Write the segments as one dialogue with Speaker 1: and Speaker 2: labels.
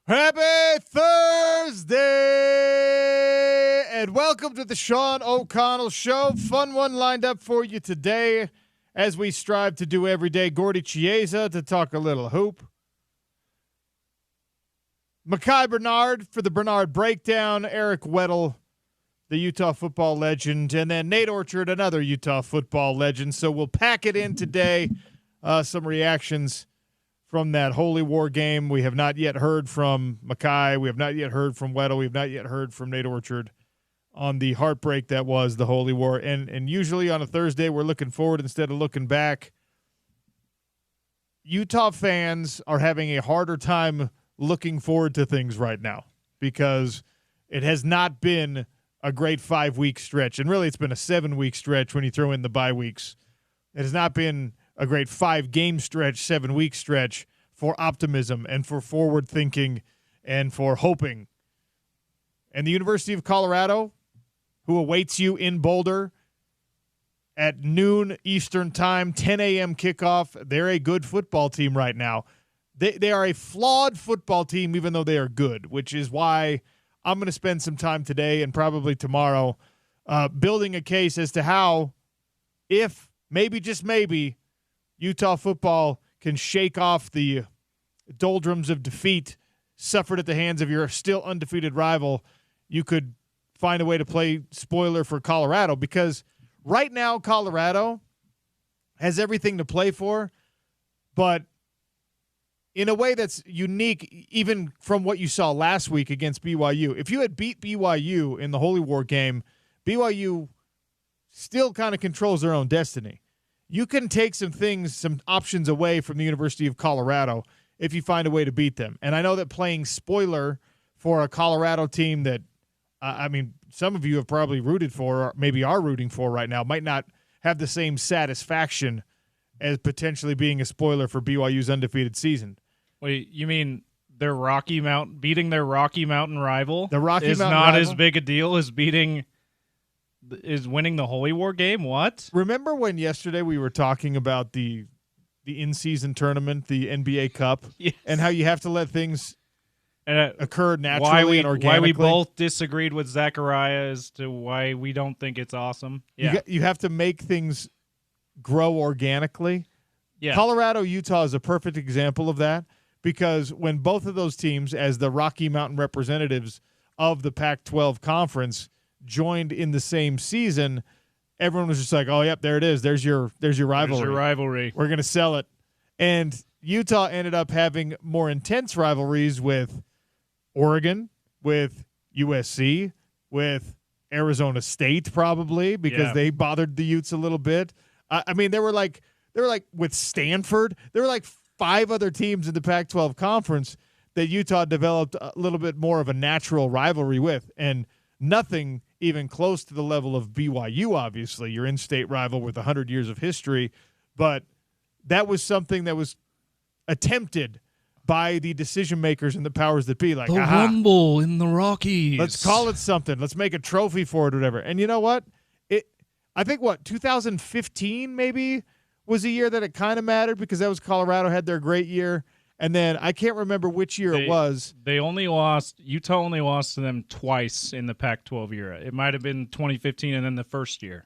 Speaker 1: Happy Thursday, and welcome to the Sean O'Connell Show. Fun one lined up for you today, as we strive to do every day. Gordy Chiesa to talk a little hoop. Mekhi Bernard for the Bernard Breakdown. Eric Weddle, the Utah football legend. And then Nate Orchard, another Utah football legend. So we'll pack it in today. Some reactions from that Holy War game. We have not yet heard from Mekhi. We have not yet heard from Weddle. We have not yet heard from Nate Orchard on the heartbreak that was the Holy War. And usually on a Thursday, we're looking forward instead of looking back. Utah fans are having a harder time looking forward to things right now because it has not been a great 5-week stretch. And really, it's been a 7-week stretch when you throw in the bye weeks. It has not been a great 5-game stretch, 7-week stretch for optimism and for forward thinking and for hoping. And the University of Colorado, who awaits you in Boulder at noon Eastern time, 10 a.m. kickoff, they're a good football team right now. They are a flawed football team, even though they are good, which is why I'm going to spend some time today and probably tomorrow building a case as to how, if maybe, just maybe, Utah football can shake off the doldrums of defeat suffered at the hands of your still undefeated rival. You could find a way to play spoiler for Colorado, because right now Colorado has everything to play for, but in a way that's unique even from what you saw last week against BYU. If you had beat BYU in the Holy War game, BYU still kind of controls their own destiny. You can take some options away from the University of Colorado if you find a way to beat them. And I know that playing spoiler for a Colorado team that, some of you have probably rooted for or maybe are rooting for right now might not have the same satisfaction as potentially being a spoiler for BYU's undefeated season.
Speaker 2: Wait, you mean beating their Rocky Mountain rival?
Speaker 1: The Rocky
Speaker 2: is
Speaker 1: Mountain
Speaker 2: not
Speaker 1: rival?
Speaker 2: as big a deal as winning the Holy War game? What?
Speaker 1: Remember when yesterday we were talking about the in-season tournament, the NBA Cup,
Speaker 2: yes,
Speaker 1: and how you have to let things occur naturally and organically?
Speaker 2: Why we both disagreed with Zachariah as to why we don't think it's awesome. Yeah.
Speaker 1: You have to make things grow organically.
Speaker 2: Yeah.
Speaker 1: Colorado, Utah is a perfect example of that, because when both of those teams, as the Rocky Mountain representatives of the Pac-12 conference, joined in the same season, everyone was just like, oh, yep, there it is. There's your rivalry.
Speaker 2: There's your rivalry.
Speaker 1: We're going to sell it. And Utah ended up having more intense rivalries with Oregon, with USC, with Arizona State probably, because they bothered the Utes a little bit. They were like with Stanford. There were like 5 other teams in the Pac-12 conference that Utah developed a little bit more of a natural rivalry with, and nothing even close to the level of BYU, obviously, your in-state rival with 100 years of history. But that was something that was attempted by the decision-makers and the powers that be. Like,
Speaker 2: the Rumble in the Rockies.
Speaker 1: Let's call it something. Let's make a trophy for it or whatever. And you know what? I think 2015 maybe was a year that it kind of mattered, because that was Colorado had their great year. And then I can't remember which year it was.
Speaker 2: Utah only lost to them twice in the Pac-12 era. It might have been 2015 and then the first year.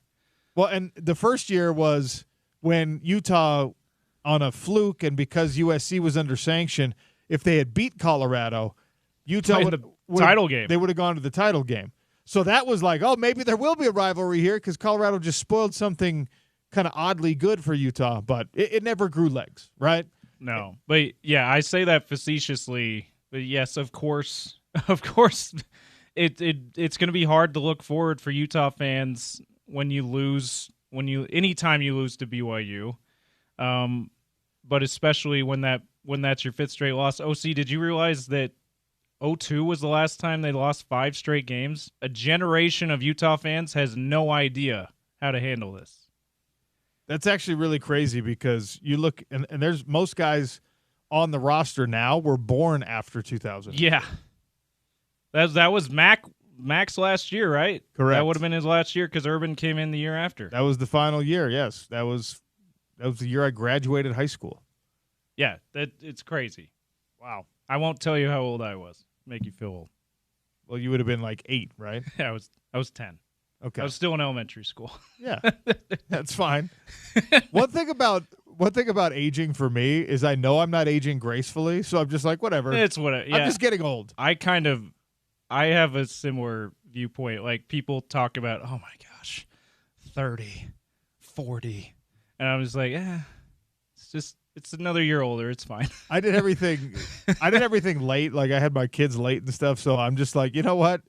Speaker 1: Well, and the first year was when Utah, on a fluke and because USC was under sanction, if they had beat Colorado, Utah would have
Speaker 2: title game.
Speaker 1: They would have gone to the title game. So that was like, oh, maybe there will be a rivalry here, because Colorado just spoiled something kind of oddly good for Utah, but it never grew legs, right?
Speaker 2: No, but yeah, I say that facetiously. But yes, of course, it's going to be hard to look forward for Utah fans when you lose, anytime you lose to BYU, but especially when that's your 5th straight loss. OC, did you realize that 2002 was the last time they lost 5 straight games? A generation of Utah fans has no idea how to handle this.
Speaker 1: That's actually really crazy, because you look, and there's most guys on the roster now were born after 2000.
Speaker 2: Yeah. That was Mac's last year, right?
Speaker 1: Correct.
Speaker 2: That would have been his last year, because Urban came in the year after.
Speaker 1: That was the final year, yes. That was the year I graduated high school.
Speaker 2: Yeah, it's crazy.
Speaker 1: Wow.
Speaker 2: I won't tell you how old I was. Make you feel old.
Speaker 1: Well, you would have been like 8, right?
Speaker 2: Yeah, I was 10.
Speaker 1: Okay.
Speaker 2: I was still in elementary school.
Speaker 1: Yeah, that's fine. One thing about aging for me is I know I'm not aging gracefully, so I'm just like, whatever.
Speaker 2: It's what. Yeah,
Speaker 1: I'm just getting old.
Speaker 2: I have a similar viewpoint. Like, people talk about, oh my gosh, 30, 40. And I'm just like, it's another year older. It's fine.
Speaker 1: I did everything late. Like, I had my kids late and stuff, so I'm just like, you know what?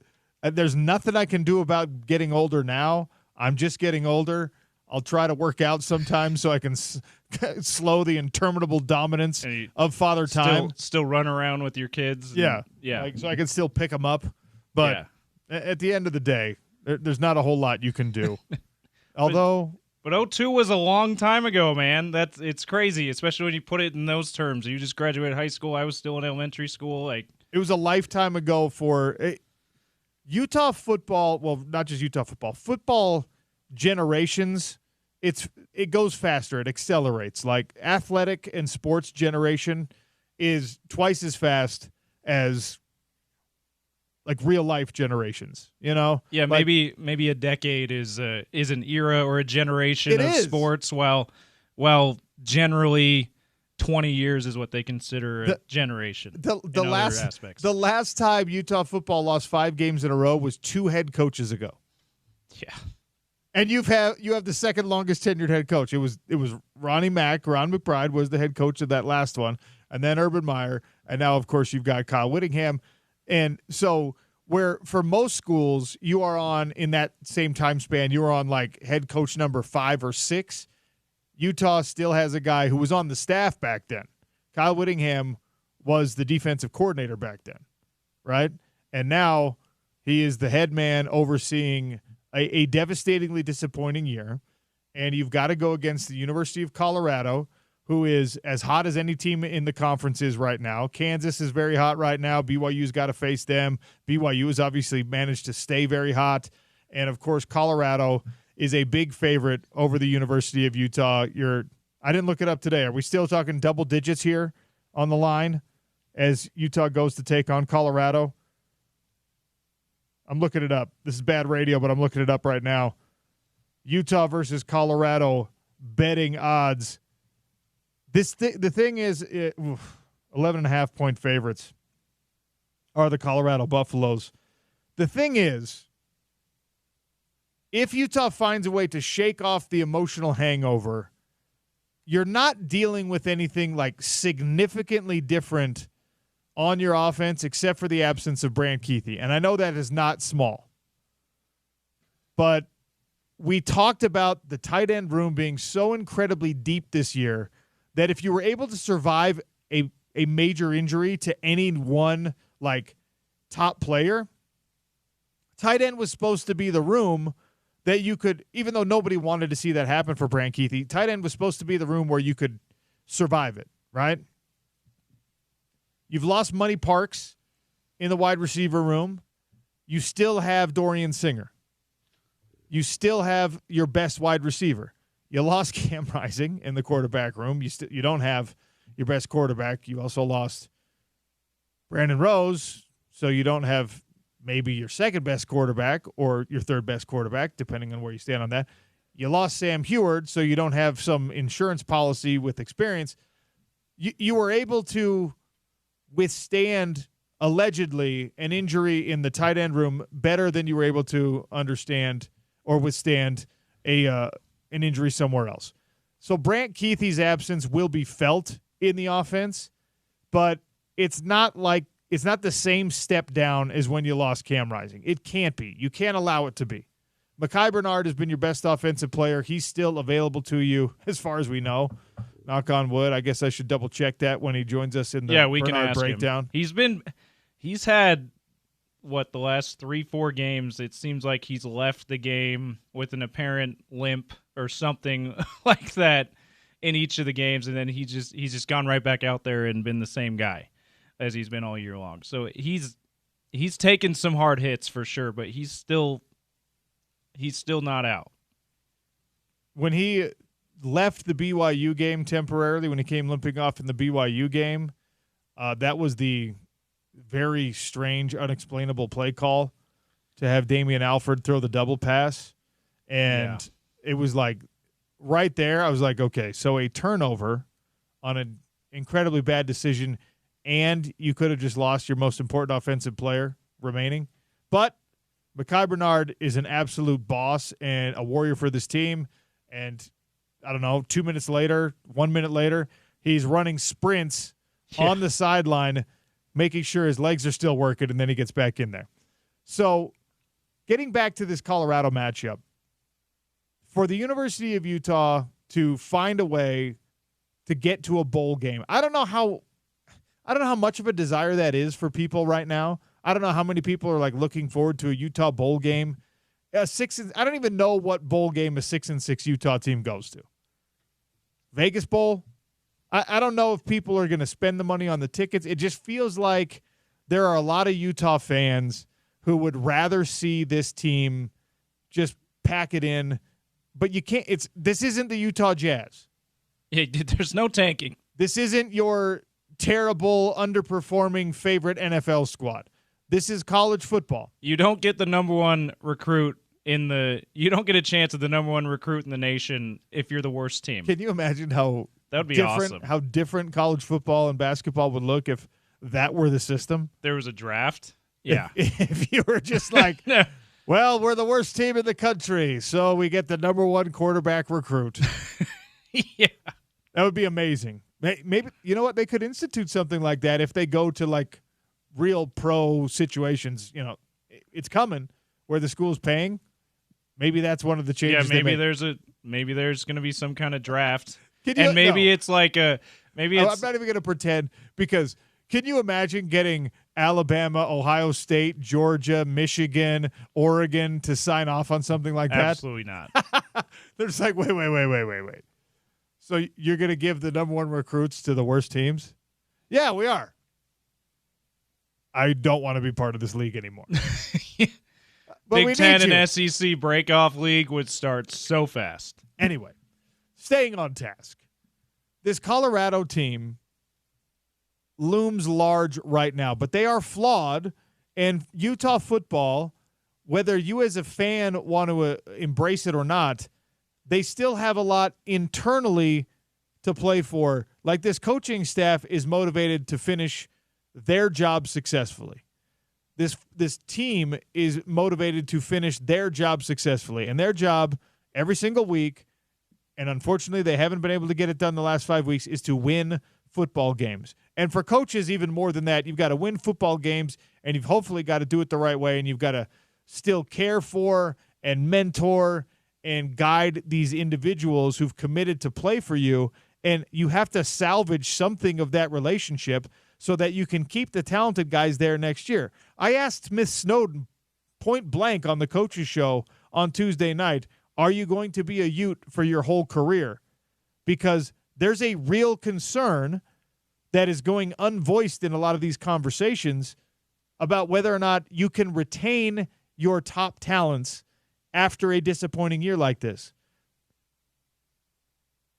Speaker 1: There's nothing I can do about getting older now. I'm just getting older. I'll try to work out sometimes so I can slow the interminable dominance of Father Time.
Speaker 2: Still run around with your kids.
Speaker 1: Yeah.
Speaker 2: Yeah.
Speaker 1: So I can still pick them up. But at the end of the day, there's not a whole lot you can do. Although...
Speaker 2: But 02 was a long time ago, man. It's crazy, especially when you put it in those terms. You just graduated high school. I was still in elementary school. Like,
Speaker 1: it was a lifetime ago for Utah football. Well, not just Utah football. Football generations. It goes faster. It accelerates. Like, athletic and sports generation is twice as fast as like real life generations, you know?
Speaker 2: Yeah,
Speaker 1: like,
Speaker 2: maybe a decade is an era or a generation of sports, while generally 20 years is what they consider a generation.
Speaker 1: The last time Utah football lost 5 games in a row was 2 head coaches ago.
Speaker 2: Yeah.
Speaker 1: And you have the second longest tenured head coach. It was Ron McBride was the head coach of that last one, and then Urban Meyer, and now of course you've got Kyle Whittingham. And so where for most schools you are on in that same time span, you are on like head coach number 5 or 6. Utah still has a guy who was on the staff back then. Kyle Whittingham was the defensive coordinator back then, right? And now he is the head man overseeing a devastatingly disappointing year. And you've got to go against the University of Colorado, who is as hot as any team in the conference is right now. Kansas is very hot right now. BYU's got to face them. BYU has obviously managed to stay very hot. And, of course, Colorado is a big favorite over the University of Utah. I didn't look it up today. Are we still talking double digits here on the line as Utah goes to take on Colorado? I'm looking it up. This is bad radio, but I'm looking it up right now. Utah versus Colorado betting odds. The thing is, 11.5-point favorites are the Colorado Buffaloes. The thing is, if Utah finds a way to shake off the emotional hangover, you're not dealing with anything like significantly different on your offense except for the absence of Brant Kuithe. And I know that is not small. But we talked about the tight end room being so incredibly deep this year that if you were able to survive a major injury to any one like top player, tight end was supposed to be the room that you could, even though nobody wanted to see that happen for Brant Kuithe, tight end was supposed to be the room where you could survive it, right? You've lost Money Parks in the wide receiver room. You still have Dorian Singer. You still have your best wide receiver. You lost Cam Rising in the quarterback room. You don't have your best quarterback. You also lost Brandon Rose, so you don't have maybe your second best quarterback or your third best quarterback, depending on where you stand on that. You lost Sam Heward, so you don't have some insurance policy with experience. You were able to withstand, allegedly, an injury in the tight end room better than you were able to understand or withstand an injury somewhere else. So Brant Kuithe's absence will be felt in the offense, but it's not the same step down as when you lost Cam Rising. It can't be. You can't allow it to be. Mekhi Bernard has been your best offensive player. He's still available to you as far as we know. Knock on wood. I guess I should double check that when he joins us in the
Speaker 2: we
Speaker 1: Bernard
Speaker 2: can ask
Speaker 1: breakdown.
Speaker 2: Him. He's had the last 3-4 games, it seems like he's left the game with an apparent limp or something like that in each of the games, and then he's just gone right back out there and been the same guy as he's been all year long. So he's taken some hard hits for sure, but he's still not out.
Speaker 1: When he left the BYU game temporarily when he came limping off in the BYU game. That was the very strange, unexplainable play call to have Damian Alford throw the double pass. And it was like right there, I was like, okay, so a turnover on an incredibly bad decision, and you could have just lost your most important offensive player remaining. But Mekhi Bernard is an absolute boss and a warrior for this team. And I don't know, 2 minutes later, 1 minute later, he's running sprints on the sideline, making sure his legs are still working, and then he gets back in there. So getting back to this Colorado matchup, for the University of Utah to find a way to get to a bowl game, I don't know how much of a desire that is for people right now. I don't know how many people are like looking forward to a Utah bowl game. I don't even know what bowl game a 6-6 Utah team goes to. Vegas Bowl? I don't know if people are going to spend the money on the tickets. It just feels like there are a lot of Utah fans who would rather see this team just pack it in. But you can't. This isn't the Utah Jazz.
Speaker 2: There's no tanking.
Speaker 1: This isn't your terrible, underperforming favorite NFL squad. This is college football.
Speaker 2: You don't get the number one recruit you don't get a chance at the number one recruit in the nation if you're the worst team.
Speaker 1: Can you imagine how
Speaker 2: that would be awesome?
Speaker 1: How different college football and basketball would look if that were the system?
Speaker 2: There was a draft. Yeah.
Speaker 1: If you were just like, well, we're the worst team in the country, so we get the number one quarterback recruit.
Speaker 2: Yeah.
Speaker 1: That would be amazing. Maybe, you know what? They could institute something like that if they go to like real pro situations. You know, it's coming where the school's paying. Maybe that's one of the changes.
Speaker 2: Yeah, maybe there's going to be some kind of draft. It's like
Speaker 1: I'm not even going to pretend, because can you imagine getting Alabama, Ohio State, Georgia, Michigan, Oregon to sign off on something like that?
Speaker 2: Absolutely not.
Speaker 1: They're just like, wait. So you're going to give the number one recruits to the worst teams? Yeah, we are. I don't want to be part of this league anymore. But
Speaker 2: Big Ten and SEC break-off league would start so fast.
Speaker 1: Anyway, staying on task. This Colorado team looms large right now, but they are flawed, and Utah football, whether you as a fan want to embrace it or not, they still have a lot internally to play for. Like, this coaching staff is motivated to finish their job successfully. This team is motivated to finish their job successfully, and their job every single week, and unfortunately they haven't been able to get it done the last 5 weeks, is to win football games. And for coaches, even more than that, you've got to win football games, and you've hopefully got to do it the right way, and you've got to still care for and mentor and guide these individuals who've committed to play for you, and you have to salvage something of that relationship so that you can keep the talented guys there next year. I asked Miss Snowden point blank on the coaches show on Tuesday night, are you going to be a Ute for your whole career? Because there's a real concern that is going unvoiced in a lot of these conversations about whether or not you can retain your top talents after a disappointing year like this.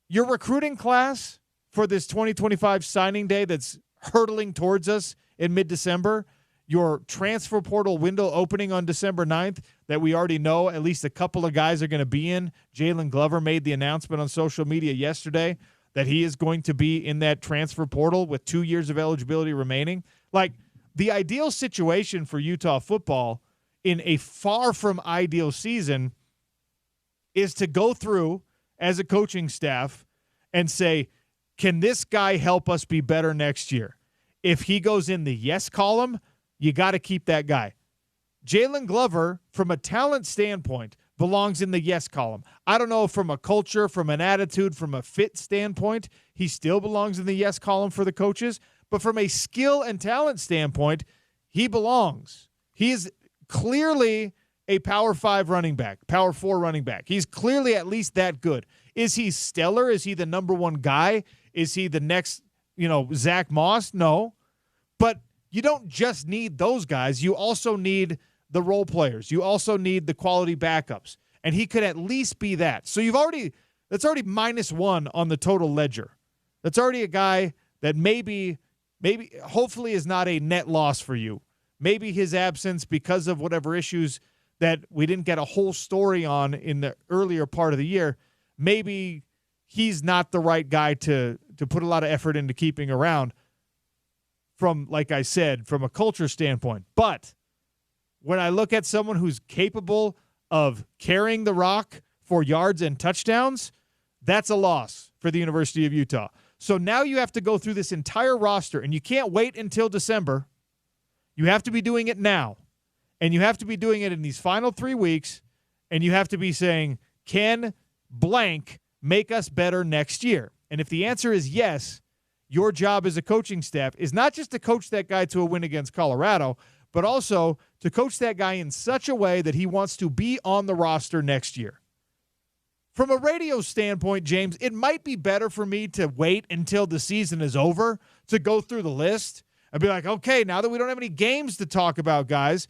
Speaker 1: Your recruiting class for this 2025 signing day that's hurtling towards us in mid-December, your transfer portal window opening on December 9th that we already know at least a couple of guys are going to be in. Jalen Glover made the announcement on social media yesterday that he is going to be in that transfer portal with 2 years of eligibility remaining. Like, the ideal situation for Utah football in a far from ideal season is to go through as a coaching staff and say, can this guy help us be better next year? If he goes in the yes column, you got to keep that guy. Jalen Glover, from a talent standpoint, belongs in the yes column. I don't know if from a culture, from an attitude, from a fit standpoint, he still belongs in the yes column for the coaches. But from a skill and talent standpoint, he belongs. He is clearly a Power 5 running back, Power 4 running back. He's clearly at least that good. Is he stellar? Is he the number one guy? Is he the next, Zach Moss? No. But you don't just need those guys. You also need the role players. You also need the quality backups. And he could at least be that. So you've already That's already -1 on the total ledger. That's already a guy that maybe, hopefully is not a net loss for you. Maybe his absence, because of whatever issues that we didn't get a whole story on in the earlier part of the year, maybe he's not the right guy to put a lot of effort into keeping around from, like I said, from a culture standpoint. But when I look at someone who's capable of carrying the rock for yards and touchdowns, that's a loss for the University of Utah. So now you have to go through this entire roster, and you can't wait until December. You have to be doing it now, and you have to be doing it in these final 3 weeks, and you have to be saying, can blank make us better next year? And if the answer is yes, your job as a coaching staff is not just to coach that guy to a win against Colorado, but also to coach that guy in such a way that he wants to be on the roster next year. From a radio standpoint, James, it might be better for me to wait until the season is over to go through the list and be like, okay, now that we don't have any games to talk about, guys,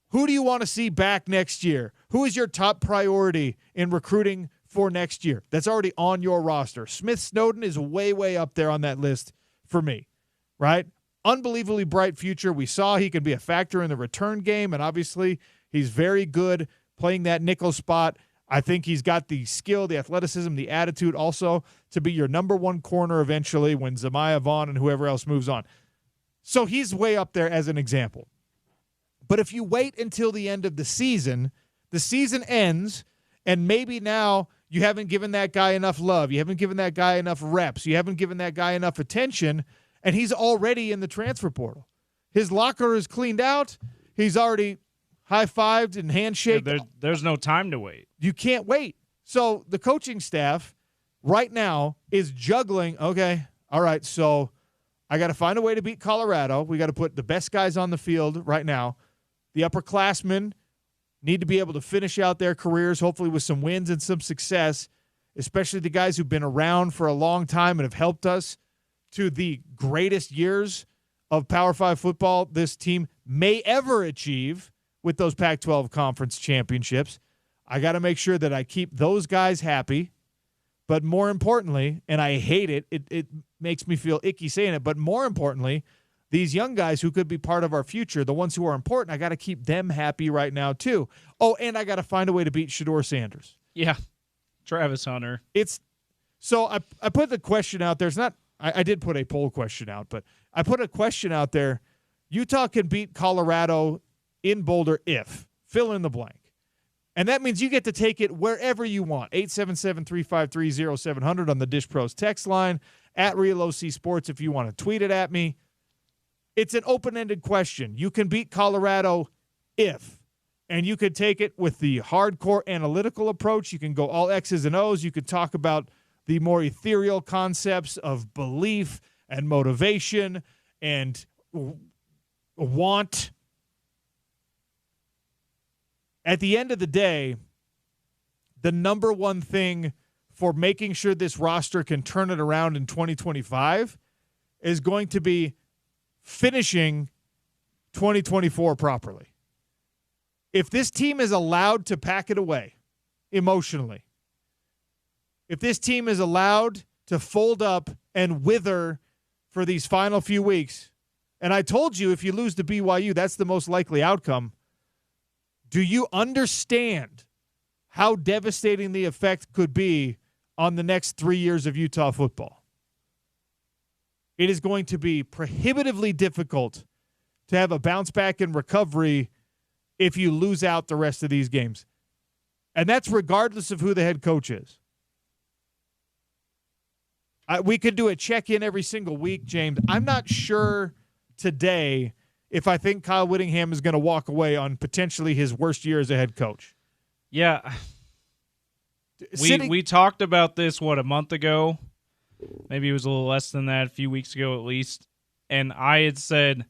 Speaker 1: who do you want to see back next year? Who is your top priority in recruiting for next year? That's already on your roster. Smith Snowden is way, way up there on that list for me, right? Unbelievably bright future. We saw he could be a factor in the return game, and obviously he's very good playing that nickel spot. I think he's got the skill, the athleticism, the attitude also to be your number one corner eventually when Zamiah Vaughn and whoever else moves on. So he's way up there as an example. But if you wait until the end of the season ends, and maybe now you haven't given that guy enough love, you haven't given that guy enough reps, you haven't given that guy enough attention, and he's already in the transfer portal. His locker is cleaned out. He's already high-fived and handshake.
Speaker 2: Yeah, there's no time to wait.
Speaker 1: You can't wait. So the coaching staff right now is juggling, okay, all right, so I got to find a way to beat Colorado. We got to put the best guys on the field right now. The upperclassmen need to be able to finish out their careers, hopefully with some wins and some success, especially the guys who've been around for a long time and have helped us to the greatest years of Power 5 football this team may ever achieve with those Pac-12 conference championships. I got to make sure that I keep those guys happy. But more importantly, and I hate it, it makes me feel icky saying it, but more importantly, these young guys who could be part of our future, the ones who are important, I got to keep them happy right now too. Oh, and I got to find a way to beat Shedeur Sanders.
Speaker 2: Yeah, Travis Hunter.
Speaker 1: So I put the question out there. It's not. I did put a poll question out, but I put a question out there. Utah can beat Colorado in Boulder if, fill in the blank. And that means you get to take it wherever you want. 877-353-0700 on the Dish Pros text line, at RealOC Sports if you want to tweet it at me. It's an open-ended question. You can beat Colorado if, and you could take it with the hardcore analytical approach. You can go all X's and O's. You could talk about the more ethereal concepts of belief and motivation and want. At the end of the day, the number one thing for making sure this roster can turn it around in 2025 is going to be finishing 2024 properly. If this team is allowed to pack it away emotionally, if this team is allowed to fold up and wither for these final few weeks, and I told you if you lose to BYU, that's the most likely outcome. Do you understand how devastating the effect could be on the next 3 years of Utah football? It is going to be prohibitively difficult to have a bounce back and recovery if you lose out the rest of these games. And that's regardless of who the head coach is. We could do a check-in every single week, James. I'm not sure today if I think Kyle Whittingham is going to walk away on potentially his worst year as a head coach.
Speaker 2: Yeah. We talked about this, a month ago? Maybe it was a little less than that, a few weeks ago at least. And I had said,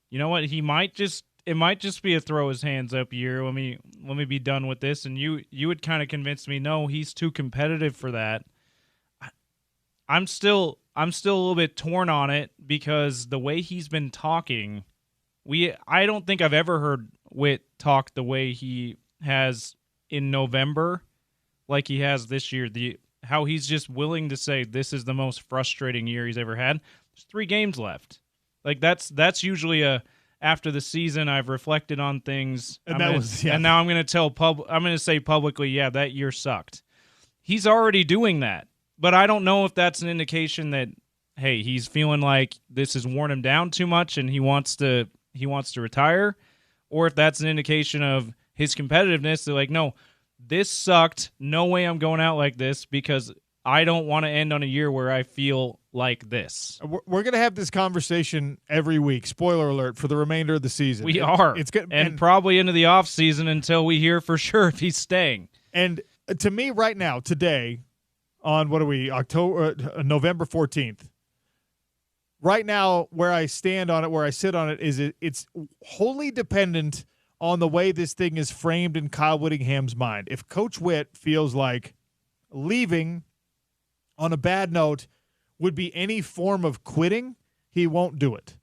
Speaker 2: you know what, it might just be a throw his hands up year. Let me be done with this. And you had kind of convinced me, no, he's too competitive for that. I'm still a little bit torn on it because the way he's been talking, I don't think I've ever heard Whit talk the way he has in November, like he has this year. how he's just willing to say this is the most frustrating year he's ever had. There's 3 games left. Like that's usually after the season I've reflected on things,
Speaker 1: and
Speaker 2: now I'm going to say publicly, yeah, that year sucked. He's already doing that, but I don't know if that's an indication that, hey, he's feeling like this has worn him down too much and he wants to retire, or if that's an indication of his competitiveness. They're like, no, this sucked. No way I'm going out like this because I don't want to end on a year where I feel like this.
Speaker 1: We're going to have this conversation every week. Spoiler alert for the remainder of the season.
Speaker 2: It's good, and probably into the off season until we hear for sure if he's staying.
Speaker 1: And to me, right now, today, on what are we, November 14th. Right now, where I stand on it, where I sit on it, it's wholly dependent on the way this thing is framed in Kyle Whittingham's mind. If Coach Whitt feels like leaving on a bad note would be any form of quitting, he won't do it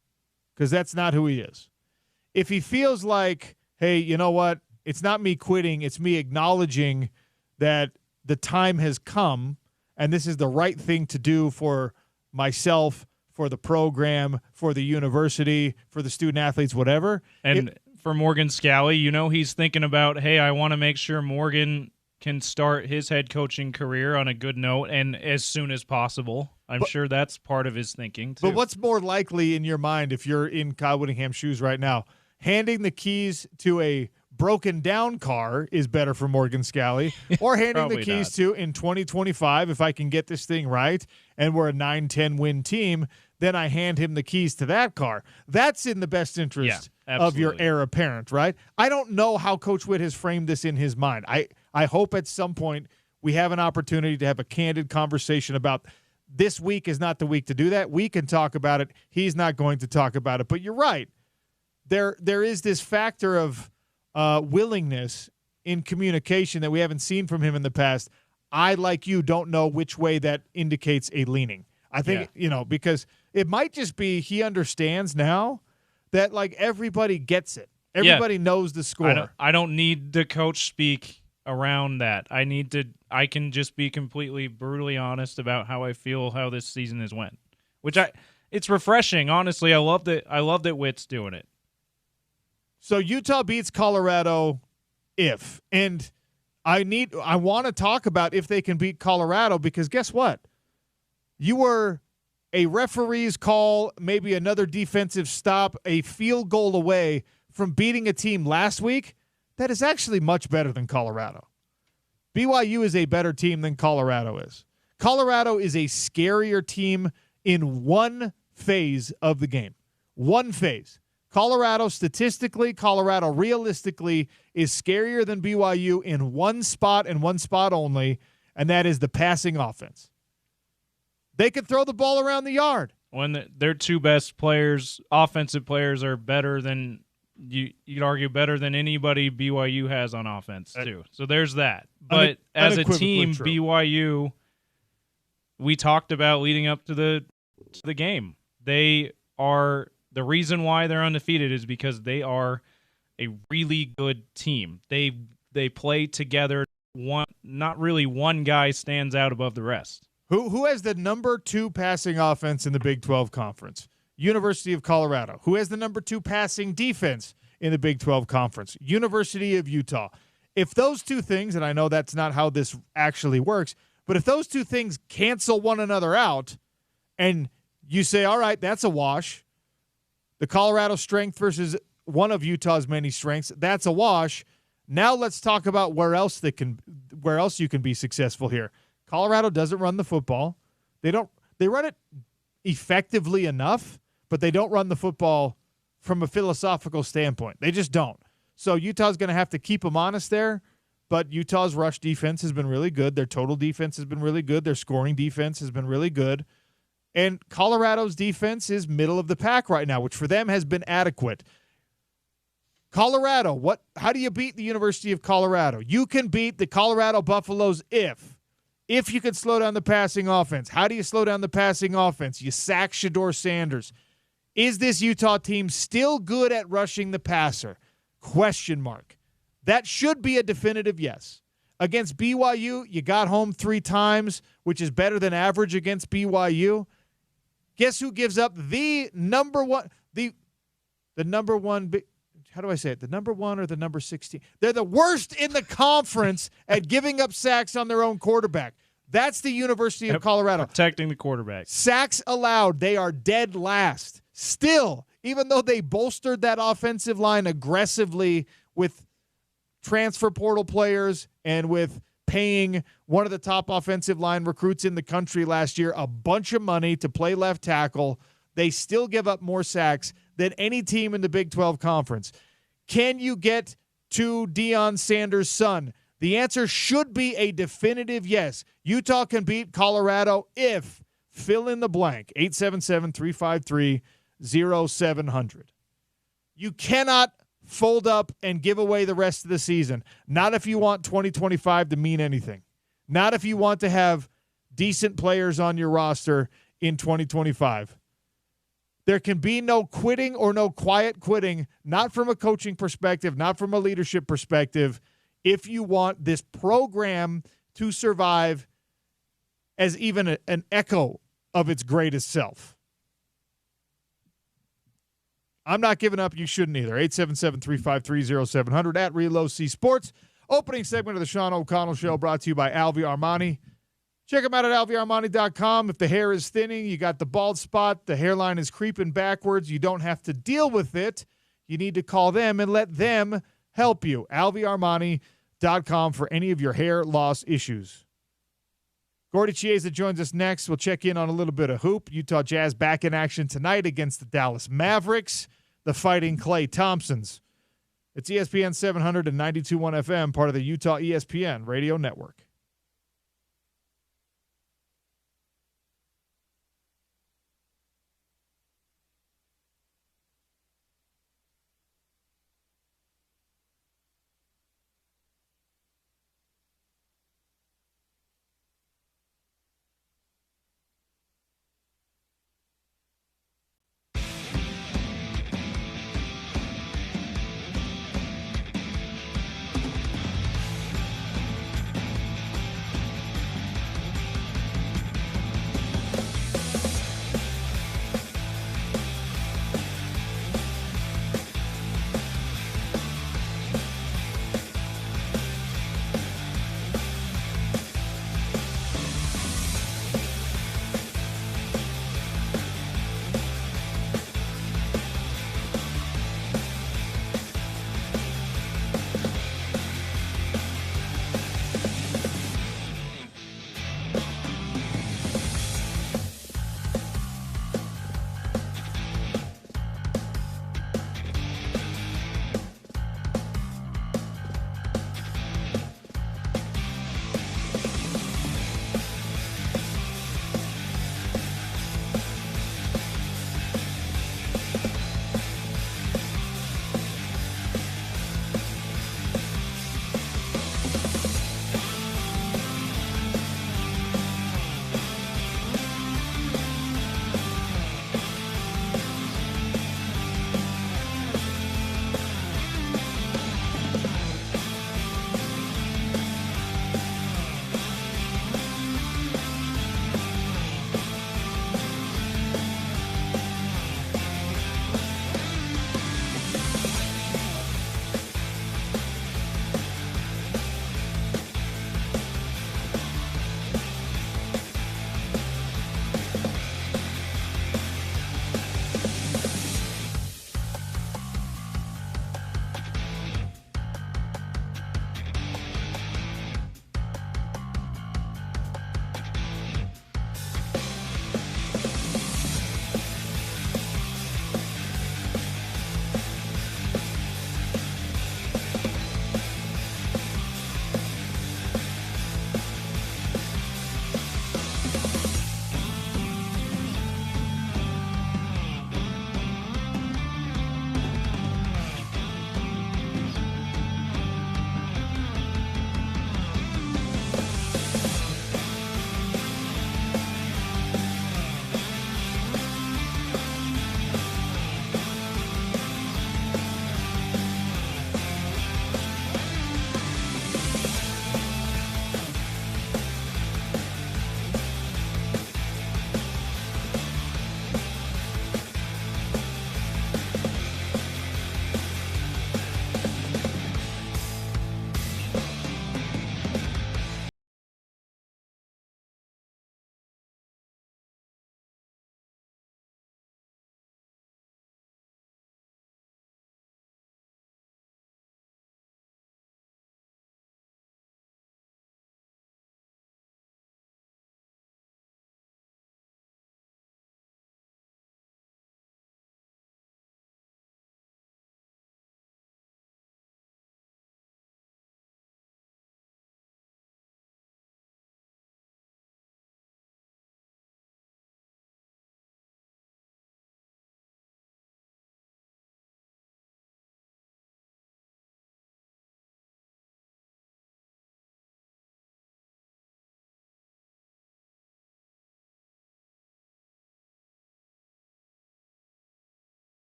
Speaker 1: because that's not who he is. If he feels like, hey, you know what, it's not me quitting, it's me acknowledging that the time has come and this is the right thing to do for myself, for the program, for the university, for the student athletes, whatever.
Speaker 2: And for Morgan Scalley, he's thinking about, hey, I want to make sure Morgan can start his head coaching career on a good note and as soon as possible. I'm sure that's part of his thinking, too.
Speaker 1: But what's more likely in your mind if you're in Kyle Whittingham's shoes right now? Handing the keys to a broken down car is better for Morgan Scalley, or handing the keys to, in 2025, if I can get this thing right and we're a 9-10 win team, then I hand him the keys to that car. That's in the best interest of your heir apparent, right? I don't know how Coach Whitt has framed this in his mind. I hope at some point we have an opportunity to have a candid conversation about this week is not the week to do that. We can talk about it. He's not going to talk about it. But you're right. There is this factor of willingness in communication that we haven't seen from him in the past. I, like you, don't know which way that indicates a leaning. I think, because it might just be he understands now that, like, everybody gets it. Everybody knows the score.
Speaker 2: I don't need the coach speak around that. I can just be completely brutally honest about how I feel, how this season has went. It's refreshing, honestly. I love that Witt's doing it.
Speaker 1: So Utah beats Colorado and I want to talk about if they can beat Colorado, because guess what? You were a referee's call, maybe another defensive stop, a field goal away from beating a team last week that is actually much better than Colorado. BYU is a better team than Colorado is. Colorado is a scarier team in one phase of the game. One phase. Colorado statistically, Colorado realistically is scarier than BYU in one spot and one spot only, and that is the passing offense. They could throw the ball around the yard.
Speaker 2: When their 2 best players, offensive players, are better than you'd argue better than anybody BYU has on offense too. So there's that. But as a team, true. BYU, we talked about leading up to the game. They are the reason why they're undefeated is because they are a really good team. They play together. Not really one guy stands out above the rest.
Speaker 1: Who has the number 2 passing offense in the Big 12 Conference? University of Colorado. Who has the number 2 passing defense in the Big 12 Conference? University of Utah. If those 2 things, and I know that's not how this actually works, but if those 2 things cancel one another out and you say, all right, that's a wash, the Colorado strength versus one of Utah's many strengths, that's a wash. Now let's talk about where else you can be successful here. Colorado doesn't run the football. They run it effectively enough, but they don't run the football from a philosophical standpoint. They just don't. So Utah's going to have to keep them honest there, but Utah's rush defense has been really good. Their total defense has been really good. Their scoring defense has been really good. And Colorado's defense is middle of the pack right now, which for them has been adequate. Colorado, how do you beat the University of Colorado? You can beat the Colorado Buffaloes if you can slow down the passing offense. How do you slow down the passing offense? You sack Shedeur Sanders. Is this Utah team still good at rushing the passer? Question mark. That should be a definitive yes. Against BYU, you got home 3 times, which is better than average against BYU. Guess who gives up the number one, the number one, how do I say it? The number 1 or the number 16? They're the worst in the conference at giving up sacks on their own quarterback. That's the University of Colorado.
Speaker 2: Protecting the quarterback.
Speaker 1: Sacks allowed, they are dead last. Still, even though they bolstered that offensive line aggressively with transfer portal players and with paying one of the top offensive line recruits in the country last year a bunch of money to play left tackle, they still give up more sacks than any team in the Big 12 Conference. Can you get to Deion Sanders' son? The answer should be a definitive yes. Utah can beat Colorado if, fill in the blank, 877-353-0700. You cannot fold up and give away the rest of the season. Not if you want 2025 to mean anything. Not if you want to have decent players on your roster in 2025. There can be no quitting or no quiet quitting, not from a coaching perspective, not from a leadership perspective, if you want this program to survive as even an echo of its greatest self. I'm not giving up. You shouldn't either. 877-353-0700 at Reload C Sports. Opening segment of the Sean O'Connell Show brought to you by Alvy Armani. Check them out at alvyarmani.com. If the hair is thinning, you got the bald spot, the hairline is creeping backwards, you don't have to deal with it. You need to call them and let them help you. alvyarmani.com for any of your hair loss issues. Gordy Chiesa joins us next. We'll check in on a little bit of hoop. Utah Jazz back in action tonight against the Dallas Mavericks, the Fighting Klay Thompsons. It's ESPN 700 and 92.1 FM, part of the Utah ESPN radio network.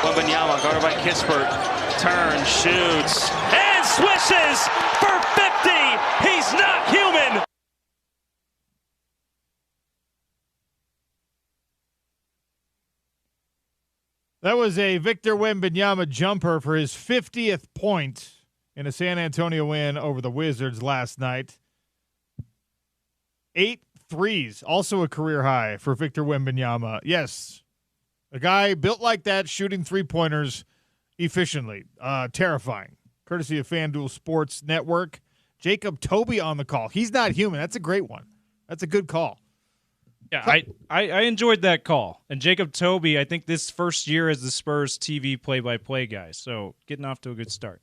Speaker 3: Wembanyama, guarded by Kispert, turns, shoots, and swishes for 50. He's not human.
Speaker 1: That was a Victor Wembanyama jumper for his 50th point in a San Antonio win over the Wizards last night. 8 threes, also a career high for Victor Wembanyama. Yes, a guy built like that, shooting three-pointers efficiently. Terrifying. Courtesy of FanDuel Sports Network. Jacob Toby on the call. He's not human. That's a great one. That's a good call.
Speaker 2: Yeah, I enjoyed that call. And Jacob Toby, I think this first year as the Spurs TV play-by-play guy. So getting off to a good start.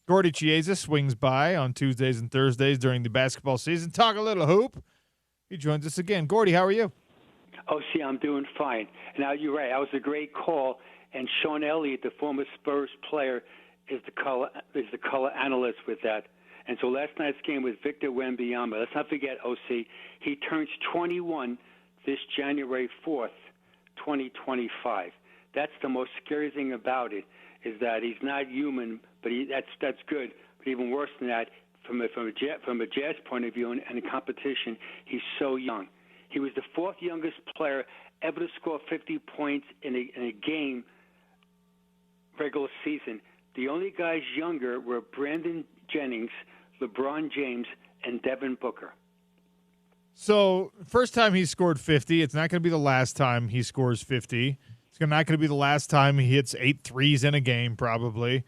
Speaker 1: Gordy Chiesa swings by on Tuesdays and Thursdays during the basketball season. Talk a little hoop. He joins us again. Gordy, how are you?
Speaker 4: Oh, see, I'm doing fine. Now, you're right. That was a great call. And Sean Elliott, the former Spurs player, is the color analyst with that. And so last night's game was Victor Wembanyama. Let's not forget, OC, he turns 21 this January 4th, 2025. That's the most scary thing about it, is that he's not human, but that's good. But even worse than that, from a Jazz point of view and a competition, he's so young. He was the fourth youngest player ever to score 50 points in a game regular season. The only guys younger were Brandon Jennings, LeBron James, and Devin Booker.
Speaker 1: So, first time he scored 50. It's not going to be the last time he scores 50. It's not going to be the last time he hits 8 threes in a game, probably.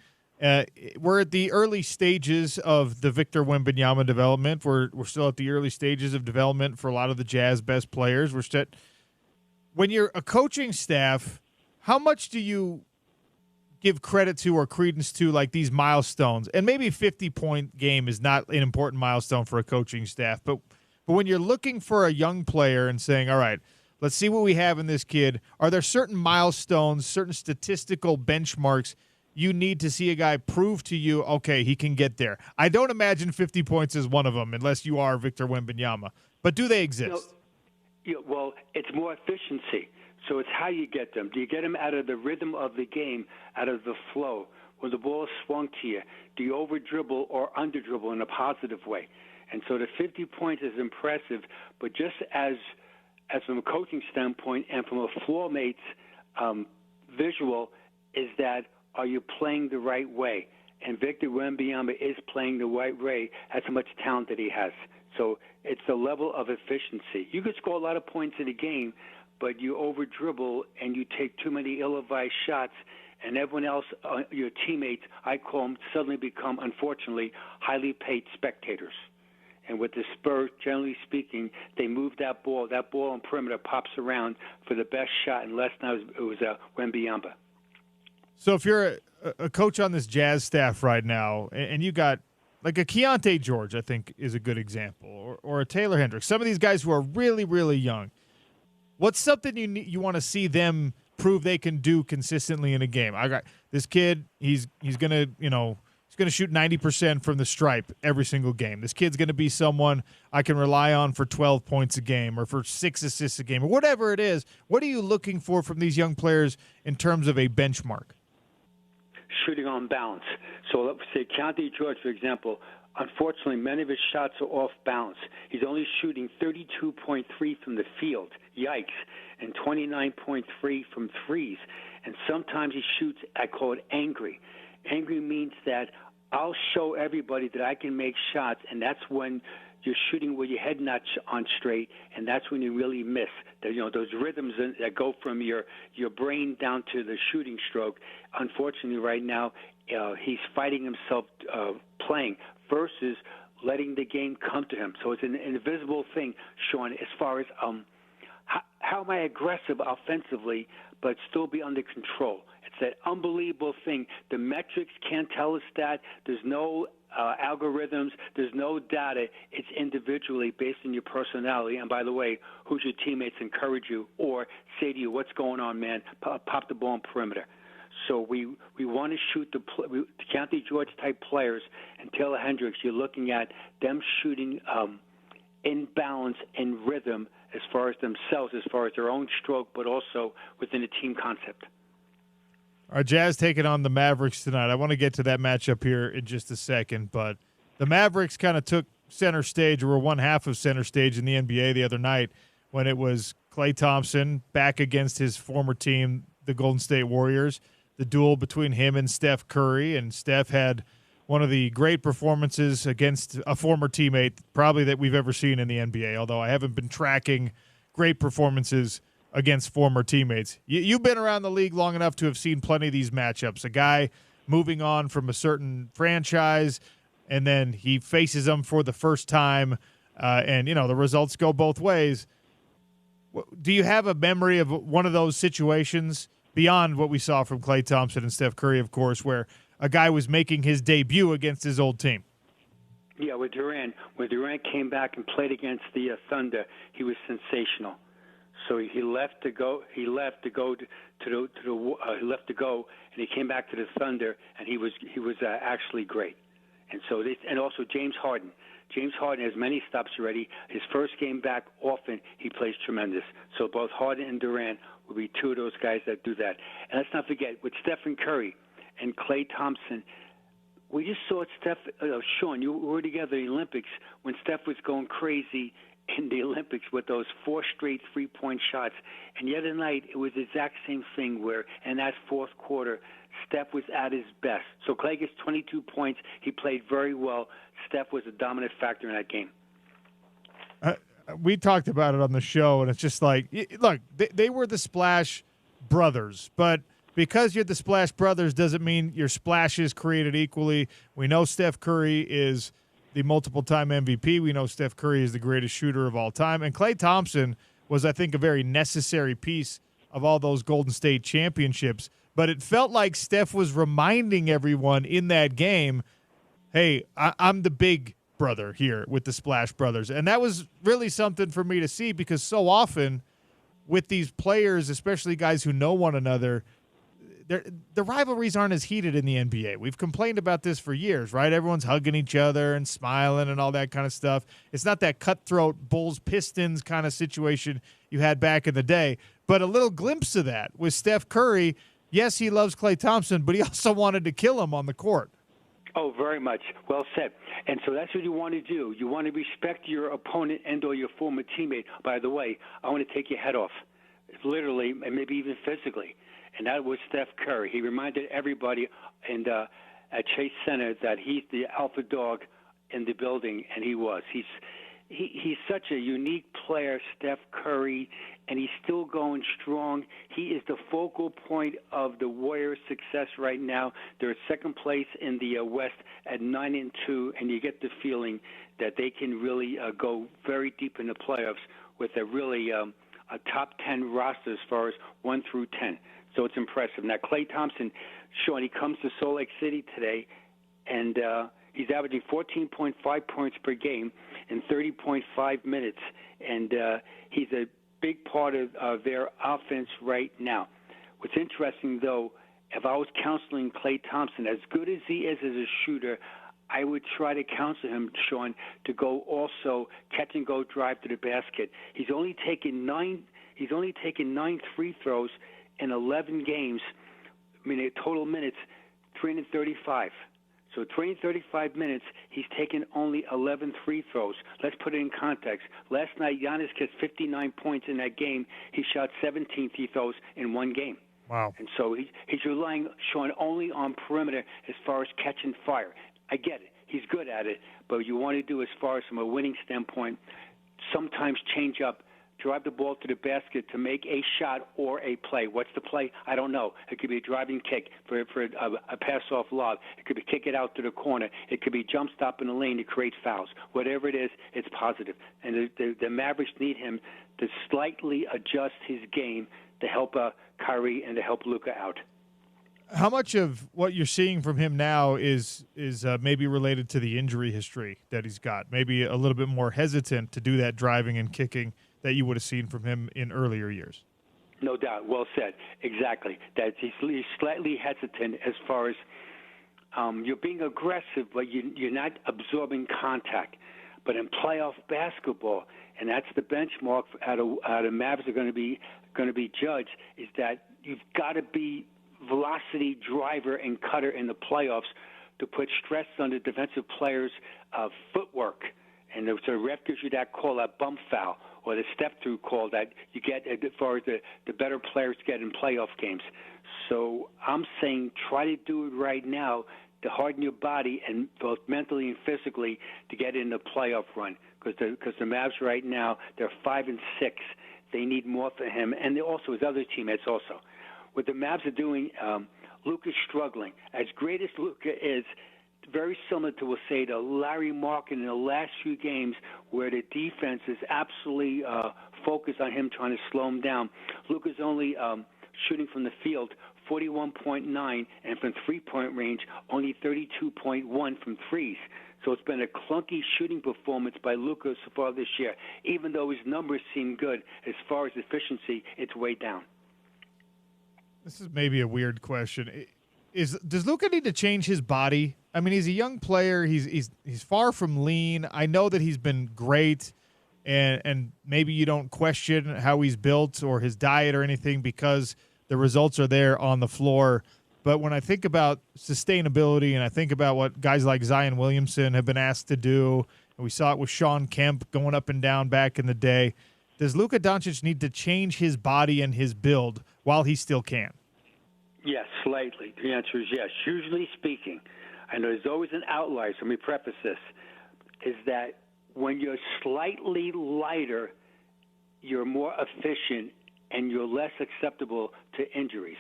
Speaker 1: We're at the early stages of the Victor Wembanyama development. We're still at the early stages of development for a lot of the Jazz best players. When you're a coaching staff, how much do you give credit to or credence to like these milestones? And maybe 50-point game is not an important milestone for a coaching staff, but when you're looking for a young player and saying, all right, let's see what we have in this kid, are there certain milestones, certain statistical benchmarks you need to see a guy prove to you, okay, he can get there? I don't imagine 50 points is one of them unless you are Victor Wembanyama. But do they exist?
Speaker 4: Well, it's more efficiency. So it's how you get them. Do you get them out of the rhythm of the game, out of the flow? When the ball is swung to you, do you over-dribble or under-dribble in a positive way? And so the 50 points is impressive, but just as from a coaching standpoint and from a floor mate's visual, is that are you playing the right way? And Victor Wembanyama is playing the right way. That's how much talent that he has. So it's the level of efficiency. You could score a lot of points in a game, but you over-dribble and you take too many ill-advised shots, and everyone else, your teammates, I call them, suddenly become, unfortunately, highly paid spectators. And with the Spurs, generally speaking, they move that ball. That ball on perimeter pops around for the best shot, and last night it was Wembanyama.
Speaker 1: So if you're a coach on this Jazz staff right now, and you got like a Keontae George, I think is a good example, or a Taylor Hendricks, some of these guys who are really, really young, what's something you want to see them prove they can do consistently in a game? I got this kid, he's going to, he's going to shoot 90% from the stripe every single game. This kid's going to be someone I can rely on for 12 points a game or for 6 assists a game or whatever it is. What are you looking for from these young players in terms of a benchmark?
Speaker 4: Shooting on balance. So let's say Keontae George, for example, unfortunately, many of his shots are off balance. He's only shooting 32.3 from the field. Yikes. And 29.3 from threes. And sometimes he shoots, I call it angry. Angry means that I'll show everybody that I can make shots, and that's when you're shooting with your head not on straight, and that's when you really miss. Those rhythms that go from your brain down to the shooting stroke. Unfortunately, right now, he's fighting himself playing versus letting the game come to him. So it's an invisible thing, Sean, as far as how am I aggressive offensively but still be under control. It's that unbelievable thing. The metrics can't tell us that. There's no algorithms. There's no data. It's individually based on your personality. And by the way, who's your teammates encourage you or say to you, what's going on, man? Pop the ball on perimeter. So we want to shoot the Keontae George-type players and Taylor Hendricks. You're looking at them shooting in balance, in rhythm, as far as themselves, as far as their own stroke, but also within a team concept.
Speaker 1: Our Jazz taking on the Mavericks tonight. I want to get to that matchup here in just a second, but the Mavericks kind of took center stage, or were one half of center stage in the NBA the other night when it was Klay Thompson back against his former team, the Golden State Warriors, the duel between him and Steph Curry, and Steph had one of the great performances against a former teammate probably that we've ever seen in the NBA, although I haven't been tracking great performances against former teammates. You've been around the league long enough to have seen plenty of these matchups. A guy moving on from a certain franchise, and then he faces them for the first time, and, the results go both ways. Do you have a memory of one of those situations beyond what we saw from Klay Thompson and Steph Curry, of course, where a guy was making his debut against his old team?
Speaker 4: Yeah, with Durant. When Durant came back and played against the Thunder, he was sensational. So he left to go, and he came back to the Thunder, and he was actually great. And so and also James Harden. James Harden has many stops already. His first game back often, he plays tremendous. So both Harden and Durant will be two of those guys that do that. And let's not forget, with Stephen Curry and Klay Thompson, we just saw Sean, you were together in the Olympics when Steph was going crazy in the Olympics with those 4 straight three-point shots. And the other night, it was the exact same thing where in that fourth quarter, Steph was at his best. So Klay gets 22 points. He played very well. Steph was a dominant factor in that game.
Speaker 1: We talked about it on the show, and it's just like, look, they were the Splash Brothers, but because you're the Splash Brothers doesn't mean your splashes created equally. We know Steph Curry is the multiple-time MVP. We know Steph Curry is the greatest shooter of all time. And Klay Thompson was, I think, a very necessary piece of all those Golden State championships. But it felt like Steph was reminding everyone in that game, hey, I'm the big brother here with the Splash Brothers. And that was really something for me to see, because so often with these players, especially guys who know one another, the rivalries aren't as heated in the NBA. We've complained about this for years, right? Everyone's hugging each other and smiling and all that kind of stuff. It's not that cutthroat Bulls-Pistons kind of situation you had back in the day, but a little glimpse of that with Steph Curry. Yes, he loves Klay Thompson, but he also wanted to kill him on the court.
Speaker 4: Oh, very much. Well said. And so that's what you want to do. You want to respect your opponent and or your former teammate. By the way, I want to take your head off, literally and maybe even physically. And that was Steph Curry. He reminded everybody at Chase Center that he's the alpha dog in the building, and he was. He's such a unique player, Steph Curry, and he's still going strong. He is the focal point of the Warriors' success right now. They're second place in the West at 9-2, and you get the feeling that they can really go very deep in the playoffs with a really a top 10 roster as far as 1 through 10. So it's impressive. Now, Klay Thompson, Sean, he comes to Salt Lake City today, and he's averaging 14.5 points per game in 30.5 minutes, and he's a big part of their offense right now. What's interesting, though, if I was counseling Klay Thompson, as good as he is as a shooter, I would try to counsel him, Sean, to go also catch and go drive to the basket. He's only taken 9 free throws in 11 games. I mean, total minutes, 335. So 335 minutes, he's taken only 11 free throws. Let's put it in context. Last night, Giannis gets 59 points in that game. He shot 17 free throws in one game.
Speaker 1: Wow.
Speaker 4: And so he's relying, Sean, only on perimeter as far as catching fire. I get it. He's good at it. But you want to do, as far as from a winning standpoint, sometimes change up, drive the ball to the basket to make a shot or a play. What's the play? I don't know. It could be a driving kick for a pass-off lob. It could be kick it out to the corner. It could be jump stop in the lane to create fouls. Whatever it is, it's positive. And the Mavericks need him to slightly adjust his game to help Kyrie and to help Luka out.
Speaker 1: How much of what you're seeing from him now is maybe related to the injury history that he's got? Maybe a little bit more hesitant to do that driving and kicking that you would have seen from him in earlier years.
Speaker 4: No doubt. Well said. Exactly. That he's slightly hesitant as far as you're being aggressive, but you're not absorbing contact. But in playoff basketball, and that's the benchmark how the Mavs are going to be judged, is that you've got to be velocity driver and cutter in the playoffs to put stress on the defensive players' footwork. And so the ref gives you that call, that bump foul, or the step-through call that you get as far as the better players get in playoff games. So I'm saying try to do it right now to harden your body, and both mentally and physically, to get in the playoff run. Because the Mavs right now, they're 5-6. They need more for him, and also his other teammates also. What the Mavs are doing, Luka's struggling. As great as Luka is, very similar to, we'll say, to Larry Markin in the last few games, where the defense is absolutely focused on him, trying to slow him down. Luka's only shooting from the field 41.9, and from three-point range, only 32.1 from threes. So it's been a clunky shooting performance by Luka so far this year. Even though his numbers seem good, as far as efficiency, it's way down.
Speaker 1: This is maybe a weird question. Does Luka need to change his body? I mean, he's a young player. He's far from lean. I know that he's been great, and maybe you don't question how he's built or his diet or anything because the results are there on the floor. But when I think about sustainability and I think about what guys like Zion Williamson have been asked to do, and we saw it with Sean Kemp going up and down back in the day, does Luka Doncic need to change his body and his build while he still can?
Speaker 4: Yes, slightly. The answer is yes. Usually speaking, I know there's always an outlier, so let me preface this, is that when you're slightly lighter, you're more efficient and you're less acceptable to injuries.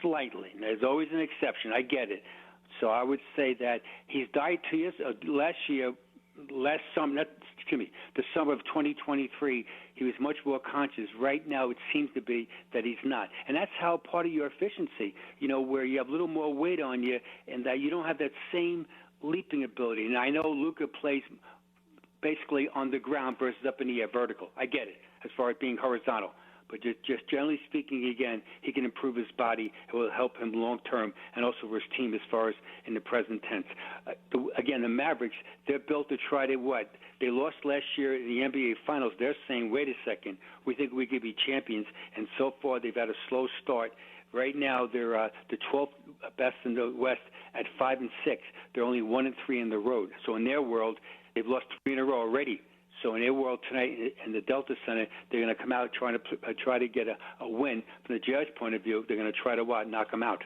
Speaker 4: Slightly. There's always an exception. I get it. So I would say that he's died 2 years. The summer of 2023, he was much more conscious. Right now, it seems to be that he's not. And that's how part of your efficiency, where you have a little more weight on you and that you don't have that same leaping ability. And I know Luka plays basically on the ground versus up in the air, vertical. I get it, as far as being horizontal. But just generally speaking, again, he can improve his body. It will help him long-term and also for his team as far as in the present tense. Again, the Mavericks, they're built to try to what? They lost last year in the NBA Finals. They're saying, wait a second, we think we could be champions. And so far, they've had a slow start. Right now, they're the 12th best in the West at 5-6. They're only 1-3 in the road. So in their world, they've lost 3 in a row already. So in their world tonight in the Delta Center, they're going to come out trying to get a win. From the Jazz point of view, they're going to try to knock them out.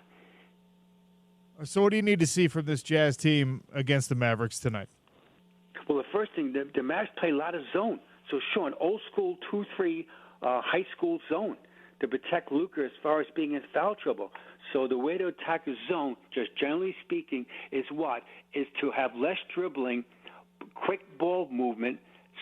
Speaker 1: So what do you need to see from this Jazz team against the Mavericks tonight?
Speaker 4: Well, the first thing, the Mavs play a lot of zone. So, Sean, old school 2-3 high school zone to protect Luka as far as being in foul trouble. So the way to attack the zone, just generally speaking, is to have less dribbling, quick ball movement,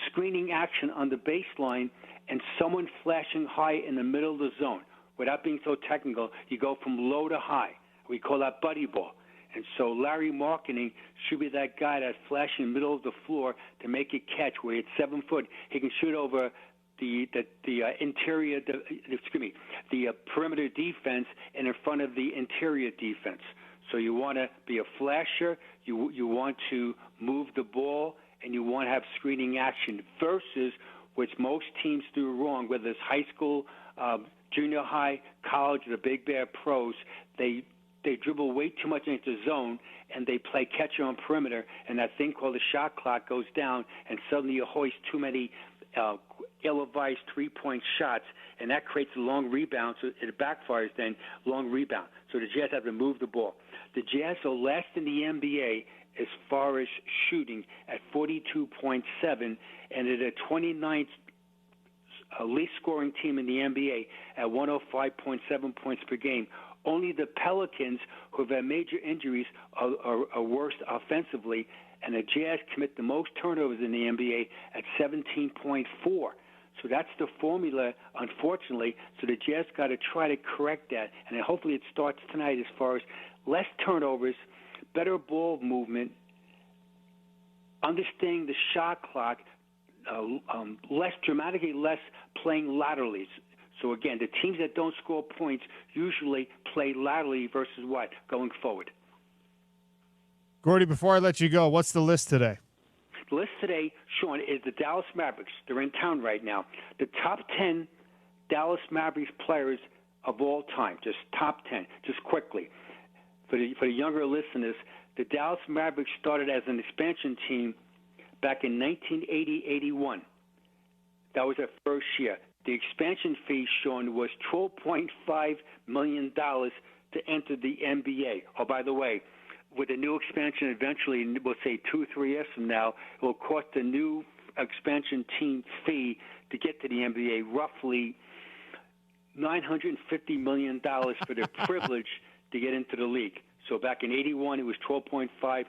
Speaker 4: screening action on the baseline, and someone flashing high in the middle of the zone. Without being so technical, you go from low to high. We call that buddy ball. And so Larry Marketing should be that guy that's flashing in the middle of the floor to make a catch where it's 7 foot. He can shoot over the perimeter defense and in front of the interior defense. So you want to be a flasher. You want to move the ball, and you want to have screening action versus which most teams do wrong, whether it's high school, junior high, college, or the big bear pros. They dribble way too much into the zone, and they play catcher on perimeter, and that thing called the shot clock goes down, and suddenly you hoist too many ill-advised three-point shots, and that creates a long rebound, so it backfires then, long rebound. So the Jazz have to move the ball. The Jazz are last in the NBA as far as shooting at 42.7, and at a 29th least scoring team in the NBA at 105.7 points per game. Only the Pelicans, who have had major injuries, are worse offensively, and the Jazz commit the most turnovers in the NBA at 17.4. So that's the formula, unfortunately. So the Jazz got to try to correct that, and hopefully it starts tonight as far as less turnovers, better ball movement, understanding the shot clock, dramatically less playing laterally. So, again, the teams that don't score points usually play laterally versus going forward.
Speaker 1: Gordy, before I let you go, what's the list today?
Speaker 4: The list today, Sean, is the Dallas Mavericks. They're in town right now. The top 10 Dallas Mavericks players of all time, just top 10, just quickly. For the younger listeners, the Dallas Mavericks started as an expansion team back in 1980-81. That was their first year. The expansion fee, Sean, was $12.5 million to enter the NBA. Oh, by the way, with the new expansion eventually, we'll say 2 or 3 years from now, it will cost the new expansion team fee to get to the NBA roughly $950 million for the privilege to get into the league. So back in 81, it was 12.5.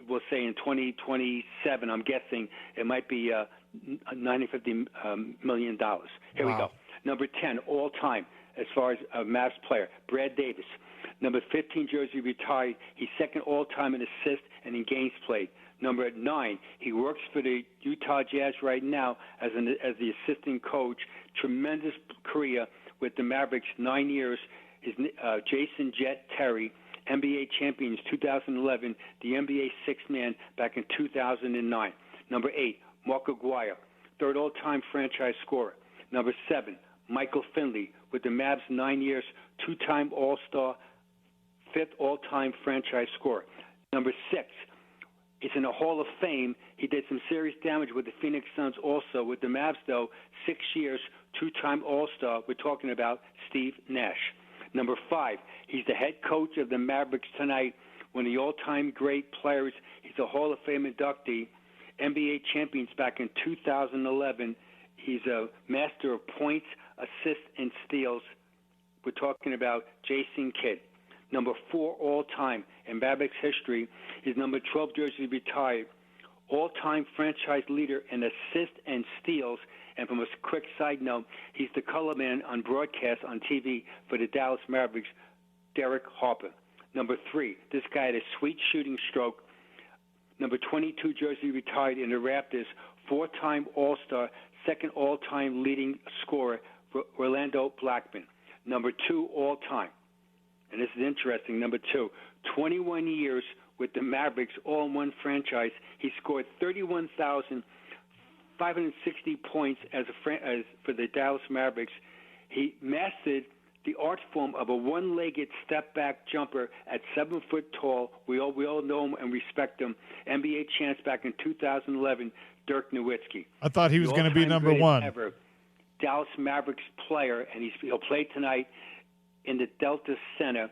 Speaker 4: We'll say in 2027, I'm guessing it might be $950 million. Here we go. Number 10 all time as far as a Mavs player, Brad Davis. Number 15 jersey retired. He's second all time in assists and in games played. Number 9, he works for the Utah Jazz right now as the assistant coach. Tremendous career with the Mavericks, 9 years. Jason Jet Terry, NBA champions 2011, the NBA sixth man back in 2009. Number 8, Mark Aguirre, third all-time franchise scorer. Number 7, Michael Finley with the Mavs 9 years, two-time All-Star, fifth all-time franchise scorer. Number 6, is in the Hall of Fame. He did some serious damage with the Phoenix Suns also. With the Mavs, though, 6 years, two-time All-Star. We're talking about Steve Nash. Number 5, he's the head coach of the Mavericks tonight, one of the all-time great players. He's a Hall of Fame inductee, NBA champions back in 2011. He's a master of points, assists, and steals. We're talking about Jason Kidd. Number 4 all-time in Mavericks history is number 12 jersey retired, all-time franchise leader in assists and steals. And from a quick side note, he's the color man on broadcast on TV for the Dallas Mavericks, Derek Harper. Number 3, this guy had a sweet shooting stroke. Number 22 jersey retired in the Raptors, 4-time All-Star, second all-time leading scorer, Orlando Blackman. Number 2 all-time, and this is interesting, number 2, 21 years with the Mavericks, all in one franchise. He scored 31,560 points as for the Dallas Mavericks. He mastered the art form of a one-legged step-back jumper at 7 foot tall. We all know him and respect him. NBA champs back in 2011, Dirk Nowitzki.
Speaker 1: I thought he was going to be number 1.
Speaker 4: Ever, Dallas Mavericks player, and he'll play tonight in the Delta Center.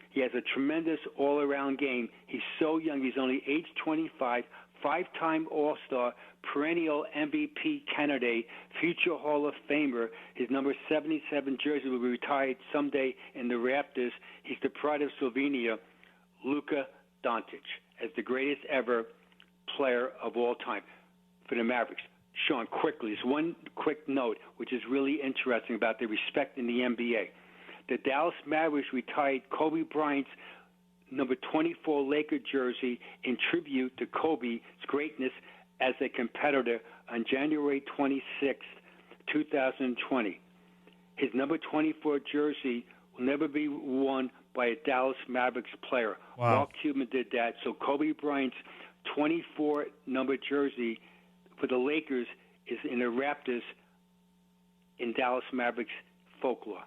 Speaker 4: He has a tremendous all-around game. He's so young. He's only age 25, 5-time All-Star, perennial MVP candidate, future Hall of Famer. His number 77 jersey will be retired someday in the Raptors. He's the pride of Slovenia, Luka Doncic, as the greatest ever player of all time for the Mavericks. Sean, quickly, just one quick note, which is really interesting about the respect in the NBA. The Dallas Mavericks retired Kobe Bryant's number 24 Laker jersey in tribute to Kobe's greatness as a competitor on January 26, 2020. His number 24 jersey will never be worn by a Dallas Mavericks player.
Speaker 1: Wow.
Speaker 4: Mark Cuban did that. So Kobe Bryant's 24 number jersey for the Lakers is in the Raptors in Dallas Mavericks folklore.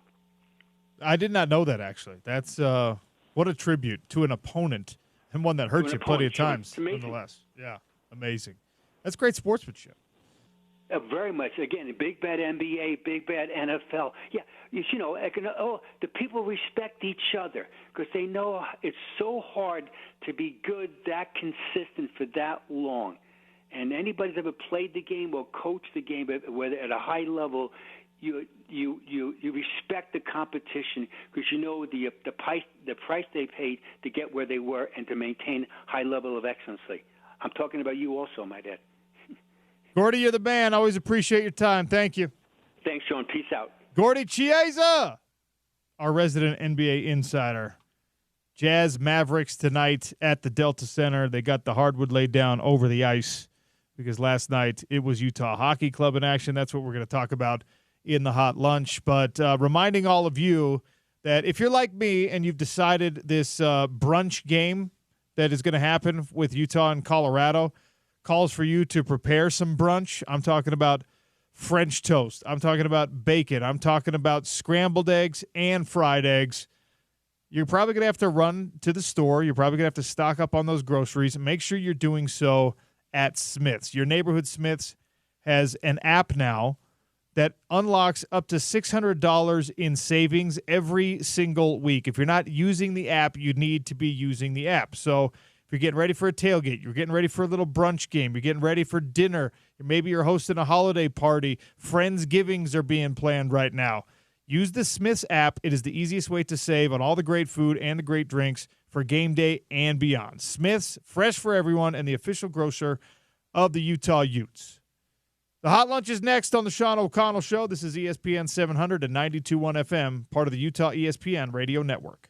Speaker 1: I did not know that, actually. That's what a tribute to an opponent and one that hurt you plenty of times, nonetheless. Yeah, amazing. That's great sportsmanship.
Speaker 4: Very much. Again, big bad NBA, big bad NFL. Yeah, the people respect each other because they know it's so hard to be good, that consistent for that long. And anybody that's ever played the game or coached the game, whether at a high level, you respect the competition because you know the price they paid to get where they were and to maintain high level of excellency. I'm talking about you also, my dad.
Speaker 1: Gordy, you're the man. Always appreciate your time. Thank you.
Speaker 4: Thanks, Sean. Peace out.
Speaker 1: Gordy Chiesa, our resident NBA insider. Jazz Mavericks tonight at the Delta Center. They got the hardwood laid down over the ice because last night it was Utah Hockey Club in action. That's what we're going to talk about in the hot lunch. But reminding all of you that if you're like me and you've decided this brunch game that is going to happen with Utah and Colorado calls for you to prepare some brunch. I'm talking about French toast. I'm talking about bacon. I'm talking about scrambled eggs and fried eggs. You're probably going to have to run to the store. You're probably going to have to stock up on those groceries. Make sure you're doing so at Smith's. Your neighborhood Smith's has an app now that unlocks up to $600 in savings every single week. If you're not using the app, you need to be using the app. So if you're getting ready for a tailgate, you're getting ready for a little brunch game, you're getting ready for dinner, maybe you're hosting a holiday party, Friendsgivings are being planned right now. Use the Smith's app. It is the easiest way to save on all the great food and the great drinks for game day and beyond. Smith's, fresh for everyone, and the official grocer of the Utah Utes. The Hot Lunch is next on the Sean O'Connell Show. This is ESPN 700 and 92.1 FM, part of the Utah ESPN Radio Network.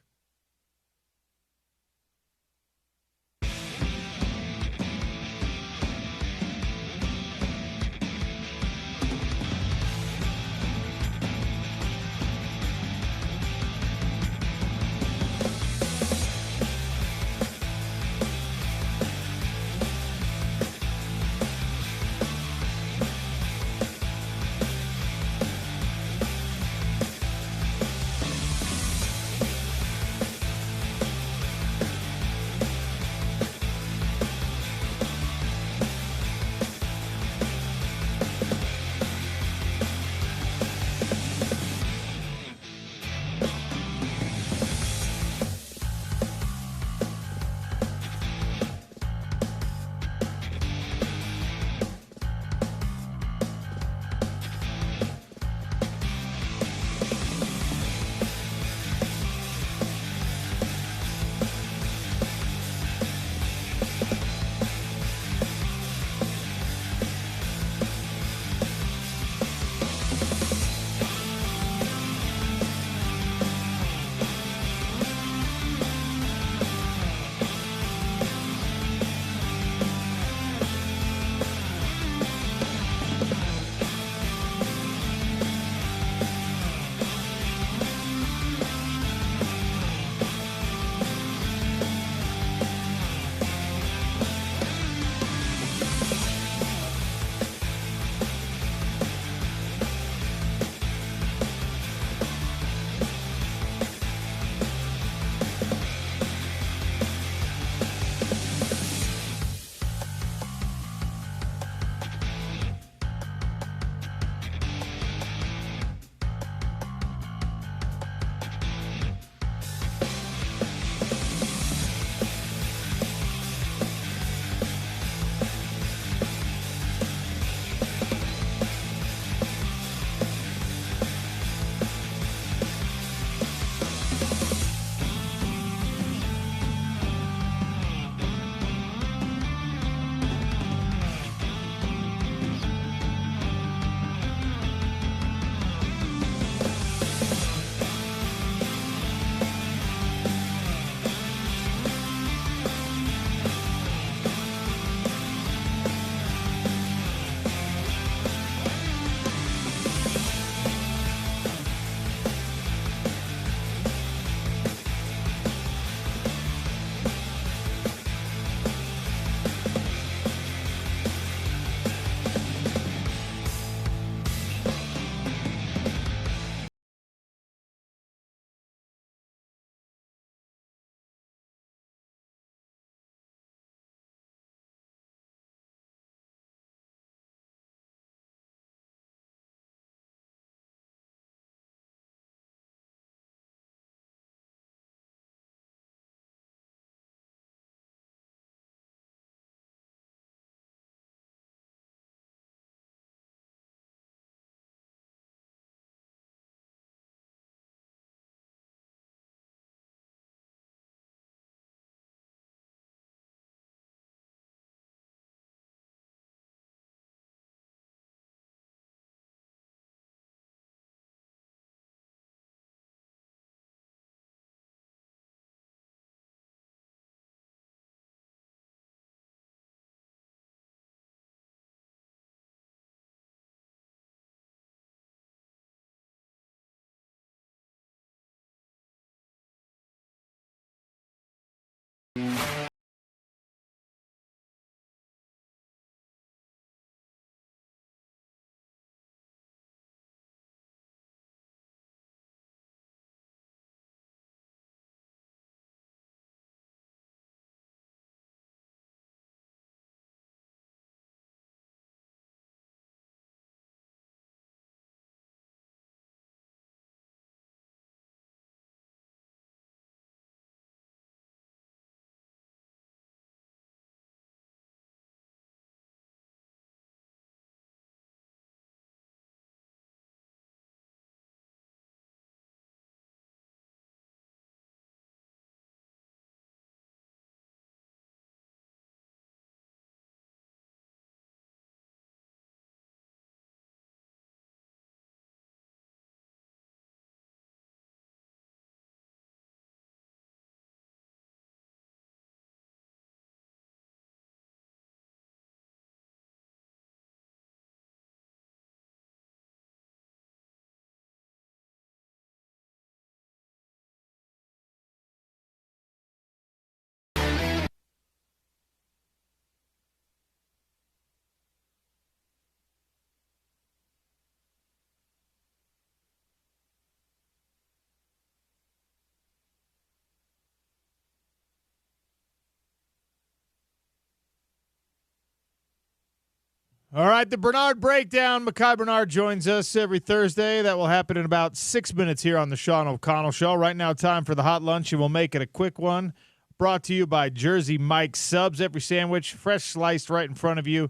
Speaker 1: All right, the Bernard Breakdown. Mekhi Bernard joins us every Thursday. That will happen in about 6 minutes here on the Sean O'Connell Show. Right now, time for the hot lunch, and we'll make it a quick one. Brought to you by Jersey Mike's Subs. Every sandwich, fresh sliced right in front of you.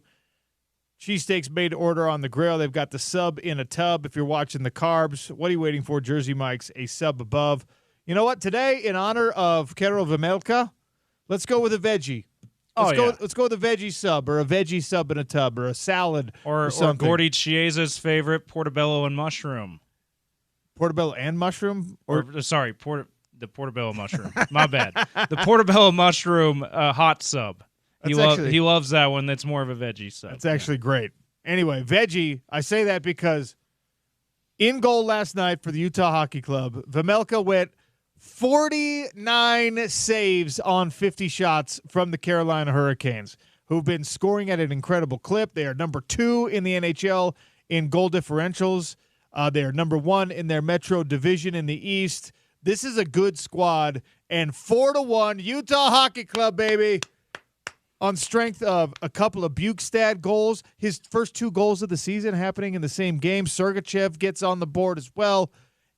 Speaker 1: Cheesesteaks made to order on the grill. They've got the sub in a tub. If you're watching the carbs, what are you waiting for? Jersey Mike's, a sub above. You know what? Today, in honor of Karol Vejmelka, let's go with a veggie. Let's go with a veggie sub or a veggie sub in a tub or a salad
Speaker 2: or Gordy Chiesa's favorite portobello and mushroom.
Speaker 1: Portobello and mushroom?
Speaker 2: The portobello mushroom. My bad. The portobello mushroom hot sub. He loves that one. That's more of a veggie sub.
Speaker 1: That's actually great. Anyway, veggie, I say that because in goal last night for the Utah Hockey Club, Vejmelka went 49 saves on 50 shots from the Carolina Hurricanes, who've been scoring at an incredible clip. They are number 2 in the NHL in goal differentials. They are number 1 in their Metro Division in the East. This is a good squad, and 4-1 Utah Hockey Club, baby, on strength of a couple of Bukestad goals. His first 2 goals of the season happening in the same game. Sergachev gets on the board as well,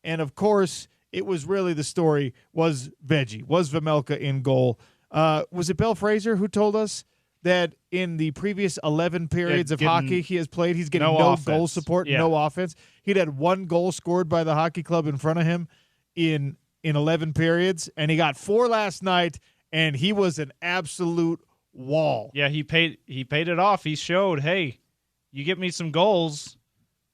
Speaker 1: and of course, it was really the story was Vejmelka in goal. Was it Bill Fraser who told us that in the previous 11 periods of hockey he has played, he's getting no goal support, no offense? He'd had 1 goal scored by the hockey club in front of him in 11 periods, and he got 4 last night, and he was an absolute wall.
Speaker 2: Yeah, he paid it off. He showed, hey, you get me some goals,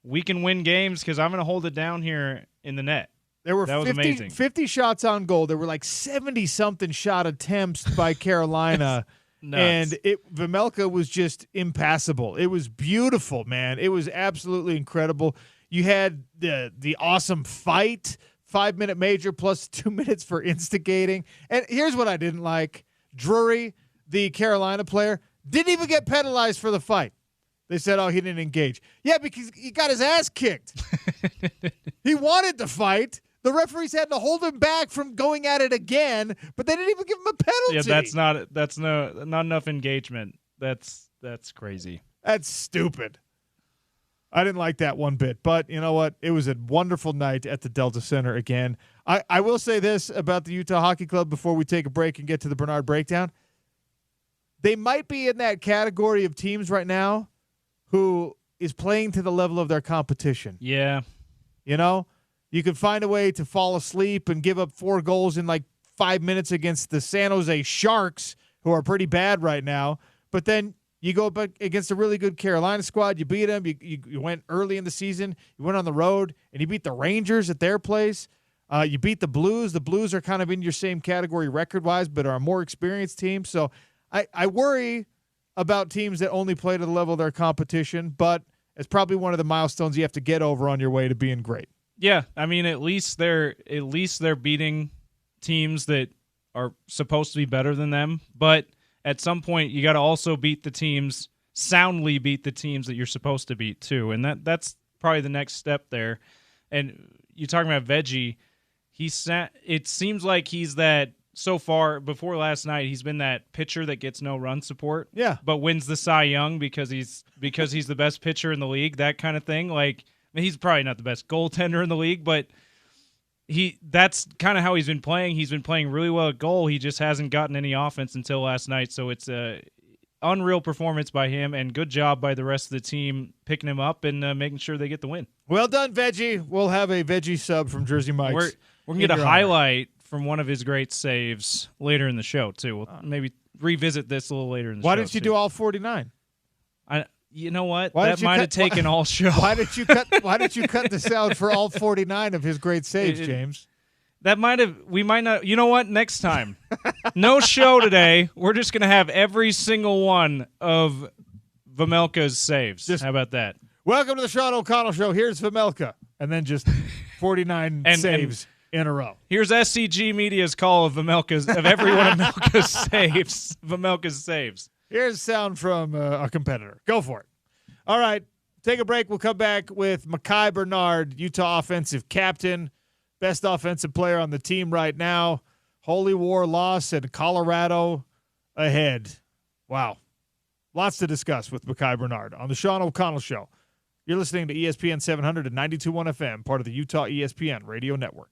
Speaker 2: we can win games because I'm going to hold it down here in the net.
Speaker 1: There were
Speaker 2: that was amazing.
Speaker 1: 50 shots on goal. There were like 70-something shot attempts by Carolina. And Vejmelka was just impassable. It was beautiful, man. It was absolutely incredible. You had the awesome fight, 5-minute major plus 2 minutes for instigating. And here's what I didn't like. Drury, the Carolina player, didn't even get penalized for the fight. They said, he didn't engage. Yeah, because he got his ass kicked. He wanted to fight. The referees had to hold him back from going at it again, but they didn't even give him a penalty.
Speaker 2: Yeah, that's not enough engagement. That's crazy.
Speaker 1: That's stupid. I didn't like that one bit, but you know what? It was a wonderful night at the Delta Center again. I will say this about the Utah Hockey Club before we take a break and get to the Bernard Breakdown. They might be in that category of teams right now who is playing to the level of their competition.
Speaker 2: Yeah.
Speaker 1: You know? You could find a way to fall asleep and give up 4 goals in like 5 minutes against the San Jose Sharks, who are pretty bad right now. But then you go up against a really good Carolina squad. You beat them. You went early in the season. You went on the road, and you beat the Rangers at their place. You beat the Blues. The Blues are kind of in your same category record-wise, but are a more experienced team. So I worry about teams that only play to the level of their competition, but it's probably one of the milestones you have to get over on your way to being great.
Speaker 2: Yeah, I mean, at least they're beating teams that are supposed to be better than them. But at some point, you got to also soundly beat the teams that you're supposed to beat too, and that's probably the next step there. And you're talking about Veggie. It seems like he's that so far. Before last night, he's been that pitcher that gets no run support.
Speaker 1: Yeah,
Speaker 2: but wins the Cy Young because he's the best pitcher in the league. That kind of thing, like. He's probably not the best goaltender in the league, but that's kind of how he's been playing. He's been playing really well at goal. He just hasn't gotten any offense until last night, so it's a unreal performance by him, and good job by the rest of the team picking him up and making sure they get the win.
Speaker 1: Well done, Veggie. We'll have a Veggie sub from Jersey Mike's.
Speaker 2: We're going to get a highlight from one of his great saves later in the show, too. We'll maybe revisit this a little later in the show.
Speaker 1: Why didn't you do all 49?
Speaker 2: You know what? That might have taken all show.
Speaker 1: Why did you cut this out for all 49 of his great saves, James?
Speaker 2: We might not. You know what? Next time. No show today. We're just going to have every single one of Vejmelka's saves. How about that?
Speaker 1: Welcome to the Sean O'Connell Show. Here's Vejmelka. And then just 49 saves in a row.
Speaker 2: Here's SCG Media's call of every one of Vejmelka's saves.
Speaker 1: Here's sound from a competitor. Go for it. All right. Take a break. We'll come back with Mekhi Bernard, Utah offensive captain, best offensive player on the team right now. Holy War loss and Colorado ahead. Wow. Lots to discuss with Mekhi Bernard on the Sean O'Connell Show. You're listening to ESPN 700 and 92.1 FM, part of the Utah ESPN Radio Network.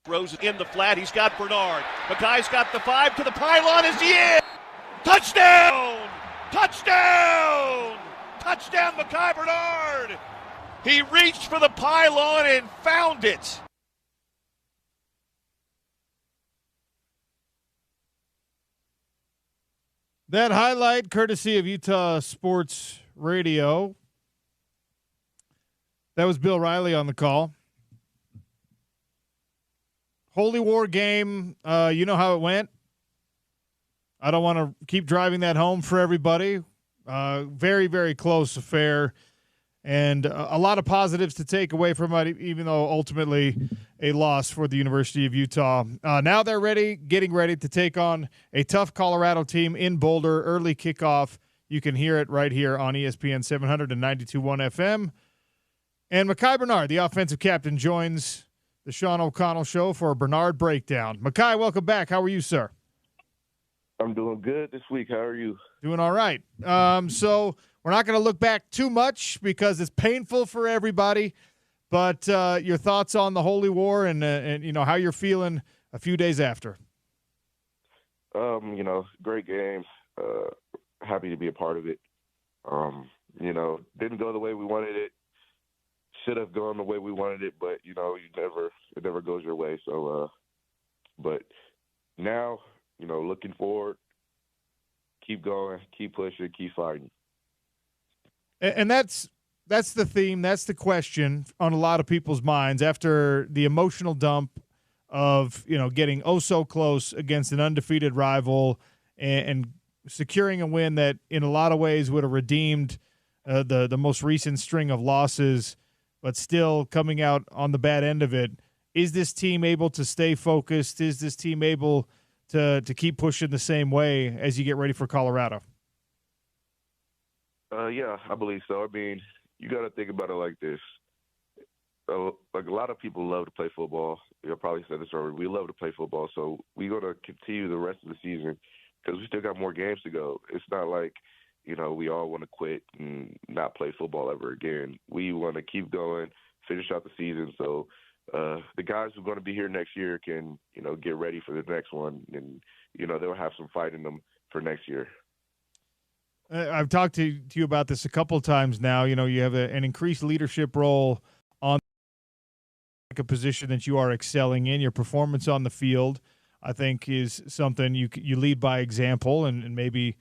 Speaker 5: Rose in the flat. He's got Bernard. Mackay's got the 5 to the pylon. Is he in? Touchdown! Touchdown! Touchdown, Mackay Bernard! He reached for the pylon and found it.
Speaker 1: That highlight, courtesy of Utah Sports Radio. That was Bill Riley on the call. Holy War game, you know how it went. I don't want to keep driving that home for everybody. Very, very close affair, and a lot of positives to take away from it, even though ultimately a loss for the University of Utah. Now they're getting ready to take on a tough Colorado team in Boulder. Early kickoff. You can hear it right here on ESPN 700 and 92.1 FM. And Mackay Bernard, the offensive captain, joins the Sean O'Connell Show for a Bernard breakdown. Mackay, welcome back. How are you, sir?
Speaker 6: I'm doing good this week. How are you?
Speaker 1: Doing all right. So we're not going to look back too much because it's painful for everybody. But your thoughts on the Holy War and you know how you're feeling a few days after.
Speaker 6: Great game. Happy to be a part of it. Didn't go the way we wanted it. Should have gone the way we wanted it, but it never goes your way. So, but now, looking forward, keep going, keep pushing, keep fighting.
Speaker 1: And that's the theme. That's the question on a lot of people's minds after the emotional dump of getting oh so close against an undefeated rival and securing a win that in a lot of ways would have redeemed the most recent string of losses. But still coming out on the bad end of it. Is this team able to stay focused? Is this team able to keep pushing the same way as you get ready for Colorado?
Speaker 6: Yeah, I believe so. I mean, you got to think about it like this. Like a lot of people love to play football. You'll probably said this already. We love to play football, so we're going to continue the rest of the season because we still got more games to go. It's not like we all want to quit and not play football ever again. We want to keep going, finish out the season. So the guys who are going to be here next year can, get ready for the next one. And, they'll have some fight in them for next year.
Speaker 1: I've talked to you about this a couple of times now. You have an increased leadership role on a position that you are excelling in. Your performance on the field, I think, is something you lead by example and maybe,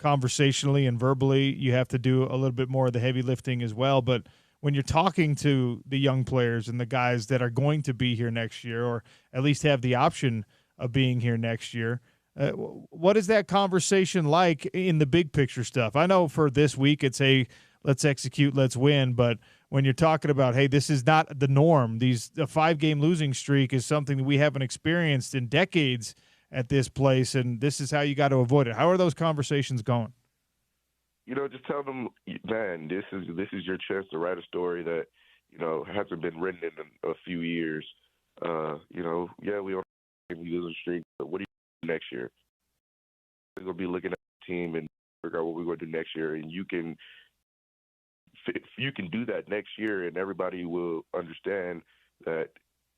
Speaker 1: conversationally and verbally, you have to do a little bit more of the heavy lifting as well. But when you're talking to the young players and the guys that are going to be here next year, or at least have the option of being here next year, what is that conversation like in the big picture stuff? I know for this week it's let's execute, let's win. But when you're talking about, hey, this is not the norm. A 5-game losing streak is something that we haven't experienced in decades at this place, and this is how you got to avoid it. How are those conversations going?
Speaker 6: Just tell them, man, this is your chance to write a story that, hasn't been written in a few years. Yeah, we are losing streak, but what do you do next year? We're going to be looking at the team and figure out what we're going to do next year, and you can do that next year, and everybody will understand that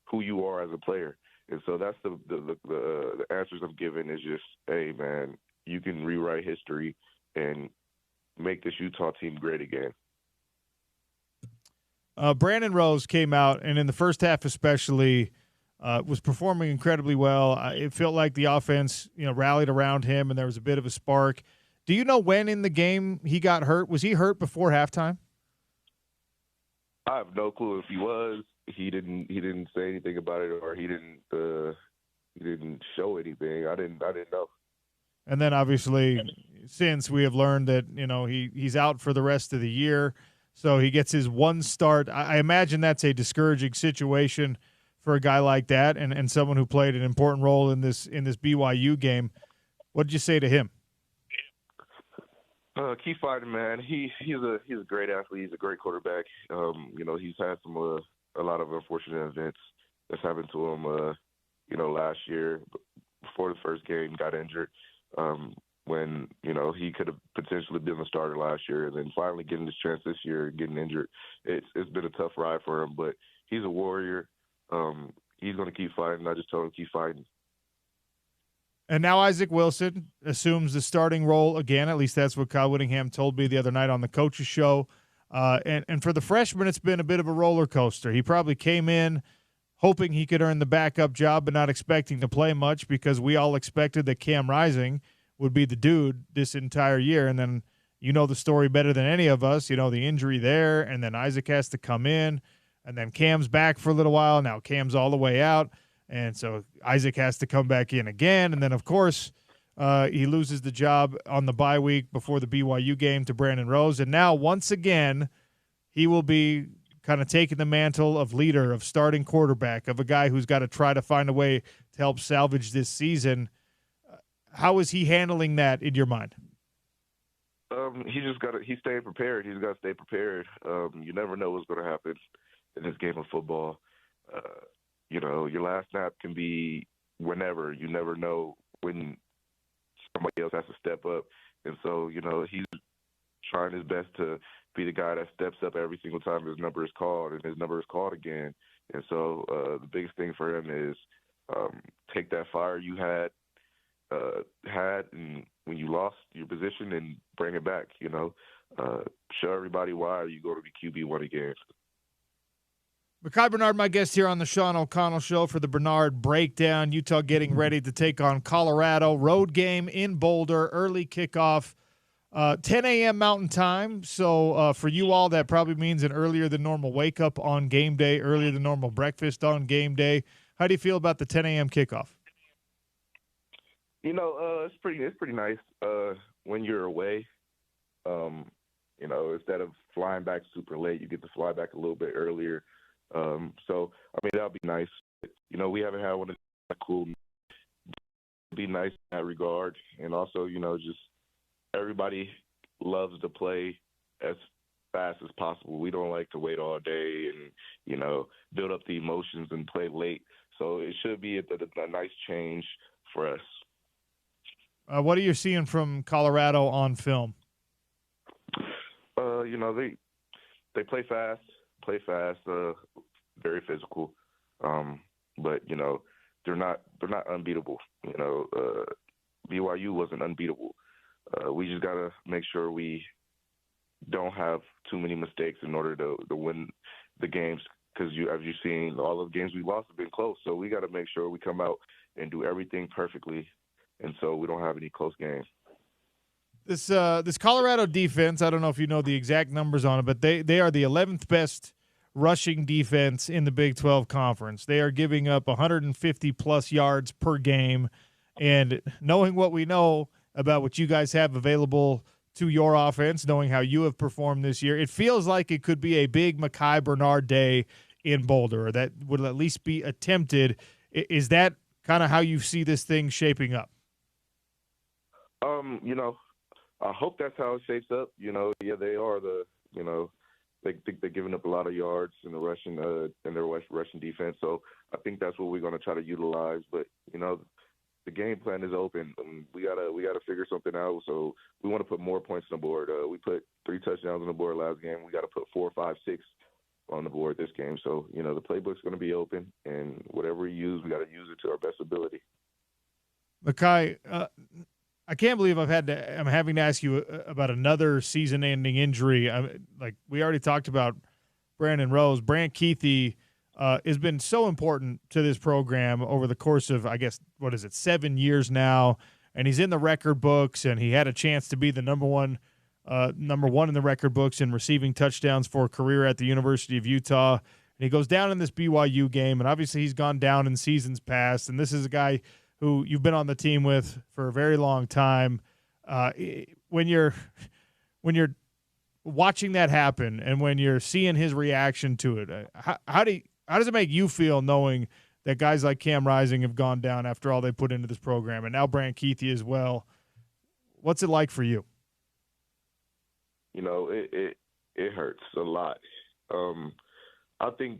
Speaker 6: who you are as a player. And so that's the answers I'm giving is just, hey, man, you can rewrite history and make this Utah team great again.
Speaker 1: Brandon Rose came out, and in the first half especially, was performing incredibly well. It felt like the offense, rallied around him, and there was a bit of a spark. Do you know when in the game he got hurt? Was he hurt before halftime?
Speaker 6: I have no clue if he was. He didn't say anything about it, or he didn't show anything. I didn't know.
Speaker 1: And then obviously, since we have learned that he's out for the rest of the year, so he gets his one start. I imagine that's a discouraging situation for a guy like that, and someone who played an important role in this BYU game. What did you say to him?
Speaker 6: Keep fighting, man. He's a great athlete. He's a great quarterback. He's had a lot of unfortunate events that's happened to him. Last year before the first game, got injured. When he could have potentially been the starter last year, and then finally getting his chance this year, getting injured. It's been a tough ride for him, but he's a warrior. he's going to keep fighting. I just told him to keep fighting.
Speaker 1: And now Isaac Wilson assumes the starting role again. At least that's what Kyle Whittingham told me the other night on the coach's show. And for the freshman, it's been a bit of a roller coaster. He probably came in hoping he could earn the backup job, but not expecting to play much because we all expected that Cam Rising would be the dude this entire year. And then you know the story better than any of us. You know the injury there, and then Isaac has to come in, and then Cam's back for a little while. Now Cam's all the way out. And so Isaac has to come back in again. And then, of course, he loses the job on the bye week before the BYU game to Brandon Rose. And now, once again, he will be kind of taking the mantle of leader, of starting quarterback, of a guy who's got to try to find a way to help salvage this season. How is he handling that in your mind?
Speaker 6: He's staying prepared. He's got to stay prepared. You never know what's going to happen in this game of football. Your last snap can be whenever. You never know when somebody else has to step up. And so, he's trying his best to be the guy that steps up every single time his number is called, and his number is called again. And so the biggest thing for him is take that fire you had and when you lost your position and bring it back, show everybody why you go to be QB1 again.
Speaker 1: Mekhi Bernard, my guest here on the Sean O'Connell Show for the Bernard Breakdown. Utah getting ready to take on Colorado. Road game in Boulder, early kickoff, 10 a.m. Mountain Time. So for you all, that probably means an earlier than normal wake-up on game day, earlier than normal breakfast on game day. How do you feel about the 10 a.m. kickoff?
Speaker 6: It's pretty nice when you're away. Instead of flying back super late, you get to fly back a little bit earlier. That'll be nice. We haven't had one of the cool. Be nice in that regard, and also, just everybody loves to play as fast as possible. We don't like to wait all day and build up the emotions and play late. So it should be a nice change for us.
Speaker 1: What are you seeing from Colorado on film?
Speaker 6: They play fast, very physical, but they're not unbeatable. BYU wasn't unbeatable. We just gotta make sure we don't have too many mistakes in order to win the games. Because as you've seen, all of the games we lost have been close. So we got to make sure we come out and do everything perfectly, and so we don't have any close games.
Speaker 1: This Colorado defense, I don't know if you know the exact numbers on it, but they are the 11th best rushing defense in the Big 12 Conference. They are giving up 150-plus yards per game. And knowing what we know about what you guys have available to your offense, knowing how you have performed this year, it feels like it could be a big Mekhi Bernard day in Boulder, or that would at least be attempted. Is that kind of how you see this thing shaping up?
Speaker 6: I hope that's how it shapes up. They are they think they're giving up a lot of yards in the rushing in their rushing defense. So I think that's what we're going to try to utilize. But the game plan is open. We gotta figure something out. So we want to put more points on the board. We put 3 touchdowns on the board last game. We got to put 4, 5, 6 on the board this game. So the playbook's going to be open, and whatever we use, we got to use it to our best ability.
Speaker 1: Mekhi, I can't believe I'm having to ask you about another season-ending injury. We already talked about Brandon Rose. Brant Keithy has been so important to this program over the course of, 7 years now, and he's in the record books, and he had a chance to be the number one in the record books in receiving touchdowns for a career at the University of Utah. And he goes down in this BYU game, and obviously he's gone down in seasons past, and this is a guy who you've been on the team with for a very long time. When you're watching that happen, and when you're seeing his reaction to it, how does it make you feel knowing that guys like Cam Rising have gone down after all they put into this program, and now Brant Keithy as well? What's it like for you?
Speaker 6: It hurts a lot. I think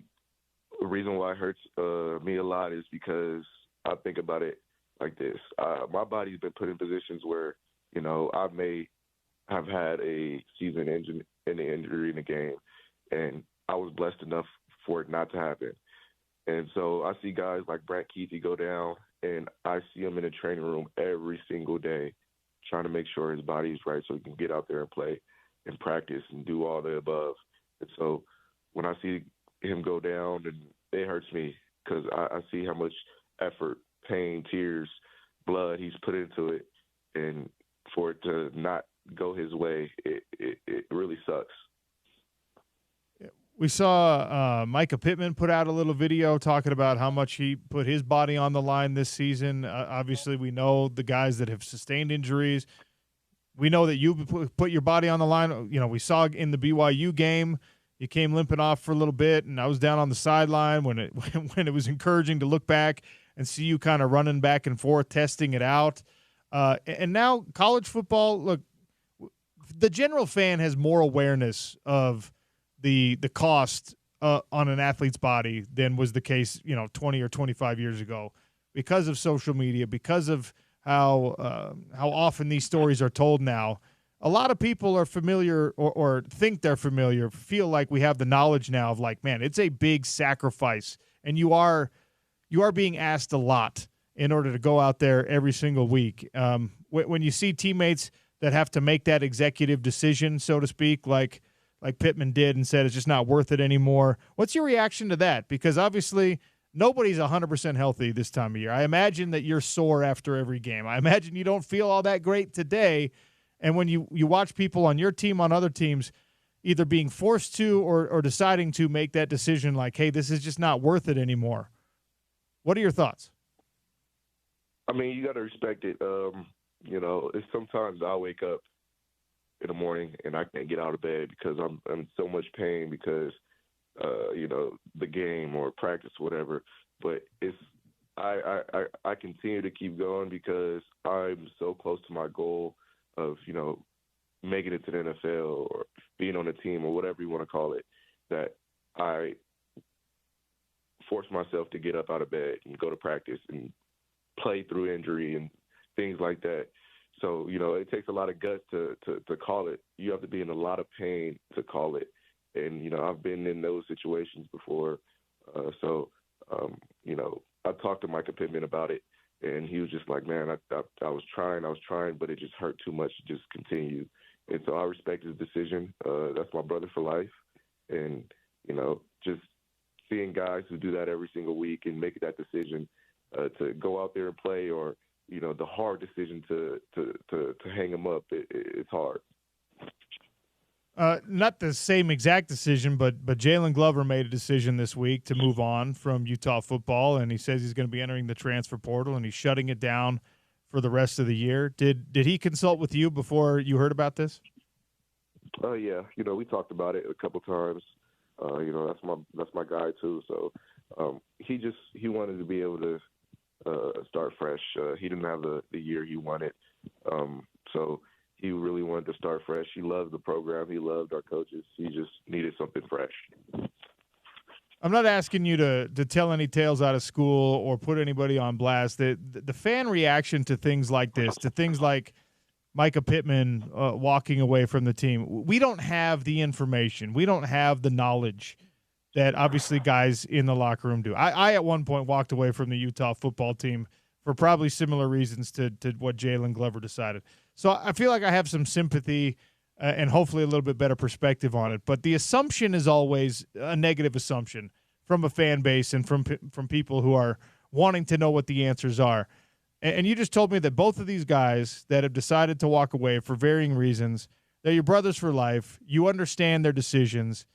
Speaker 6: the reason why it hurts me a lot is because I think about it like this. My body's been put in positions where, I may have had a season-ending injury in the game, and I was blessed enough for it not to happen. And so I see guys like Brant Keithy go down, and I see him in the training room every single day trying to make sure his body is right so he can get out there and play and practice and do all the above. And so when I see him go down, and it hurts me because I see how much effort, pain, tears, blood he's put into it. And for it to not go his way, it really sucks.
Speaker 1: We saw Micah Pittman put out a little video talking about how much he put his body on the line this season. Obviously, we know the guys that have sustained injuries. We know that you put your body on the line. You know, we saw in the BYU game, you came limping off for a little bit, and I was down on the sideline when it was encouraging to look back and see you kind of running back and forth, testing it out. And now college football, look, the general fan has more awareness of the cost on an athlete's body than was the case, 20 or 25 years ago, because of social media, because of how often these stories are told now. A lot of people are familiar or think they're familiar, feel like we have the knowledge now of like, man, it's a big sacrifice, and you are being asked a lot in order to go out there every single week. When you see teammates that have to make that executive decision, so to speak, like Pittman did and said it's just not worth it anymore. What's your reaction to that? Because obviously nobody's 100% healthy this time of year. I imagine that you're sore after every game. I imagine you don't feel all that great today. And when you watch people on your team, on other teams, either being forced to or deciding to make that decision like, hey, this is just not worth it anymore. What are your thoughts?
Speaker 6: I mean, you got to respect it. It's sometimes I wake up in the morning and I can't get out of bed because I'm in so much pain because, the game or practice, whatever. But I continue to keep going because I'm so close to my goal of, making it to the NFL or being on a team or whatever you want to call it, that I force myself to get up out of bed and go to practice and play through injury and things like that. So, it takes a lot of guts to call it. You have to be in a lot of pain to call it. And, I've been in those situations before. I talked to Micah Pittman about it, and he was just like, man, I was trying, but it just hurt too much to just continue. And so I respect his decision. That's my brother for life. And, just seeing guys who do that every single week and make that decision to go out there and play, or the hard decision to hang him up, it's hard.
Speaker 1: Not the same exact decision, but Jalen Glover made a decision this week to move on from Utah football, and he says he's going to be entering the transfer portal, and he's shutting it down for the rest of the year. Did he consult with you before you heard about this?
Speaker 6: Yeah. We talked about it a couple times. That's my guy too. So he wanted to be able to start fresh. He didn't have the year he wanted. So he really wanted to start fresh. He loved the program. He loved our coaches. He just needed something fresh.
Speaker 1: I'm not asking you to tell any tales out of school or put anybody on blast. The fan reaction to things like this, to things like Micah Pittman walking away from the team, we don't have the information. We don't have the knowledge that obviously guys in the locker room do. I at one point walked away from the Utah football team for probably similar reasons to what Jalen Glover decided. So I feel like I have some sympathy and hopefully a little bit better perspective on it. But the assumption is always a negative assumption from a fan base and from people who are wanting to know what the answers are. And you just told me that both of these guys that have decided to walk away for varying reasons, they're your brothers for life. You understand their decisions.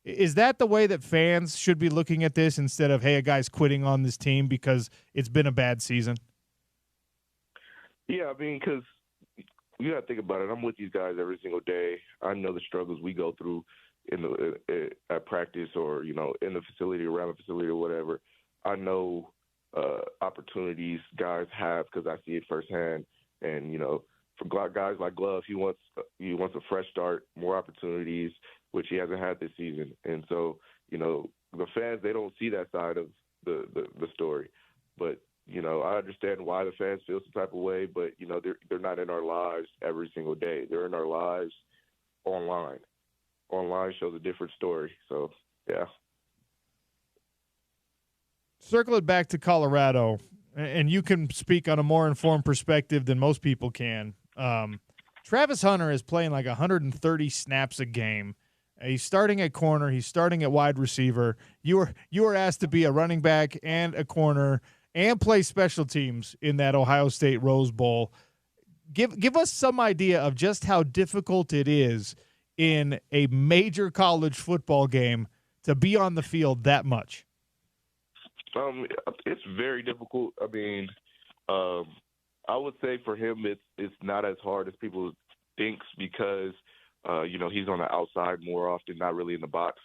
Speaker 1: Is that the way that fans should be looking at this instead of, hey, a guy's quitting on this team because it's been a bad season?
Speaker 6: Yeah, I mean, because you got to think about it. I'm with these guys every single day. I know the struggles we go through at practice or, in the facility, around the facility or whatever. I know opportunities guys have because I see it firsthand. And, for guys like Glove, he wants a fresh start, more opportunities, which he hasn't had this season. And so, the fans, they don't see that side of the story. But, I understand why the fans feel some type of way, but, they're not in our lives every single day. They're in our lives online. Online shows a different story. So, yeah.
Speaker 1: circle it back to Colorado, and you can speak on a more informed perspective than most people can. Travis Hunter is playing like 130 snaps a game. He's starting at corner. He's starting at wide receiver. You were asked to be a running back and a corner and play special teams in that Ohio State Rose Bowl. Give us some idea of just how difficult it is in a major college football game to be on the field that much.
Speaker 6: It's very difficult. I mean, I would say for him it's not as hard as people think because he's on the outside more often, not really in the box.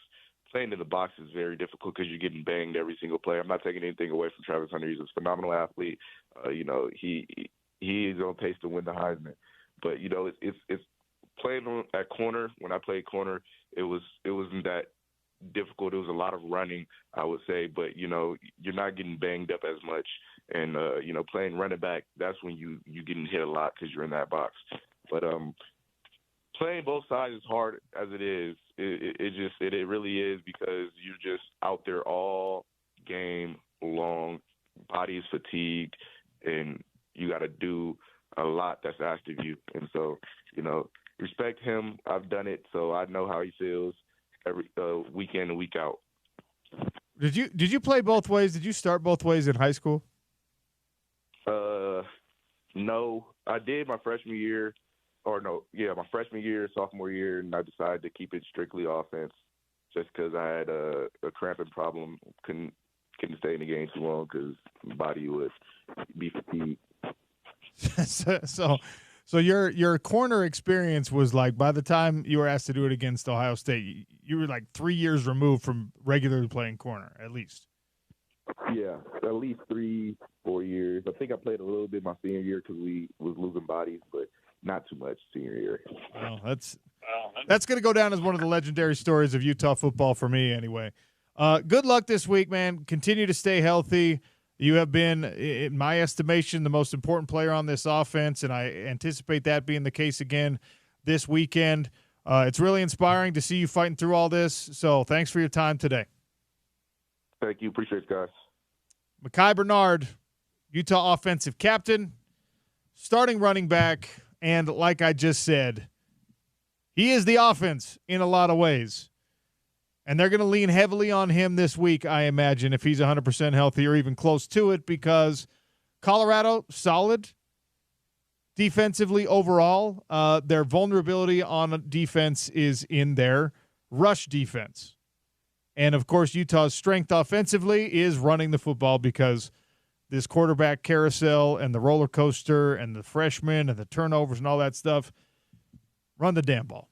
Speaker 6: Playing in the box is very difficult because you're getting banged every single play. I'm not taking anything away from Travis Hunter. He's a phenomenal athlete. He is on pace to win the Heisman. But it's playing at corner. When I played corner, it wasn't that difficult. It was a lot of running, I would say, but you're not getting banged up as much. And playing running back, that's when you getting hit a lot because you're in that box. But playing both sides is hard as it is. It really is because you're just out there all game long. Body is fatigued, and you got to do a lot that's asked of you. And so, respect him. I've done it, so I know how he feels every week in and week out.
Speaker 1: Did you play both ways? Did you start both ways in high school?
Speaker 6: No, I did my freshman year. My freshman year, sophomore year, and I decided to keep it strictly offense just because I had a cramping problem. Couldn't stay in the game too long because my body would be fatigued.
Speaker 1: So your corner experience was like by the time you were asked to do it against Ohio State, you were like 3 years removed from regularly playing corner, at least.
Speaker 6: Yeah, at least 3-4 years. I think I played a little bit my senior year because we was losing bodies, but not too much senior year.
Speaker 1: Well, that's going to go down as one of the legendary stories of Utah football for me anyway. Good luck this week, man. Continue to stay healthy. You have been, in my estimation, the most important player on this offense, and I anticipate that being the case again this weekend. It's really inspiring to see you fighting through all this, so thanks for your time today.
Speaker 6: Thank you. Appreciate it, guys.
Speaker 1: Mekhi Bernard, Utah offensive captain, starting running back, and like I just said, he is the offense in a lot of ways. And they're going to lean heavily on him this week, I imagine, if he's 100% healthy or even close to it, because Colorado, solid defensively overall. Their vulnerability on defense is in their rush defense. And, of course, Utah's strength offensively is running the football because this quarterback carousel and the roller coaster and the freshmen and the turnovers and all that stuff, run the damn ball.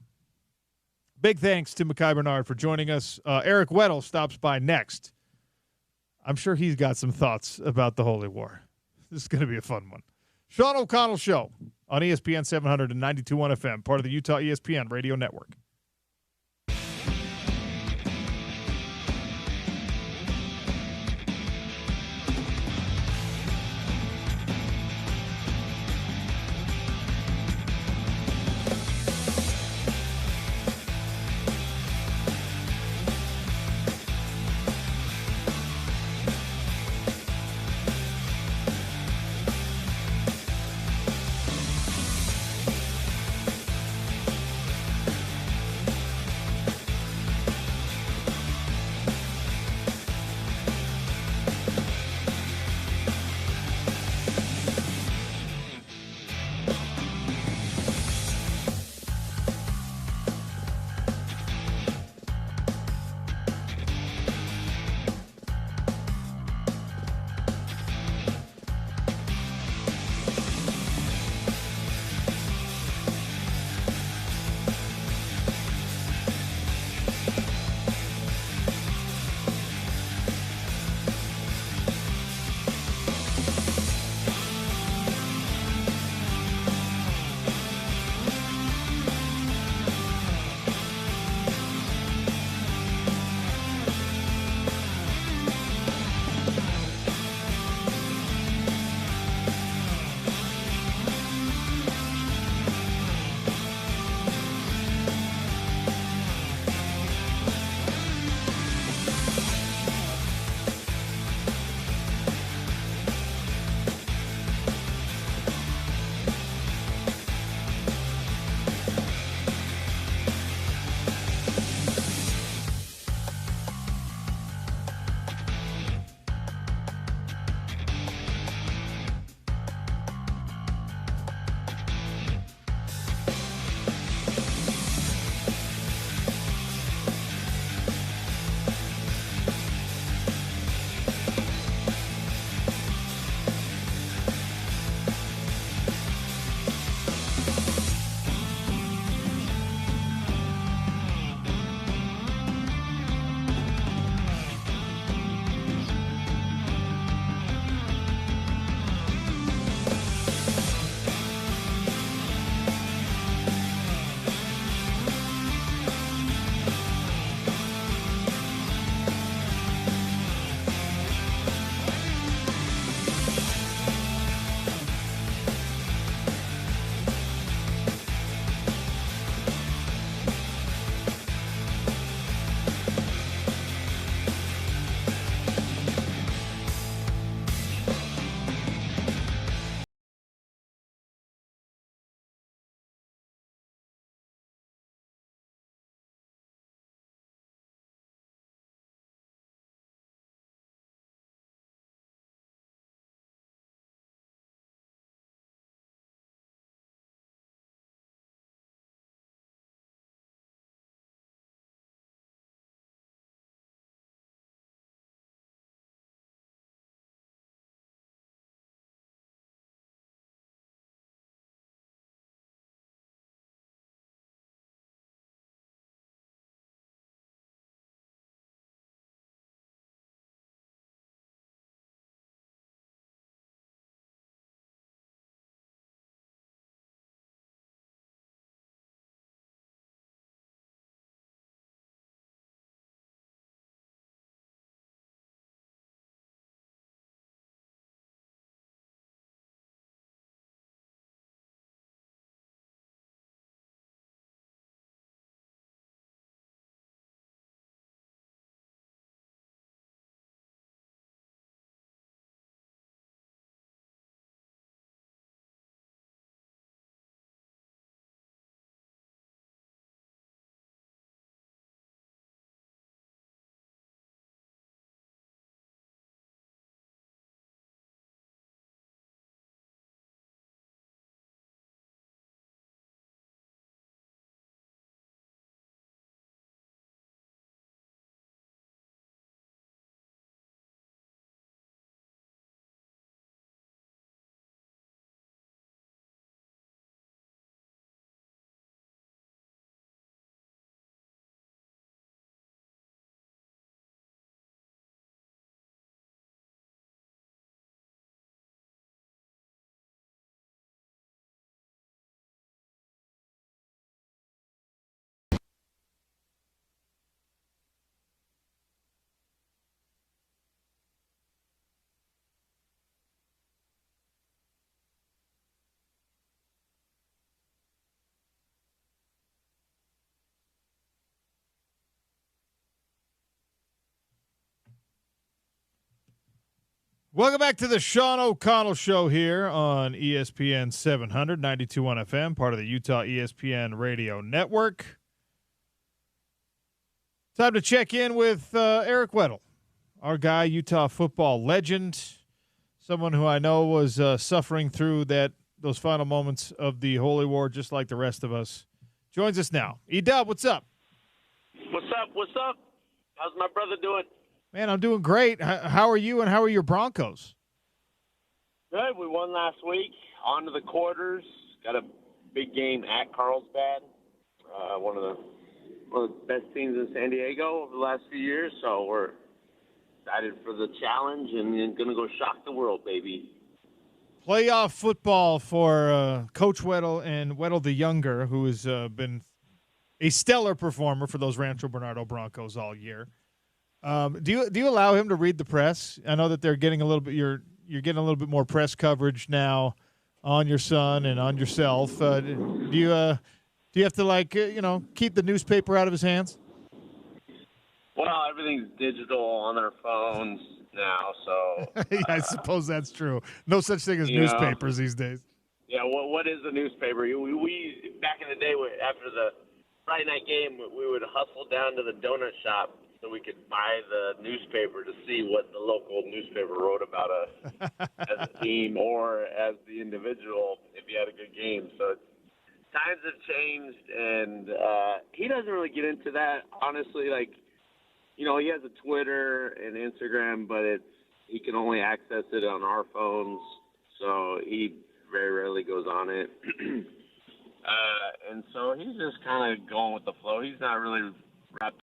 Speaker 1: Big thanks to Mekhi Bernard for joining us. Eric Weddle stops by next. I'm sure he's got some thoughts about the Holy War. This is going to be a fun one. Sean O'Connell Show on ESPN 700 and 92.1 FM, part of the Utah ESPN Radio Network. Welcome back to the Sean O'Connell Show here on ESPN 700, 92.1 FM, part of the Utah ESPN Radio Network. Time to check in with Eric Weddle, our guy, Utah football legend, someone who I know was suffering through those final moments of the Holy War just like the rest of us. Joins us now. E-Dub, what's up?
Speaker 7: What's up? What's up? How's my brother doing?
Speaker 1: Man, I'm doing great. How are you and how are your Broncos?
Speaker 7: Good. We won last week. On to the quarters. Got a big game at Carlsbad. One of the best teams in San Diego over the last few years. So we're excited for the challenge and going to go shock the world, baby.
Speaker 1: Playoff football for Coach Weddle and Weddle the Younger, who has been a stellar performer for those Rancho Bernardo Broncos all year. Do you allow him to read the press? I know that they're getting a little bit. You're getting a little bit more press coverage now on your son and on yourself. Do you have to keep the newspaper out of his hands?
Speaker 7: Well, everything's digital on their phones now, so
Speaker 1: Yeah, I suppose that's true. No such thing as newspapers these days.
Speaker 7: Yeah, what is a newspaper? We back in the day after the Friday night game, we would hustle down to the donut shop so we could buy the newspaper to see what the local newspaper wrote about us as a team or as the individual if you had a good game. So times have changed, and he doesn't really get into that, honestly. He has a Twitter and Instagram, but he can only access it on our phones, so he very rarely goes on it. And so he's just kind of going with the flow. He's not really wrapped.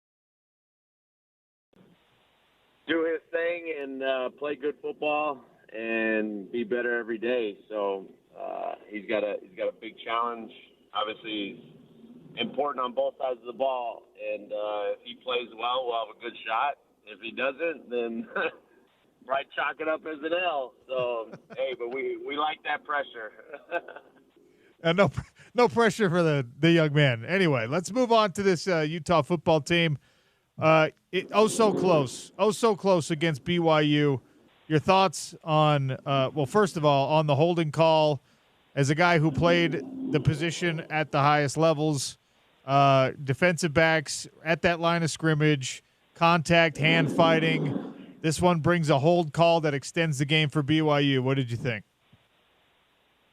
Speaker 7: Do his thing and play good football and be better every day. So he's got a big challenge. Obviously, he's important on both sides of the ball. And if he plays well, we'll have a good shot. If he doesn't, then probably chalk it up as an L. So hey, but we like that pressure.
Speaker 1: No pressure for the young man. Anyway, let's move on to this Utah football team. So close against BYU. Your thoughts on, first of all, on the holding call as a guy who played the position at the highest levels, defensive backs at that line of scrimmage, contact, hand fighting. This one brings a hold call that extends the game for BYU. What did you think?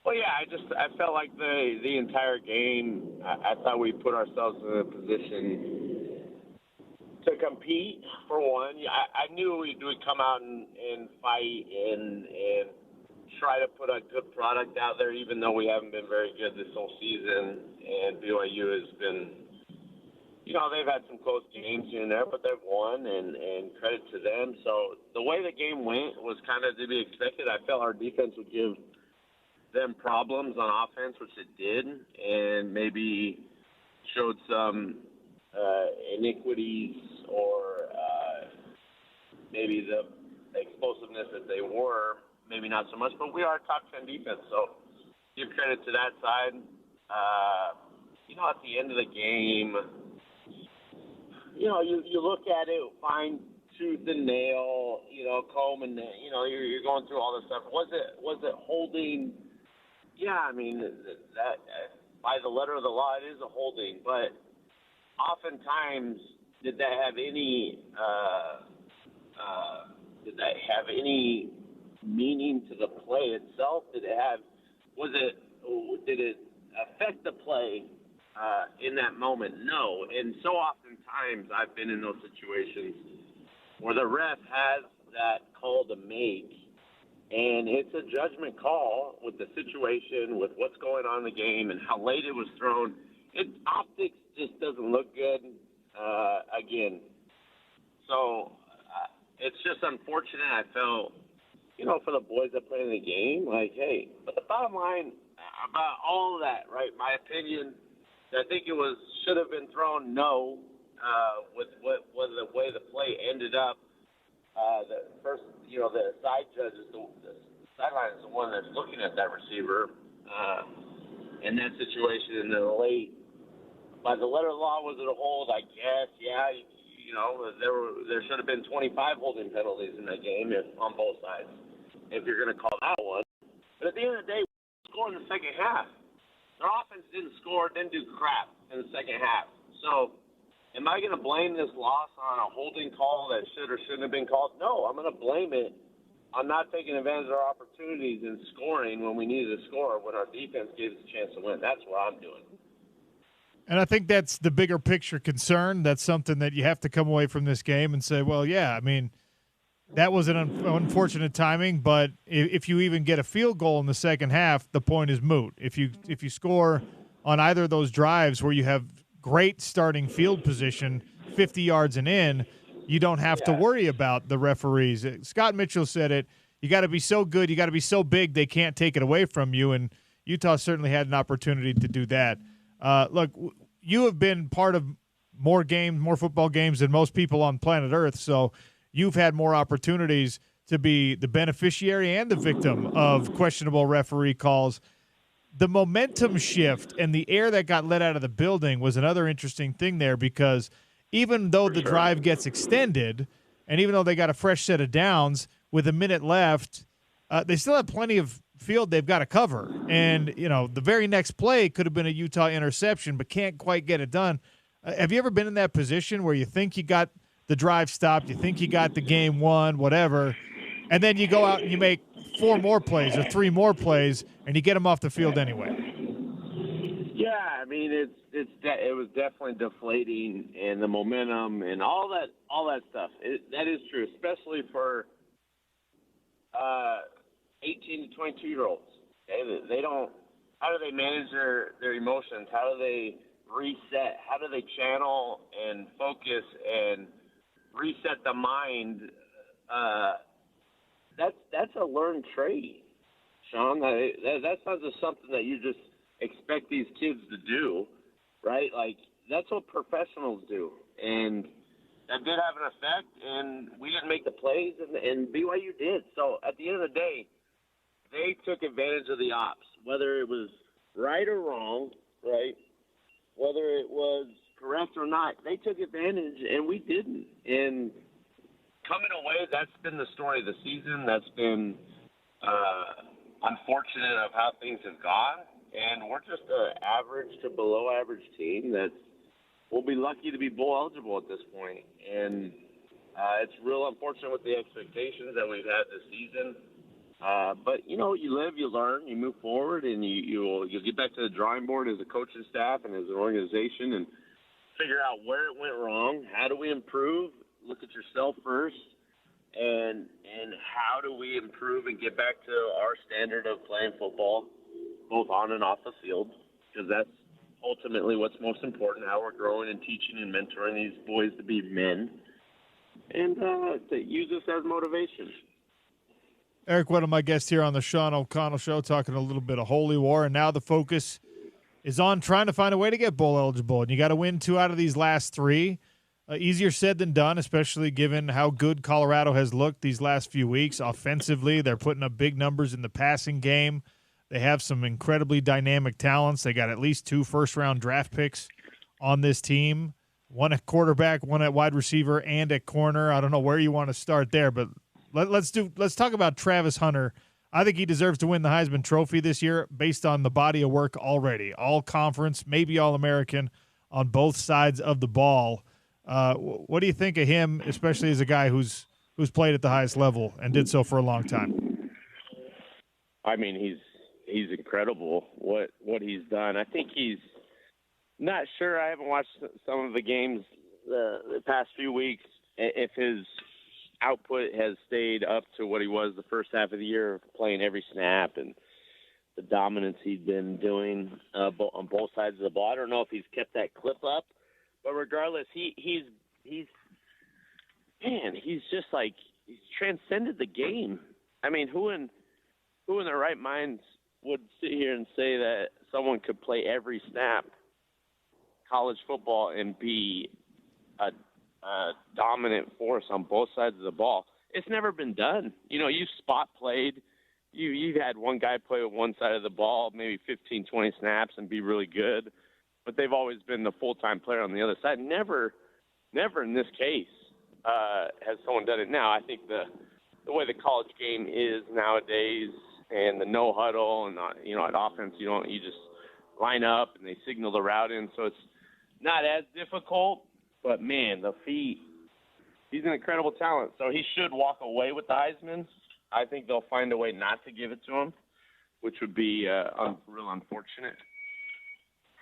Speaker 7: Well, yeah, I felt like the entire game, I thought we put ourselves in a position to compete, for one. I knew we would come out and fight and try to put a good product out there, even though we haven't been very good this whole season. And BYU has been, they've had some close games here and there, but they've won, and credit to them. So the way the game went was kind of to be expected. I felt our defense would give them problems on offense, which it did, and maybe showed some iniquities or maybe the explosiveness that they were, maybe not so much, but we are a top 10 defense, so give credit to that side. At the end of the game, you look at it, fine tooth and nail, comb and, you're going through all this stuff. Was it holding? Yeah, I mean, that by the letter of the law, it is a holding, but oftentimes, did that have any meaning to the play itself? Did it affect the play in that moment? No. And so oftentimes I've been in those situations where the ref has that call to make, and it's a judgment call with the situation, with what's going on in the game and how late it was thrown. Optics just doesn't look good again. So it's just unfortunate. I felt, for the boys that play in the game, hey, but the bottom line about all of that, right, my opinion, I think it should have been thrown no with the way the play ended up. The first, the side judge the sideline is the one that's looking at that receiver in that situation in the late. By the letter of the law, was it a hold? I guess, yeah. There should have been 25 holding penalties in that game on both sides. if you're going to call that one. But at the end of the day, we scored in the second half. Their offense didn't score, didn't do crap in the second half. So am I going to blame this loss on a holding call that should or shouldn't have been called? No, I'm going to blame it on not taking advantage of our opportunities and scoring when we needed to score when our defense gave us a chance to win. That's what I'm doing.
Speaker 1: And I think that's the bigger picture concern. That's something that you have to come away from this game and say, well, yeah, I mean, that was an unfortunate timing, but if you even get a field goal in the second half, the point is moot. If you score on either of those drives where you have great starting field position, 50 yards and in, you don't have to worry about the referees. Scott Mitchell said it. You got to be so good, you got to be so big, they can't take it away from you, and Utah certainly had an opportunity to do that. Look, you have been part of more football games than most people on planet Earth, so you've had more opportunities to be the beneficiary and the victim of questionable referee calls. The momentum shift and the air that got let out of the building was another interesting thing there, because even though the drive gets extended and even though they got a fresh set of downs with a minute left, they still have plenty of field they've got to cover. And, the very next play could have been a Utah interception, but can't quite get it done. Have you ever been in that position where you think you got the drive stopped, you think you got the game won, whatever, and then you go out and you make 4 more plays or 3 more plays and you get them off the field anyway?
Speaker 7: Yeah, I mean it was definitely deflating, and the momentum and all that stuff. That is true, especially for 18 to 22-year-olds. They don't. How do they manage their emotions? How do they reset? How do they channel and focus and reset the mind? That's a learned trait, Sean. That's not just something that you just expect these kids to do, right? Like, that's what professionals do. And that did have an effect, and we didn't make the plays, and BYU did. So at the end of the day, they took advantage of the ops, whether it was right or wrong, right? Whether it was correct or not, they took advantage, and we didn't. And coming away, that's been the story of the season. That's been unfortunate of how things have gone. And we're just an average to below average team that will be lucky to be bowl eligible at this point. And it's real unfortunate with the expectations that we've had this season. But, you live, you learn, you move forward, and you'll get back to the drawing board as a coaching staff and as an organization and figure out where it went wrong. How do we improve? Look at yourself first. And how do we improve and get back to our standard of playing football, both on and off the field, because that's ultimately what's most important, how we're growing and teaching and mentoring these boys to be men, and to use this as motivation.
Speaker 1: Eric, one of my guests here on the Sean O'Connell Show, talking a little bit of Holy War, and now the focus is on trying to find a way to get bowl eligible, and you got to win 2 out of these last 3. Easier said than done, especially given how good Colorado has looked these last few weeks. Offensively, they're putting up big numbers in the passing game. They have some incredibly dynamic talents. They got at least 2 first-round draft picks on this team, 1 at quarterback, 1 at wide receiver, and at corner. I don't know where you want to start there, but let's talk about Travis Hunter. I think he deserves to win the Heisman Trophy this year based on the body of work already. All conference, maybe All-American on both sides of the ball. What do you think of him, especially as a guy who's played at the highest level and did so for a long time?
Speaker 7: I mean, he's incredible what he's done. I think he's not sure. I haven't watched some of the games the past few weeks if his output has stayed up to what he was the first half of the year, playing every snap and the dominance he'd been doing on both sides of the ball. I don't know if he's kept that clip up, but regardless, he's just like, he's transcended the game. I mean, who in their right minds would sit here and say that someone could play every snap college football and be a dominant force on both sides of the ball? It's never been done. You spot played. You've had one guy play with one side of the ball, maybe 15, 20 snaps and be really good, but they've always been the full-time player on the other side. Never in this case has someone done it. Now, I think the the way the college game is nowadays, and the no huddle, and at offense you just line up and they signal the route in, so it's not as difficult. But man, the feet, he's an incredible talent, so he should walk away with the Heisman. I think they'll find a way not to give it to him, which would be real unfortunate.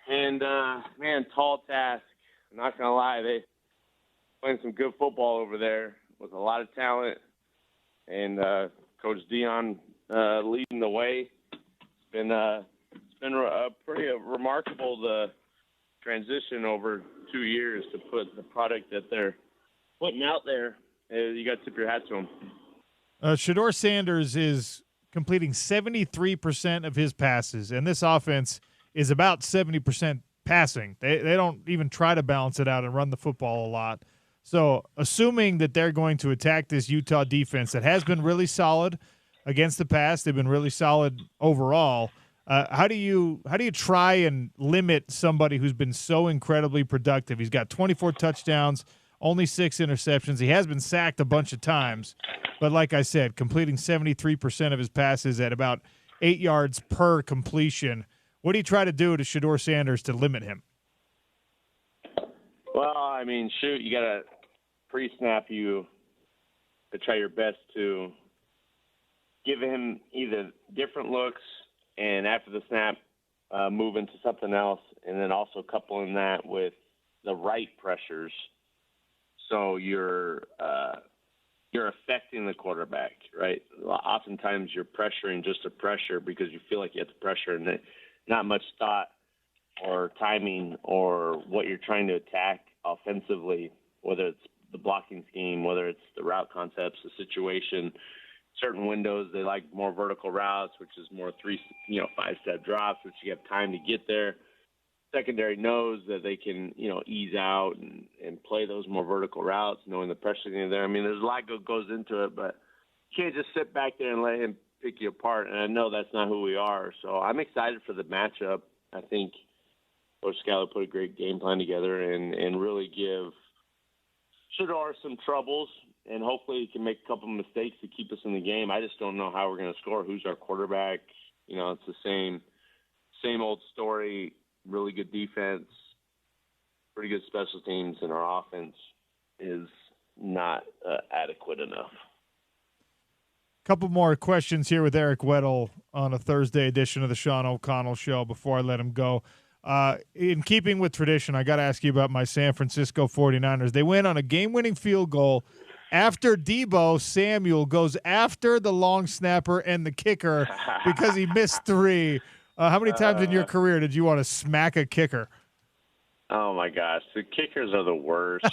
Speaker 7: And man, tall task. I'm not gonna lie, they playing some good football over there with a lot of talent, and Coach Dion leading the way. It's been pretty remarkable the transition over 2 years to put the product that they're putting out there. You got to tip your hat to them.
Speaker 1: Shedeur Sanders is completing 73% of his passes, and this offense is about 70% passing. They don't even try to balance it out and run the football a lot. So assuming that they're going to attack this Utah defense that has been really solid against the pass, they've been really solid overall. How do you try and limit somebody who's been so incredibly productive? He's got 24 touchdowns, only 6 interceptions. He has been sacked a bunch of times, but like I said, completing 73% of his passes at about 8 yards per completion. What do you try to do to Shedeur Sanders to limit him?
Speaker 7: Well, I mean, you got to pre-snap you to try your best to give him either different looks and after the snap move into something else, and then also coupling that with the right pressures. So you're affecting the quarterback, right? Oftentimes you're pressuring just to pressure because you feel like you have to pressure, and not much thought or timing or what you're trying to attack offensively, whether it's the blocking scheme, whether it's the route concepts, the situation. Certain windows, they like more vertical routes, which is more 5-step drops, which you have time to get there. Secondary knows that they can, ease out and play those more vertical routes, knowing the pressure is there. I mean, there's a lot that goes into it, but you can't just sit back there and let him pick you apart. And I know that's not who we are. So I'm excited for the matchup. I think Coach Schuyler put a great game plan together and really give Shedeur some troubles, and hopefully he can make a couple of mistakes to keep us in the game. I just don't know how we're going to score. Who's our quarterback? It's the same old story. Really good defense, pretty good special teams, and our offense is not adequate enough.
Speaker 1: Couple more questions here with Eric Weddle on a Thursday edition of the Sean O'Connell Show before I let him go. In keeping with tradition, I got to ask you about my San Francisco 49ers. They win on a game-winning field goal after Deebo Samuel goes after the long snapper and the kicker because he missed 3. How many times in your career did you want to smack a kicker?
Speaker 7: Oh, my gosh. The kickers are the worst.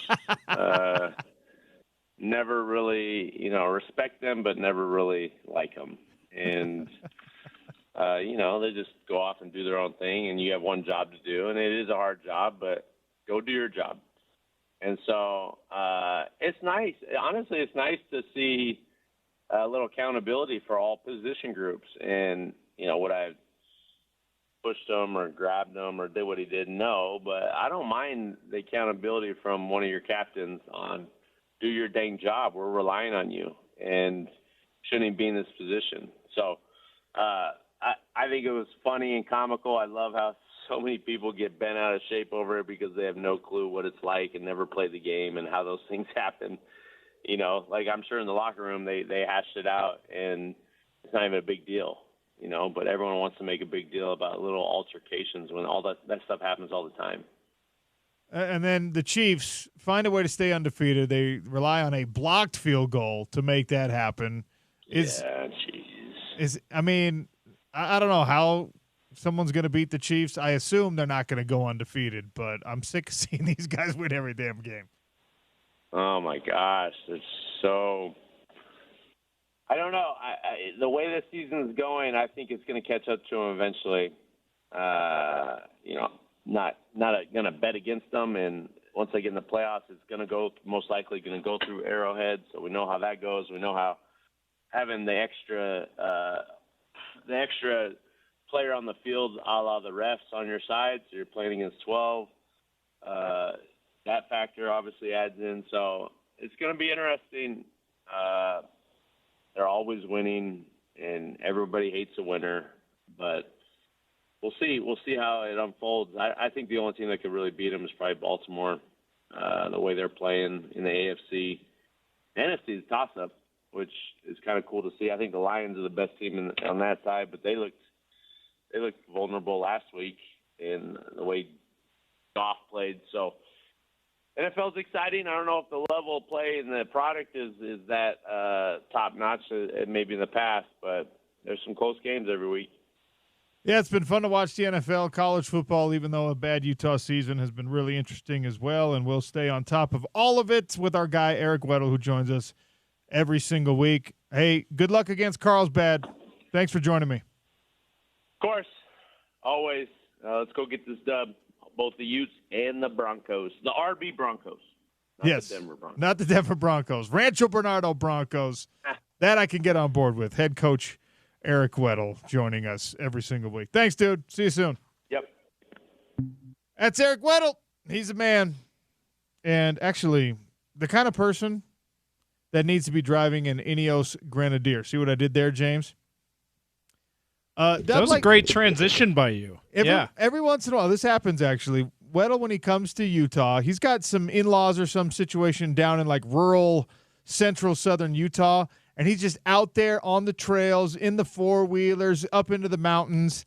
Speaker 7: Never really, respect them, but never really like them. And, they just go off and do their own thing, and you have one job to do. And it is a hard job, but go do your job. And so it's nice. Honestly, it's nice to see a little accountability for all position groups. And, would I pushed him or grabbed him or did what he did? No, but I don't mind the accountability from one of your captains on do your dang job. We're relying on you and shouldn't even be in this position. So I think it was funny and comical. I love how so many people get bent out of shape over it because they have no clue what it's like and never played the game and how those things happen. I'm sure in the locker room they hashed it out and it's not even a big deal. But everyone wants to make a big deal about little altercations when all that stuff happens all the time.
Speaker 1: And then the Chiefs find a way to stay undefeated. They rely on a blocked field goal to make that happen. I don't know how someone's going to beat the Chiefs. I assume they're not going to go undefeated, but I'm sick of seeing these guys win every damn game.
Speaker 7: Oh, my gosh. It's so – I don't know. The way this season is going, I think it's going to catch up to them eventually. Not going to bet against them, and once they get in the playoffs, it's most likely going to go through Arrowhead. So we know how that goes. We know how having the extra player on the field, a la the refs on your side, so you're playing against 12. That factor obviously adds in. So it's going to be interesting. They're always winning, and everybody hates a winner. But we'll see. We'll see how it unfolds. I think the only team that could really beat them is probably Baltimore, the way they're playing in the AFC. NFC is a toss-up, which is kind of cool to see. I think the Lions are the best team on that side, but they looked vulnerable last week in the way Goff played. So NFL's exciting. I don't know if the level of play and the product is that top-notch maybe in the past, but there's some close games every week.
Speaker 1: Yeah, it's been fun to watch the NFL. College football, even though a bad Utah season, has been really interesting as well, and we'll stay on top of all of it with our guy Eric Weddle, who joins us every single week. Hey, good luck against Carlsbad. Thanks for joining me.
Speaker 7: Of course. Always. Let's go get this dub. Both the Utes and the Broncos. The RB Broncos. Not the Denver Broncos.
Speaker 1: Not the Denver Broncos. Rancho Bernardo Broncos. That I can get on board with. Head coach Eric Weddle joining us every single week. Thanks, dude. See you soon.
Speaker 7: Yep.
Speaker 1: That's Eric Weddle. He's a man. And actually, the kind of person that needs to be driving an Ineos Grenadier. See what I did there, James?
Speaker 2: That was a great transition by you.
Speaker 1: Every once in a while, this happens actually. Weddle, when he comes to Utah, he's got some in-laws or some situation down in like rural central southern Utah, and he's just out there on the trails, in the four-wheelers, up into the mountains.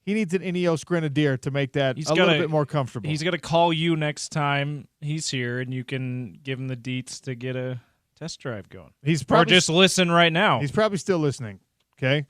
Speaker 1: He needs an Ineos Grenadier to make that little bit more comfortable.
Speaker 2: He's got to call you next time he's here, and you can give him the deets to get a test drive going. Or just listen right now.
Speaker 1: He's probably still listening, okay?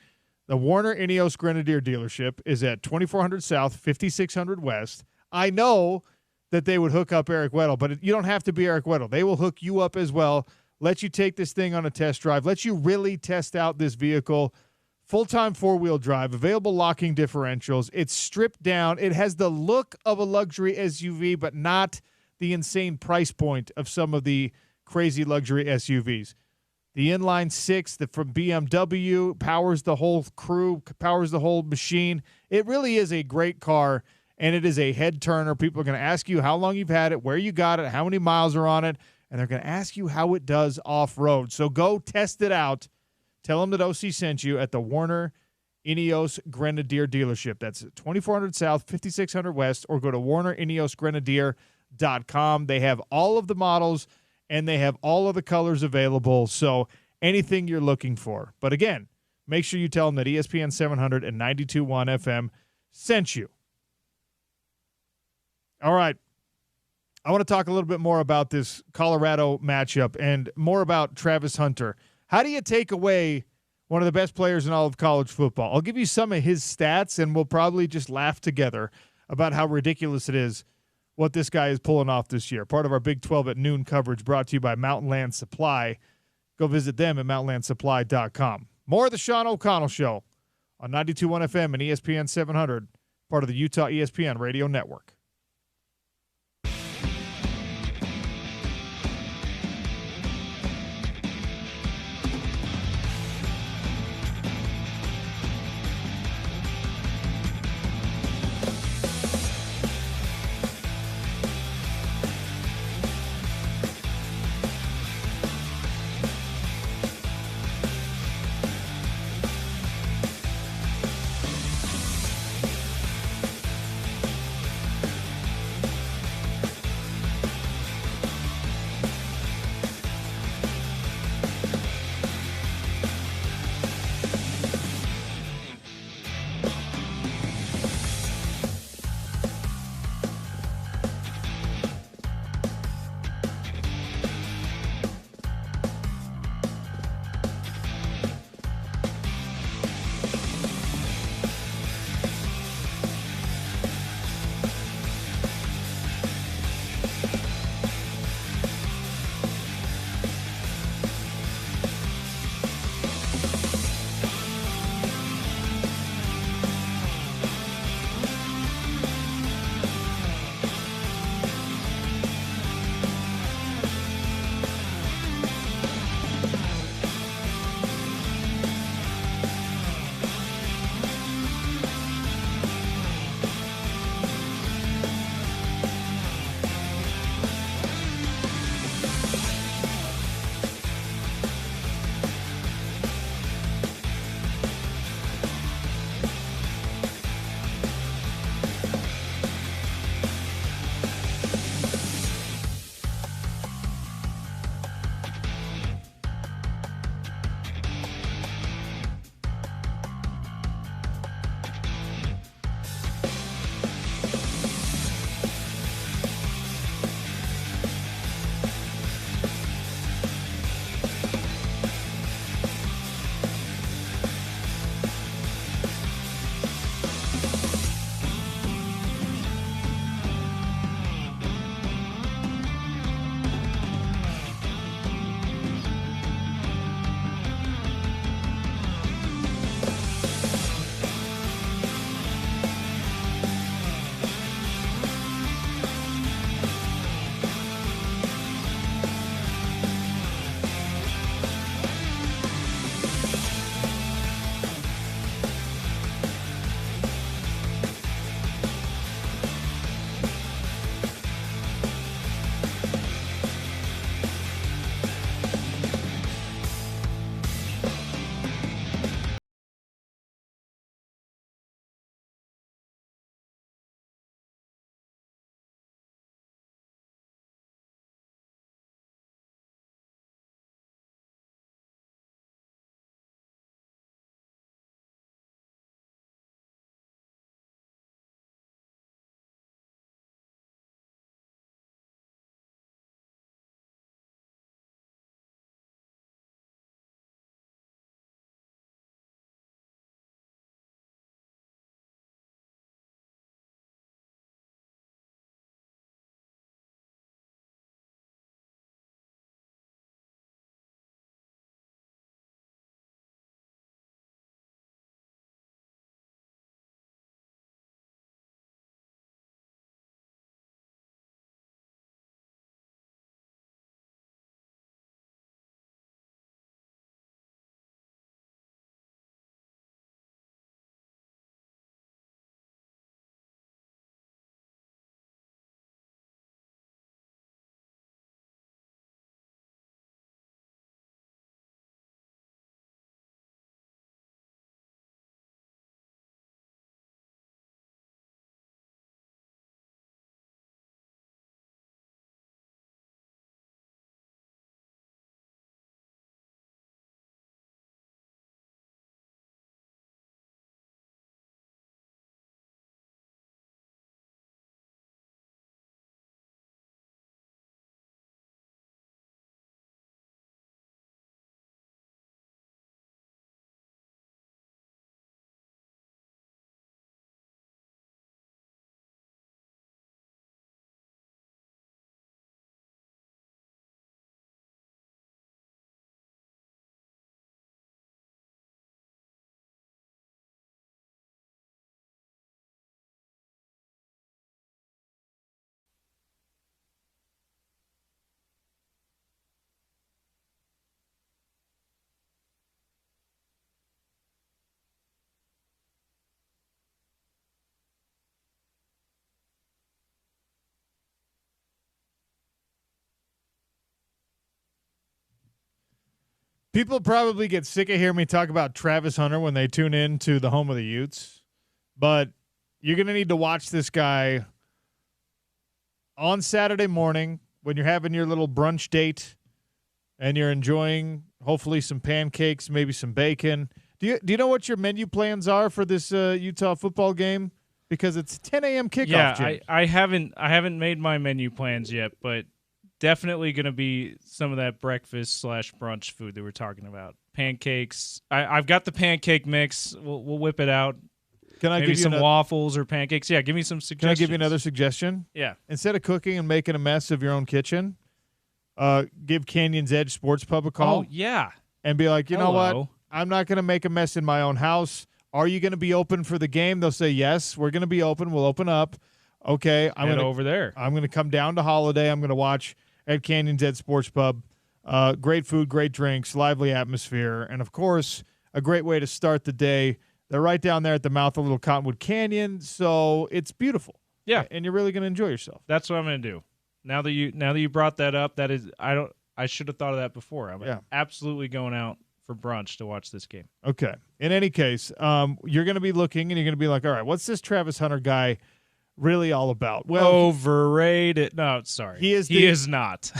Speaker 1: The Warner Ineos Grenadier dealership is at 2400 South, 5600 West. I know that they would hook up Eric Weddle, but you don't have to be Eric Weddle. They will hook you up as well, let you take this thing on a test drive, let you really test out this vehicle. Full-time four-wheel drive, available locking differentials. It's stripped down. It has the look of a luxury SUV, but not the insane price point of some of the crazy luxury SUVs. The inline six from BMW powers the whole crew, powers the whole machine. It really is a great car, and it is a head turner. People are going to ask you how long you've had it, where you got it, how many miles are on it, and they're going to ask you how it does off-road. So go test it out. Tell them that OC sent you at the Warner Ineos Grenadier dealership. That's 2400 South, 5600 West, or go to WarnerIneosGrenadier.com. They have all of the models, and they have all of the colors available, so anything you're looking for. But again, make sure you tell them that ESPN 700 and 92.1 FM sent you. All right. I want to talk a little bit more about this Colorado matchup and more about Travis Hunter. How do you take away one of the best players in all of college football? I'll give you some of his stats, and we'll probably just laugh together about how ridiculous it is what this guy is pulling off this year. Part of our Big 12 at noon coverage brought to you by Mountain Land Supply. Go visit them at mountainlandsupply.com. More of the Sean O'Connell Show on 92.1 FM and ESPN 700, part of the Utah ESPN Radio Network. People probably get sick of hearing me talk about Travis Hunter when they tune in to the home of the Utes, but you're going to need to watch this guy on Saturday morning when you're having your little brunch date and you're enjoying hopefully some pancakes, maybe some bacon. Do you know what your menu plans are for this Utah football game? Because it's 10 a.m. kickoff.
Speaker 2: Yeah, I haven't made my menu plans yet, but definitely going to be some of that breakfast / brunch food that we're talking about. Pancakes. I've got the pancake mix. We'll whip it out.
Speaker 1: Can I
Speaker 2: Maybe
Speaker 1: give you
Speaker 2: some waffles or pancakes? Yeah, give me some suggestions.
Speaker 1: Can I give you another suggestion?
Speaker 2: Yeah.
Speaker 1: Instead of cooking and making a mess of your own kitchen, give Canyon's Edge Sports Pub a call.
Speaker 2: Oh, yeah.
Speaker 1: And be like, you know what?
Speaker 2: Hello.
Speaker 1: I'm not going to make a mess in my own house. Are you going to be open for the game? They'll say, yes, we're going to be open. We'll open up. Okay. I'm
Speaker 2: Head
Speaker 1: gonna
Speaker 2: over there.
Speaker 1: I'm going to come down to Holiday. I'm going to watch at Canyon's Edge Sports Pub. Great food, great drinks, lively atmosphere, and, of course, a great way to start the day. They're right down there at the mouth of Little Cottonwood Canyon, so it's beautiful.
Speaker 2: Yeah.
Speaker 1: And you're really going to enjoy yourself.
Speaker 2: That's what I'm going to do. Now that you brought that up, I should have thought of that before. I'm absolutely going out for brunch to watch this game.
Speaker 1: Okay. In any case, you're going to be looking and you're going to be like, all right, what's this Travis Hunter guy really all about? Well,
Speaker 2: overrated. No, sorry. He is not.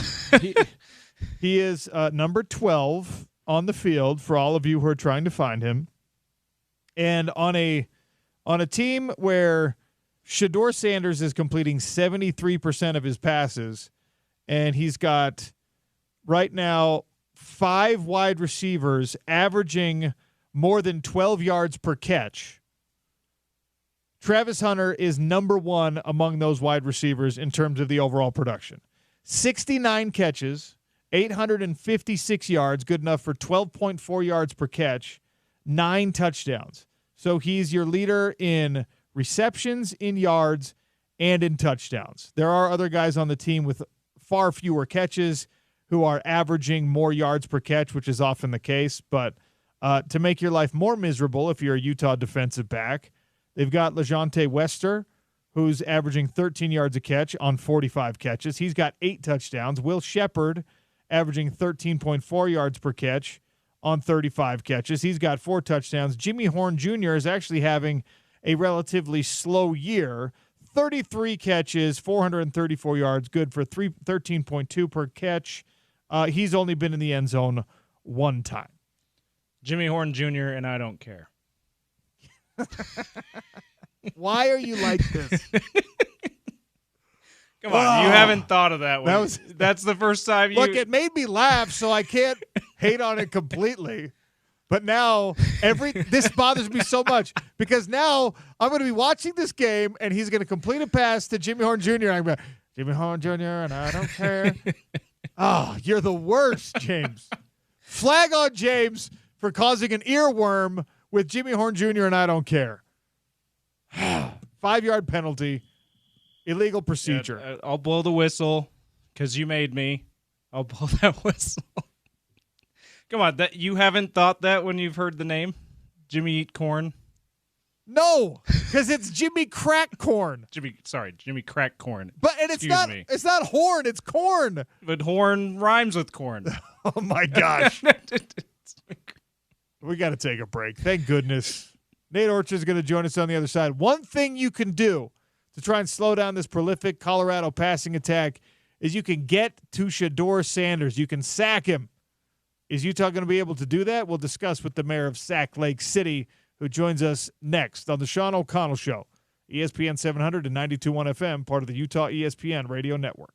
Speaker 1: he is number 12 on the field for all of you who are trying to find him. And on a team where Shedeur Sanders is completing 73% of his passes, and he's got right now 5 wide receivers averaging more than 12 yards per catch, Travis Hunter is number 1 among those wide receivers in terms of the overall production. 69 catches, 856 yards, good enough for 12.4 yards per catch, 9 touchdowns. So he's your leader in receptions, in yards, and in touchdowns. There are other guys on the team with far fewer catches who are averaging more yards per catch, which is often the case. But to make your life more miserable if you're a Utah defensive back, they've got LeJontay Wester, who's averaging 13 yards a catch on 45 catches. He's got 8 touchdowns. Will Shepard averaging 13.4 yards per catch on 35 catches. He's got 4 touchdowns. Jimmy Horn Jr. is actually having a relatively slow year. 33 catches, 434 yards, good for 13.2 per catch. He's only been in the end zone 1 time.
Speaker 2: Jimmy Horn Jr., and I don't care.
Speaker 1: Why are you like this?
Speaker 2: Come on, you haven't thought of that one. That's the first time you...
Speaker 1: Look, it made me laugh, so I can't hate on it completely. But now, this bothers me so much because now I'm going to be watching this game, and he's going to complete a pass to Jimmy Horn Jr. And I'm going, Jimmy Horn Jr., and I don't care. Oh, you're the worst, James. Flag on James for causing an earworm with Jimmy Horn Jr., and I don't care. 5-yard penalty. Illegal procedure.
Speaker 2: Yeah, I'll blow the whistle because you made me. I'll blow that whistle. Come on, you haven't thought that when you've heard the name? Jimmy Eat Corn?
Speaker 1: No, because it's Jimmy Crack Corn.
Speaker 2: Jimmy Crack Corn.
Speaker 1: And it's not horn, it's corn.
Speaker 2: But horn rhymes with corn.
Speaker 1: Oh my gosh. We got to take a break. Thank goodness. Nate Orchard is going to join us on the other side. One thing you can do to try and slow down this prolific Colorado passing attack is you can get to Shedeur Sanders. You can sack him. Is Utah going to be able to do that? We'll discuss with the mayor of Sac Lake City, who joins us next on the Sean O'Connell Show. ESPN 700 and 92.1 FM, part of the Utah ESPN Radio Network.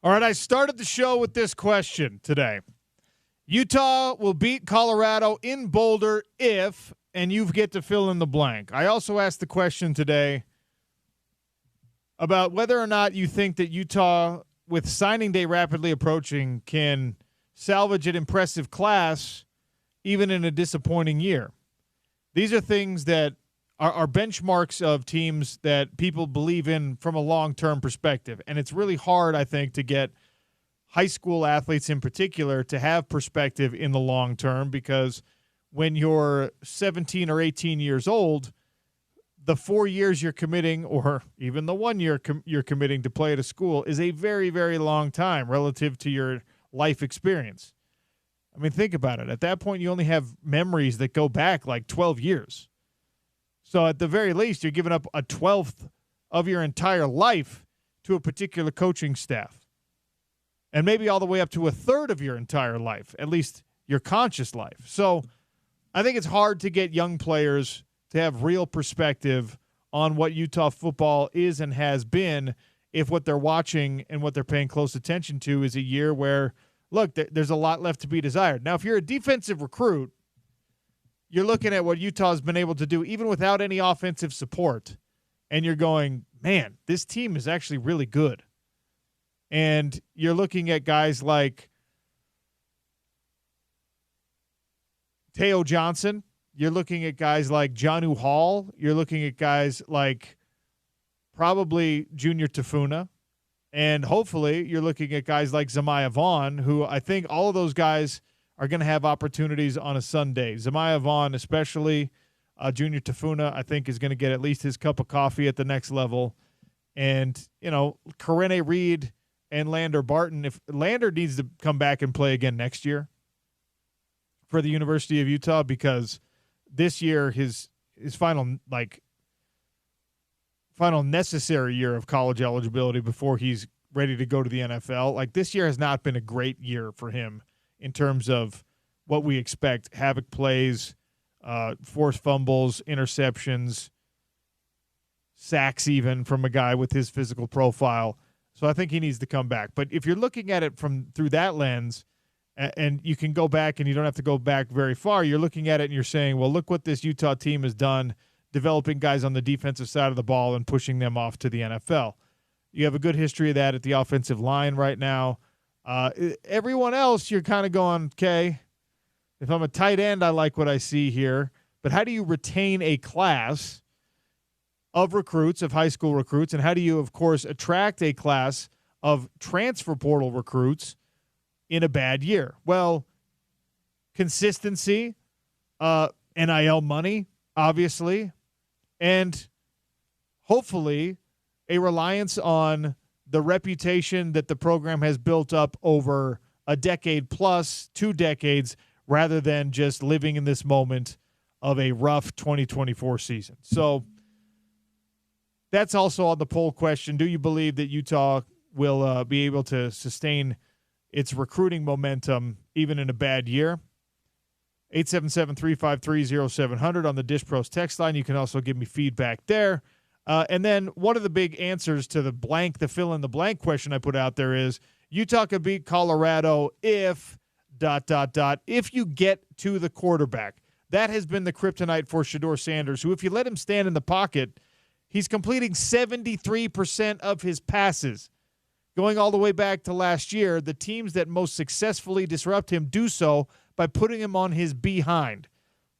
Speaker 1: All right, I started the show with this question today. Utah will beat Colorado in Boulder if, and you get to fill in the blank. I also asked the question today about whether or not you think that Utah, with signing day rapidly approaching, can salvage an impressive class even in a disappointing year. These are things that are benchmarks of teams that people believe in from a long-term perspective. And it's really hard, I think, to get high school athletes in particular to have perspective in the long term, because when you're 17 or 18 years old, the 4 years you're committing, or even the 1 year you're committing to play at a school, is a very, very long time relative to your life experience. I mean, think about it. At that point, you only have memories that go back like 12 years. So at the very least, you're giving up a 12th of your entire life to a particular coaching staff. And maybe all the way up to a third of your entire life, at least your conscious life. So I think it's hard to get young players to have real perspective on what Utah football is and has been if what they're watching and what they're paying close attention to is a year where, look, there's a lot left to be desired. Now, if you're a defensive recruit, you're looking at what Utah's been able to do even without any offensive support, and you're going, man, this team is actually really good. And you're looking at guys like Teo Johnson. You're looking at guys like Jonnu Hall. You're looking at guys like probably Junior Tafuna. And hopefully you're looking at guys like Zamiah Vaughn, who I think all of those guys are going to have opportunities on a Sunday. Zamiah Vaughn especially, Junior Tafuna, I think is going to get at least his cup of coffee at the next level. And, you know, Karene Reed and Lander Barton, if Lander needs to come back and play again next year for the University of Utah, because this year his final necessary year of college eligibility before he's ready to go to the NFL. Like, this year has not been a great year for him in terms of what we expect. Havoc plays, forced fumbles, interceptions, sacks even from a guy with his physical profile. So I think he needs to come back. But if you're looking at it through that lens, and you can go back and you don't have to go back very far, you're looking at it and you're saying, well, look what this Utah team has done, developing guys on the defensive side of the ball and pushing them off to the NFL. You have a good history of that at the offensive line right now. Everyone else, you're kind of going, okay, if I'm a tight end, I like what I see here. But how do you retain a class of recruits, of high school recruits, and how do you, of course, attract a class of transfer portal recruits in a bad year? Well, consistency, NIL money, obviously, and hopefully a reliance on the reputation that the program has built up over a decade plus, 2 decades, rather than just living in this moment of a rough 2024 season. So that's also on the poll question. Do you believe that Utah will be able to sustain its recruiting momentum even in a bad year? 877-353-0700 on the Dish Pros text line. You can also give me feedback there. And then one of the big answers to the fill in the blank question I put out there is Utah could beat Colorado if ... if you get to the quarterback. That has been the kryptonite for Shedeur Sanders, who, if you let him stand in the pocket, he's completing 73% of his passes. Going all the way back to last year, the teams that most successfully disrupt him do so by putting him on his behind.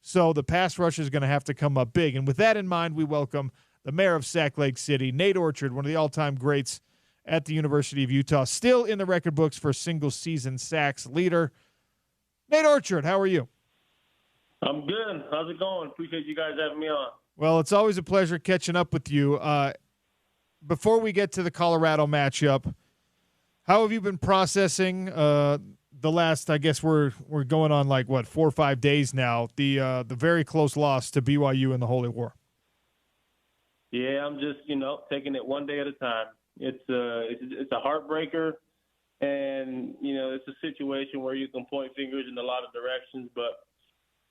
Speaker 1: So the pass rush is going to have to come up big. And with that in mind, we welcome the mayor of Sac Lake City, Nate Orchard, one of the all-time greats at the University of Utah, still in the record books for single-season sacks leader. Nate Orchard, how are you?
Speaker 8: I'm good. How's it going? Appreciate you guys having me on.
Speaker 1: Well, it's always a pleasure catching up with you. Before we get to the Colorado matchup, how have you been processing the last, I guess we're going on 4 or 5 days now, the very close loss to BYU in the Holy War?
Speaker 8: Yeah, I'm just, taking it one day at a time. It's a heartbreaker, and, it's a situation where you can point fingers in a lot of directions, but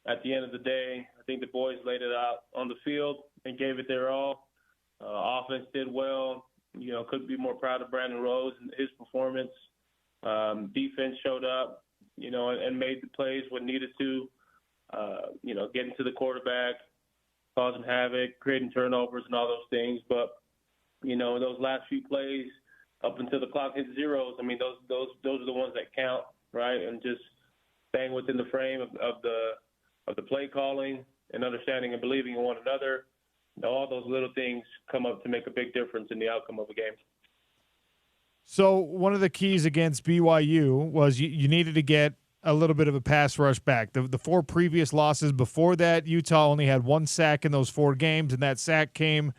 Speaker 8: at the end of the day, I think the boys laid it out on the field and gave it their all. Offense did well. couldn't be more proud of Brandon Rose and his performance. Defense showed up, and made the plays when needed to, getting to the quarterback, causing havoc, creating turnovers and all those things. But, those last few plays up until the clock hit zeros, those are the ones that count, right? And just staying within the frame of the play calling and understanding and believing in one another. All those little things come up to make a big difference in the outcome of a game.
Speaker 1: So one of the keys against BYU was you needed to get a little bit of a pass rush back. The four previous losses before that, Utah only had one sack in those 4 games, and that sack came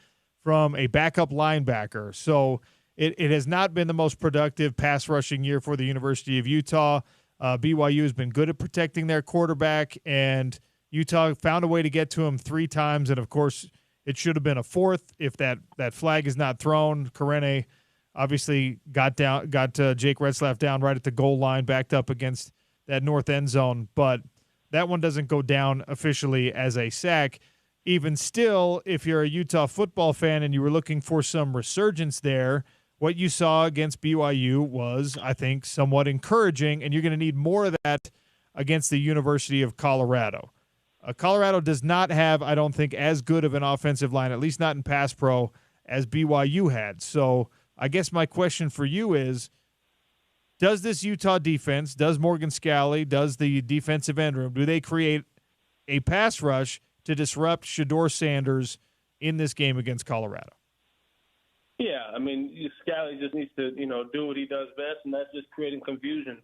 Speaker 1: from a backup linebacker. So it has not been the most productive pass rushing year for the University of Utah. BYU has been good at protecting their quarterback, and Utah found a way to get to him 3 times, and, of course, it should have been a 4th if that flag is not thrown. Karene obviously got Jake Retzlaff down right at the goal line, backed up against that north end zone, but that one doesn't go down officially as a sack. Even still, if you're a Utah football fan and you were looking for some resurgence there, what you saw against BYU was, I think, somewhat encouraging, and you're going to need more of that against the University of Colorado. Colorado does not have, I don't think, as good of an offensive line, at least not in pass pro, as BYU had. So I guess my question for you is, does this Utah defense, does Morgan Scalley, does the defensive end room, do they create a pass rush to disrupt Shedeur Sanders in this game against Colorado?
Speaker 8: Yeah, Scalley just needs to, do what he does best, and that's just creating confusion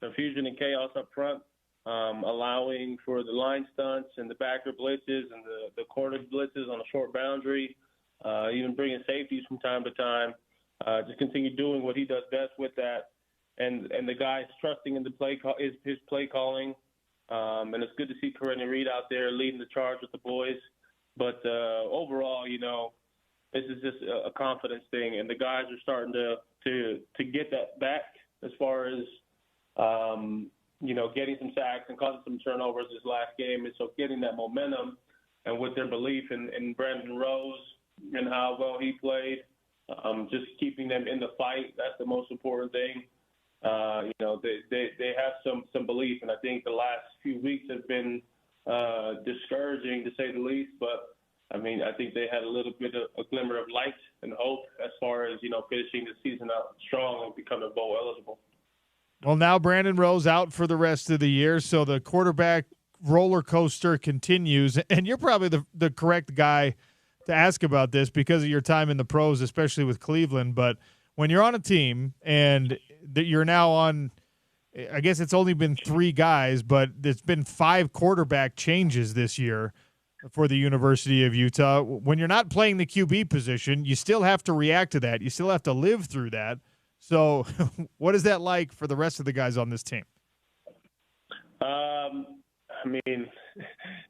Speaker 8: and chaos up front. Allowing for the line stunts and the backer blitzes and the corner blitzes on a short boundary, even bringing safeties from time to time. Just continue doing what he does best with that, and the guys trusting in the his play calling. And it's good to see Karene Reed out there leading the charge with the boys. But overall, this is just a confidence thing, and the guys are starting to get that back as far as getting some sacks and causing some turnovers this last game. And so getting that momentum and with their belief in Brandon Rose and how well he played, just keeping them in the fight, that's the most important thing. They have some belief, and I think the last few weeks have been discouraging to say the least. But, I think they had a little bit of a glimmer of light and hope as far as, finishing the season out strong and becoming bowl eligible.
Speaker 1: Well, now Brandon Rose out for the rest of the year, so the quarterback roller coaster continues. And you're probably the correct guy to ask about this because of your time in the pros, especially with Cleveland. But when you're on a team and you're now on, I guess it's only been 3 guys, but there's been 5 quarterback changes this year for the University of Utah. When you're not playing the QB position, you still have to react to that. You still have to live through that. So what is that like for the rest of the guys on this team?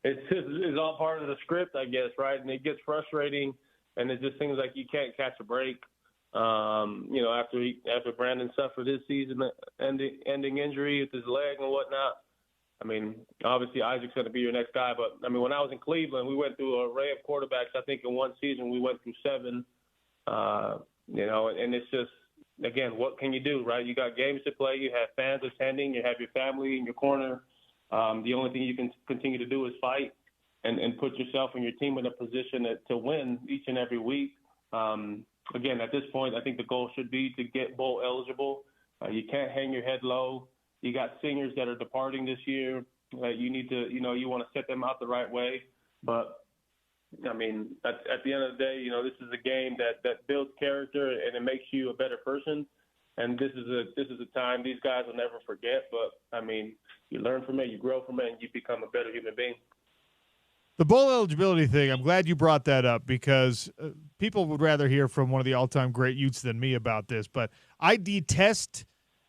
Speaker 8: It's all part of the script, I guess, right? And it gets frustrating, and it just seems like you can't catch a break. After Brandon suffered his season-ending injury with his leg and whatnot, obviously Isaac's going to be your next guy. But, when I was in Cleveland, we went through an array of quarterbacks. I think in one season we went through 7, and it's just, again, what can you do, right? You got games to play. You have fans attending. You have your family in your corner. The only thing you can continue to do is fight and put yourself and your team in a position to win each and every week. Again, at this point, I think the goal should be to get bowl eligible. You can't hang your head low. You got seniors that are departing this year. You need to, you want to set them out the right way. But at the end of the day, this is a game that builds character and it makes you a better person. And this is a time these guys will never forget. But you learn from it, you grow from it, and you become a better human being.
Speaker 1: The bowl eligibility thing, I'm glad you brought that up because people would rather hear from one of the all-time great Utes than me about this. But I detest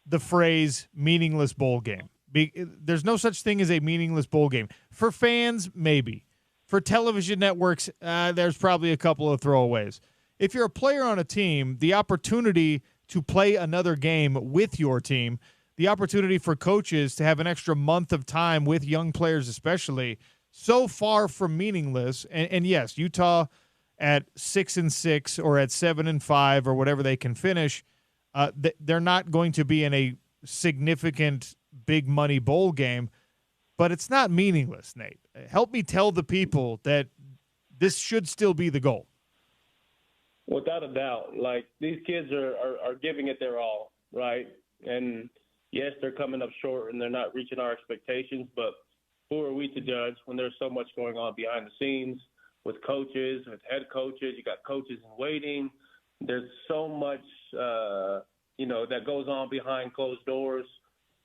Speaker 1: the phrase meaningless bowl game. There's no such thing as a meaningless bowl game. For fans, maybe. For television networks, there's probably a couple of throwaways. If you're a player on a team, the opportunity to play another game with your team, the opportunity for coaches to have an extra month of time with young players especially, so far from meaningless. And yes, Utah at 6-6 or at 7-5 or whatever they can finish, they're not going to be in a significant big money bowl game, but it's not meaningless, Nate. Help me tell the people that this should still be the goal.
Speaker 8: Without a doubt. Like, these kids are giving it their all, right? And yes, they're coming up short and they're not reaching our expectations, but who are we to judge when there's so much going on behind the scenes with coaches, with head coaches? You got coaches in waiting. There's so much, that goes on behind closed doors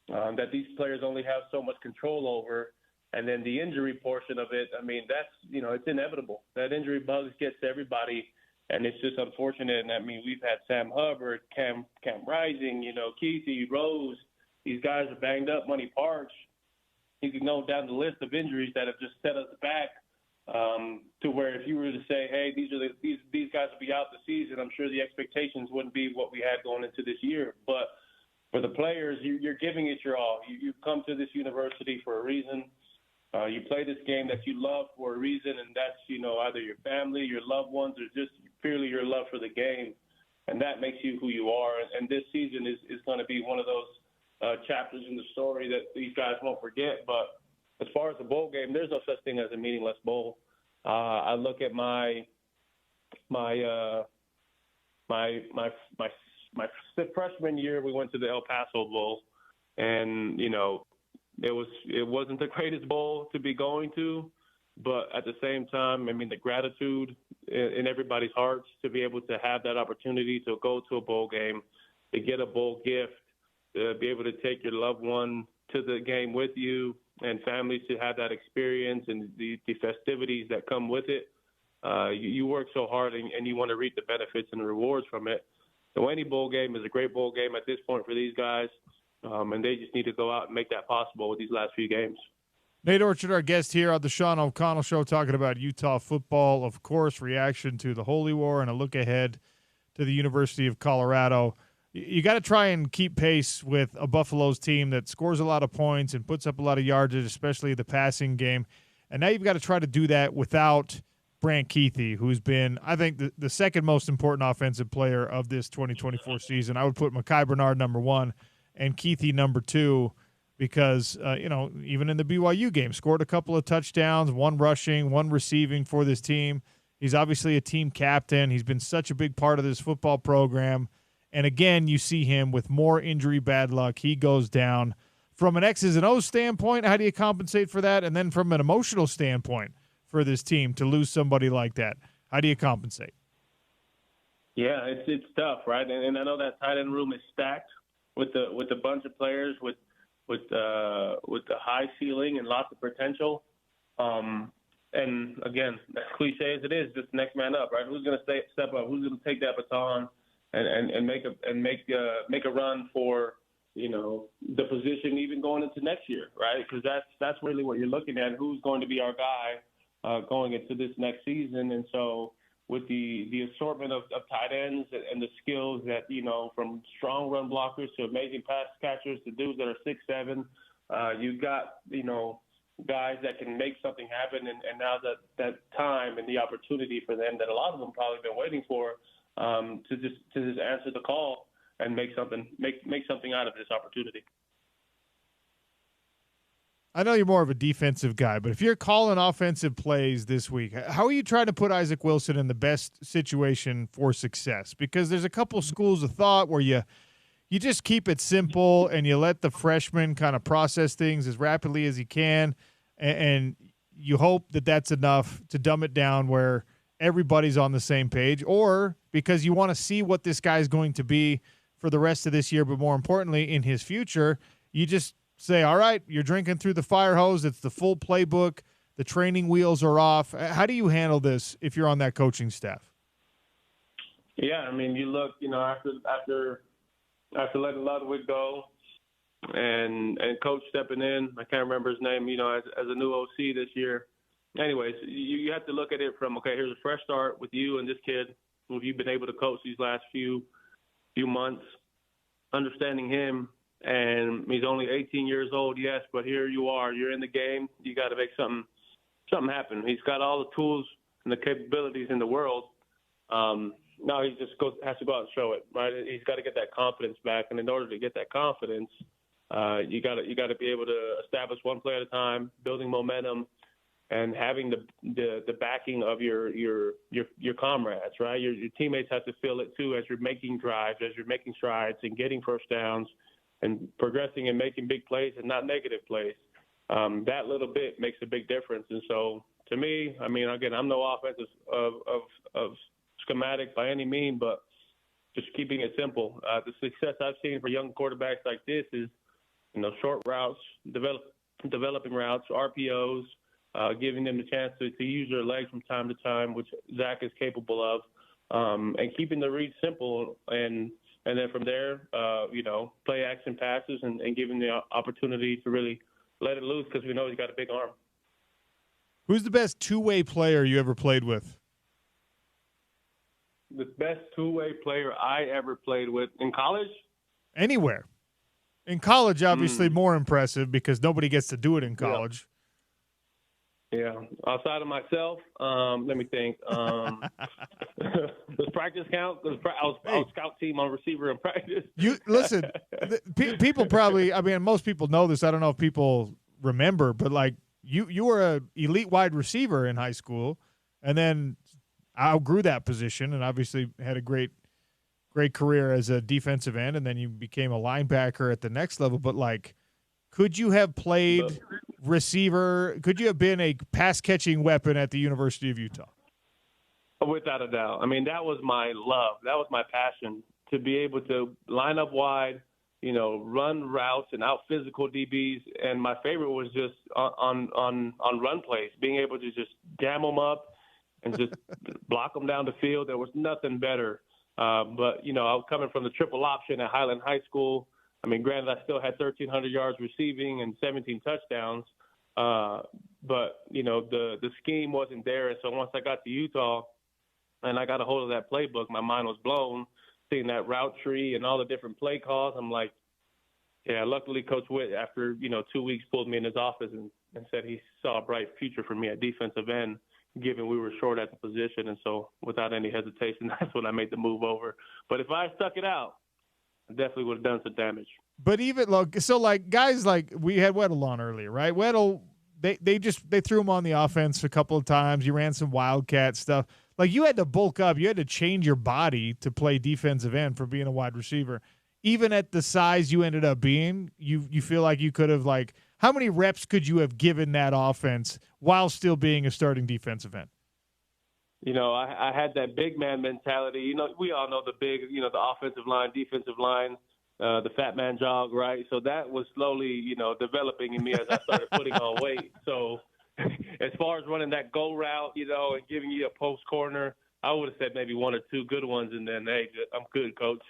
Speaker 8: that these players only have so much control over. And then the injury portion of it, I mean, that's, it's inevitable. That injury bug gets to everybody, and it's just unfortunate. And I mean, we've had Sam Hubbard, Cam Rising, Keithy, Rose. These guys are banged up. Money Parks. You can go down the list of injuries that have just set us back to where if you were to say, hey, these guys will be out the season, I'm sure the expectations wouldn't be what we had going into this year. But for the players, you're giving it your all. You've come to this university for a reason. You play this game that you love for a reason, and that's, either your family, your loved ones, or just purely your love for the game. And that makes you who you are. And this season is going to be one of those chapters in the story that these guys won't forget. But as far as the bowl game, there's no such thing as a meaningless bowl. I look at my freshman year, we went to the El Paso Bowl, and it wasn't the greatest bowl to be going to, but at the same time, I mean, the gratitude in everybody's hearts to be able to have that opportunity to go to a bowl game, to get a bowl gift, to be able to take your loved one to the game with you, and families to have that experience and the festivities that come with it. You work so hard and you want to reap the benefits and the rewards from it. So any bowl game is a great bowl game at this point for these guys, and they just need to go out and make that possible with these last few games.
Speaker 1: Nate Orchard, our guest here on the Sean O'Connell Show, talking about Utah football, of course, reaction to the Holy War and a look ahead to the University of Colorado. You got to try and keep pace with a Buffalo's team that scores a lot of points and puts up a lot of yardage, especially the passing game. And now you've got to try to do that without Brant Keithy, who's been, I think, the second most important offensive player of this 2024 season. I would put Mekhi Bernard number one and Keithy number two because, even in the BYU game, scored a couple of touchdowns, one rushing, one receiving for this team. He's obviously a team captain. He's been such a big part of this football program. And again, you see him with more injury bad luck. He goes down. From an X's and O's standpoint, how do you compensate for that? And then from an emotional standpoint for this team to lose somebody like that, how do you compensate?
Speaker 8: Yeah, it's tough, right? And I know that tight end room is stacked with a bunch of players with the high ceiling and lots of potential. And again, as cliche as it is, just next man up, right? Who's going to step up? Who's going to take that baton and make a run for the position even going into next year, right? Because that's really what you're looking at. Who's going to be our guy going into this next season? And so with the assortment of tight ends and the skills that from strong run blockers to amazing pass catchers to dudes that are 6'7", you've got guys that can make something happen. And now that time and the opportunity for them that a lot of them probably been waiting for. To just answer the call and make something out of this opportunity.
Speaker 1: I know you're more of a defensive guy, but if you're calling offensive plays this week, how are you trying to put Isaac Wilson in the best situation for success? Because there's a couple schools of thought where you just keep it simple and you let the freshman kind of process things as rapidly as he can, and you hope that that's enough to dumb it down where everybody's on the same page, or because you want to see what this guy's going to be for the rest of this year, but more importantly, in his future, you just say, all right, you're drinking through the fire hose. It's the full playbook. The training wheels are off. How do you handle this if you're on that coaching staff?
Speaker 8: Yeah, I mean, you look, after letting Ludwig go and coach stepping in, I can't remember his name, as a new OC this year. Anyways, you have to look at it from, okay, here's a fresh start with you and this kid who you've been able to coach these last few months, understanding him. And he's only 18 years old, yes, but here you are. You're in the game. You got to make something happen. He's got all the tools and the capabilities in the world. Now he just has to go out and show it, right? He's got to get that confidence back, and in order to get that confidence, you got to be able to establish one play at a time, building momentum, and having the backing of your comrades, right? Your teammates have to feel it too as you're making drives, as you're making strides, and getting first downs, and progressing and making big plays and not negative plays. That little bit makes a big difference. And so, to me, I mean, again, I'm no offensive of schematic by any means, but just keeping it simple. The success I've seen for young quarterbacks like this is, short routes, developing routes, RPOs, giving them the chance to use their legs from time to time, which Zach is capable of, and keeping the read simple, and then from there, play action passes and giving the opportunity to really let it loose because we know he's got a big arm.
Speaker 1: Who's the best two-way player you ever played with?
Speaker 8: The best two-way player I ever played with in college?
Speaker 1: Anywhere. In college, obviously more impressive because nobody gets to do it in college.
Speaker 8: Yeah. Outside of myself, let me think. Does practice count? Because I was scout team on receiver in practice.
Speaker 1: You listen. People probably. I mean, most people know this. I don't know if people remember, but like you were a elite wide receiver in high school, and then outgrew that position, and obviously had a great career as a defensive end, and then you became a linebacker at the next level. But like, could you have played receiver? Could you have been a pass-catching weapon at the University of Utah?
Speaker 8: Without a doubt. I mean, that was my love. That was my passion, to be able to line up wide, run routes and out physical DBs. And my favorite was just on run plays, being able to just jam them up and just block them down the field. There was nothing better. But, I was coming from the triple option at Highland High School. I mean, granted, I still had 1,300 yards receiving and 17 touchdowns. But, the scheme wasn't there. And so once I got to Utah and I got a hold of that playbook, my mind was blown, seeing that route tree and all the different play calls. I'm like, yeah, luckily Coach Witt, after, 2 weeks, pulled me in his office and said he saw a bright future for me at defensive end, given we were short at the position. And so without any hesitation, that's when I made the move over. But if I stuck it out, I definitely would have done some damage.
Speaker 1: But even guys like we had Weddle on earlier, right? Weddle, they threw him on the offense a couple of times. You ran some wildcat stuff. Like, you had to bulk up. You had to change your body to play defensive end for being a wide receiver. Even at the size you ended up being, you feel like you could have, like, how many reps could you have given that offense while still being a starting defensive end?
Speaker 8: I had that big man mentality. We all know the big, the offensive line, defensive line, the fat man jog, right? So that was slowly, developing in me as I started putting on weight. So as far as running that go route, and giving you a post corner, I would have said maybe one or two good ones, and then, hey, I'm good, coach.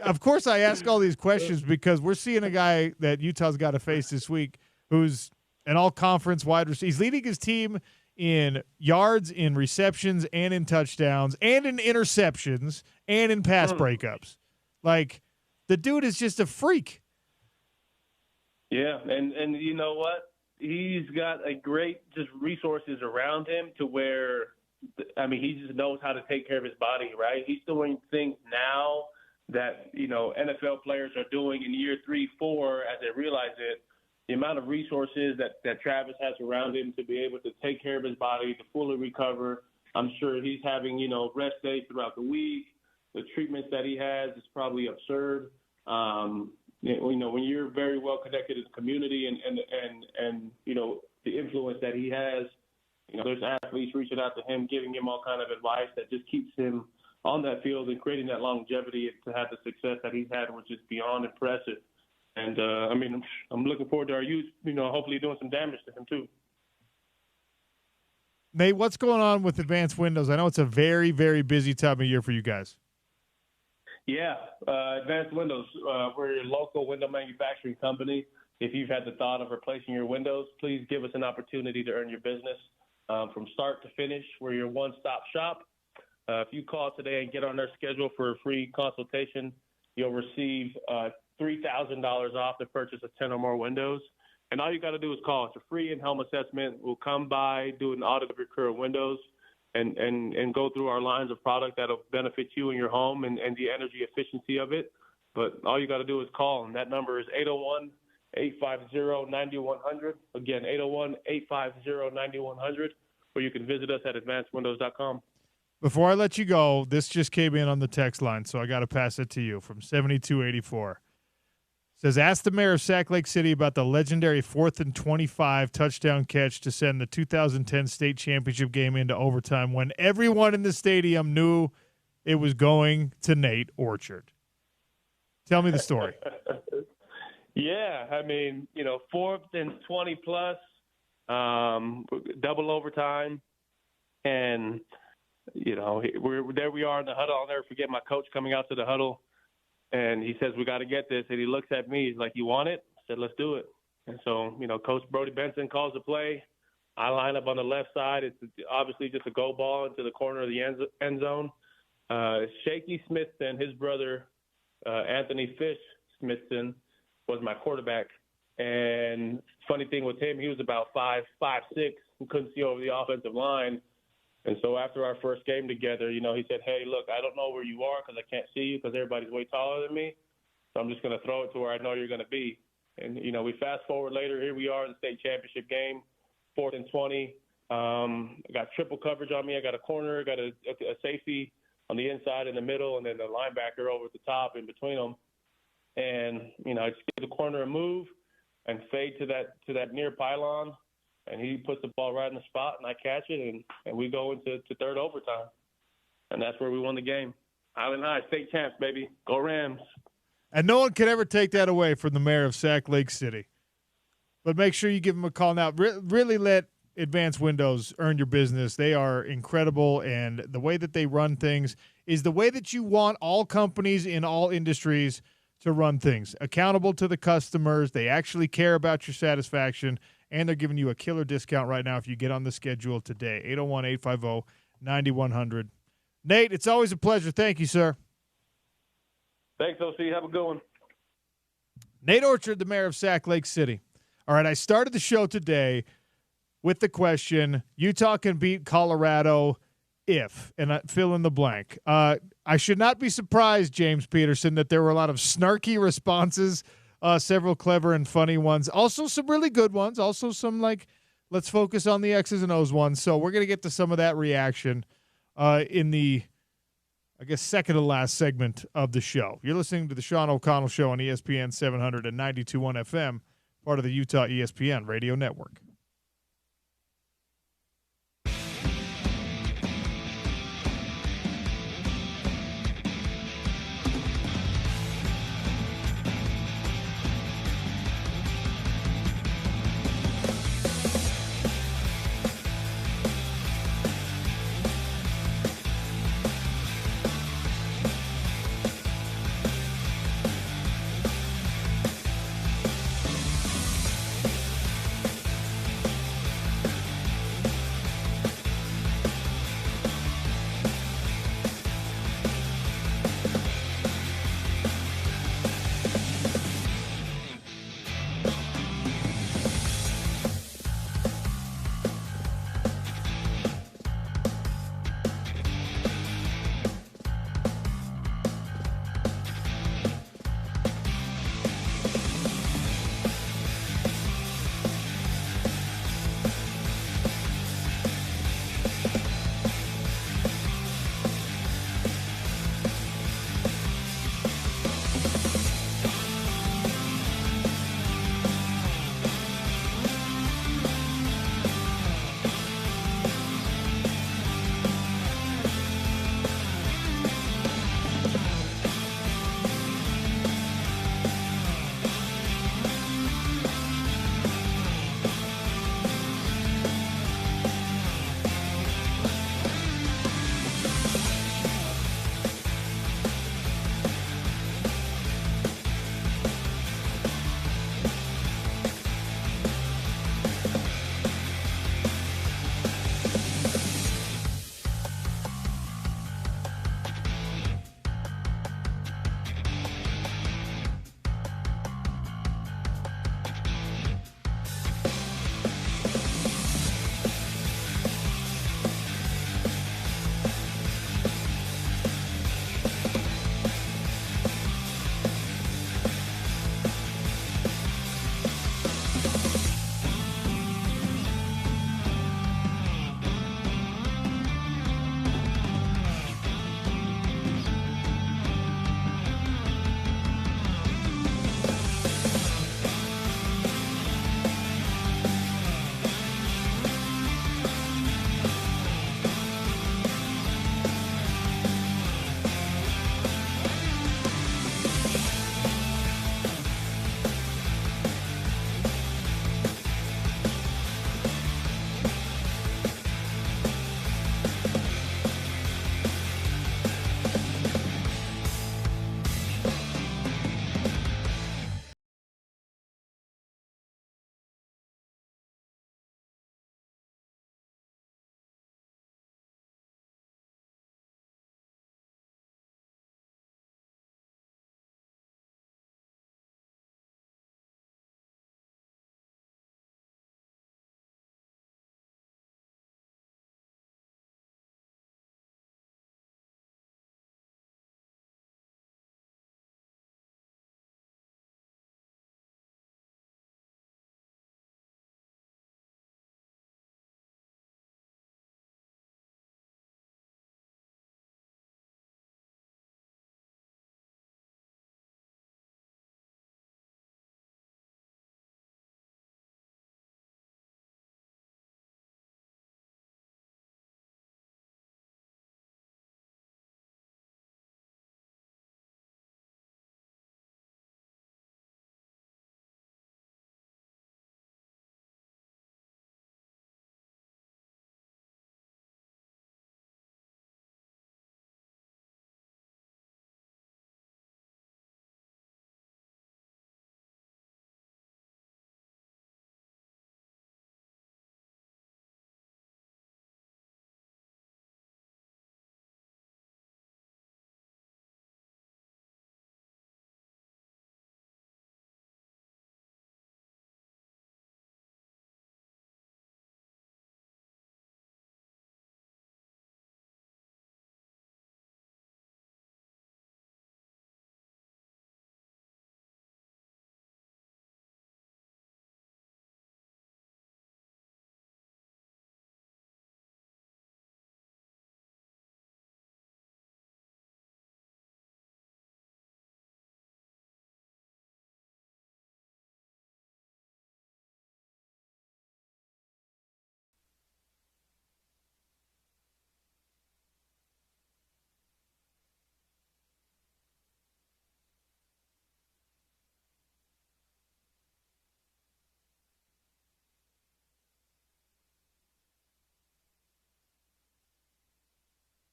Speaker 1: Of course, I ask all these questions because we're seeing a guy that Utah's got to face this week who's an all-conference wide receiver. He's leading his team in yards, in receptions, and in touchdowns, and in interceptions, and in pass breakups. Like, the dude is just a freak.
Speaker 8: Yeah, and you know what? He's got a great just resources around him to where, I mean, he just knows how to take care of his body, right? He's doing things now that, NFL players are doing in year 3, 4 as they realize it. The amount of resources that Travis has around him to be able to take care of his body, to fully recover. I'm sure he's having, rest days throughout the week. The treatments that he has is probably absurd. When you're very well connected in the community and the influence that he has, there's athletes reaching out to him, giving him all kind of advice that just keeps him on that field and creating that longevity to have the success that he's had, which is beyond impressive. And, I'm looking forward to our youth, hopefully doing some damage to him too.
Speaker 1: Nate, what's going on with Advanced Windows? I know it's a very, very busy time of year for you guys.
Speaker 8: Yeah, Advanced Windows, we're a local window manufacturing company. If you've had the thought of replacing your windows, please give us an opportunity to earn your business. From start to finish, we're your one-stop shop. If you call today and get on their schedule for a free consultation, you'll receive $3,000 off the purchase of 10 or more windows. And all you got to do is call. It's a free in-home assessment. We'll come by, do an audit of your current windows, and go through our lines of product that'll benefit you and your home and the energy efficiency of it. But all you got to do is call, and that number is 801-850-9100. Again, 801-850-9100, or you can visit us at advancedwindows.com.
Speaker 1: Before I let you go, this just came in on the text line, so I got to pass it to you from 7284. Says, ask the mayor of Sac Lake City about the legendary 4th and 25 touchdown catch to send the 2010 state championship game into overtime when everyone in the stadium knew it was going to Nate Orchard. Tell me the story.
Speaker 8: Yeah, I mean, 4th and 20 plus, double overtime, and we are in the huddle. I'll never forget my coach coming out to the huddle, and he says, "We got to get this." And he looks at me. He's like, "You want it?" I said, "Let's do it." And so, Coach Brody Benson calls the play. I line up on the left side. It's obviously just a go ball into the corner of the end zone. Shaky Smithson, his brother, Anthony Fish Smithson, was my quarterback. And funny thing with him, he was about 5'6", and couldn't see over the offensive line. And so after our first game together, he said, "Hey, look, I don't know where you are because I can't see you because everybody's way taller than me. So I'm just going to throw it to where I know you're going to be." And, we fast forward later. Here we are in the state championship game, 4th and 20. I got triple coverage on me. I got a corner, I got a safety on the inside in the middle, and then the linebacker over at the top in between them. And, I just give the corner a move and fade to that near pylon. And he puts the ball right in the spot, and I catch it, and we go into third overtime. And that's where we won the game. Island High, state champs, baby. Go Rams.
Speaker 1: And no one can ever take that away from the mayor of Sac Lake City. But make sure you give him a call now. Really let Advanced Windows earn your business. They are incredible, and the way that they run things is the way that you want all companies in all industries to run things. Accountable to the customers. They actually care about your satisfaction. And they're giving you a killer discount right now if you get on the schedule today. 801-850-9100. Nate, it's always a pleasure. Thank you, sir.
Speaker 8: Thanks, OC. Have a good one.
Speaker 1: Nate Orchard, the mayor of Sac Lake City. All right, I started the show today with the question, Utah can beat Colorado if, and I fill in the blank. I should not be surprised, James Peterson, that there were a lot of snarky responses. Several clever and funny ones. Also some really good ones. Also some, let's focus on the X's and O's ones. So we're going to get to some of that reaction in the, second to last segment of the show. You're listening to the Sean O'Connell Show on ESPN 792.1 FM, part of the Utah ESPN Radio Network.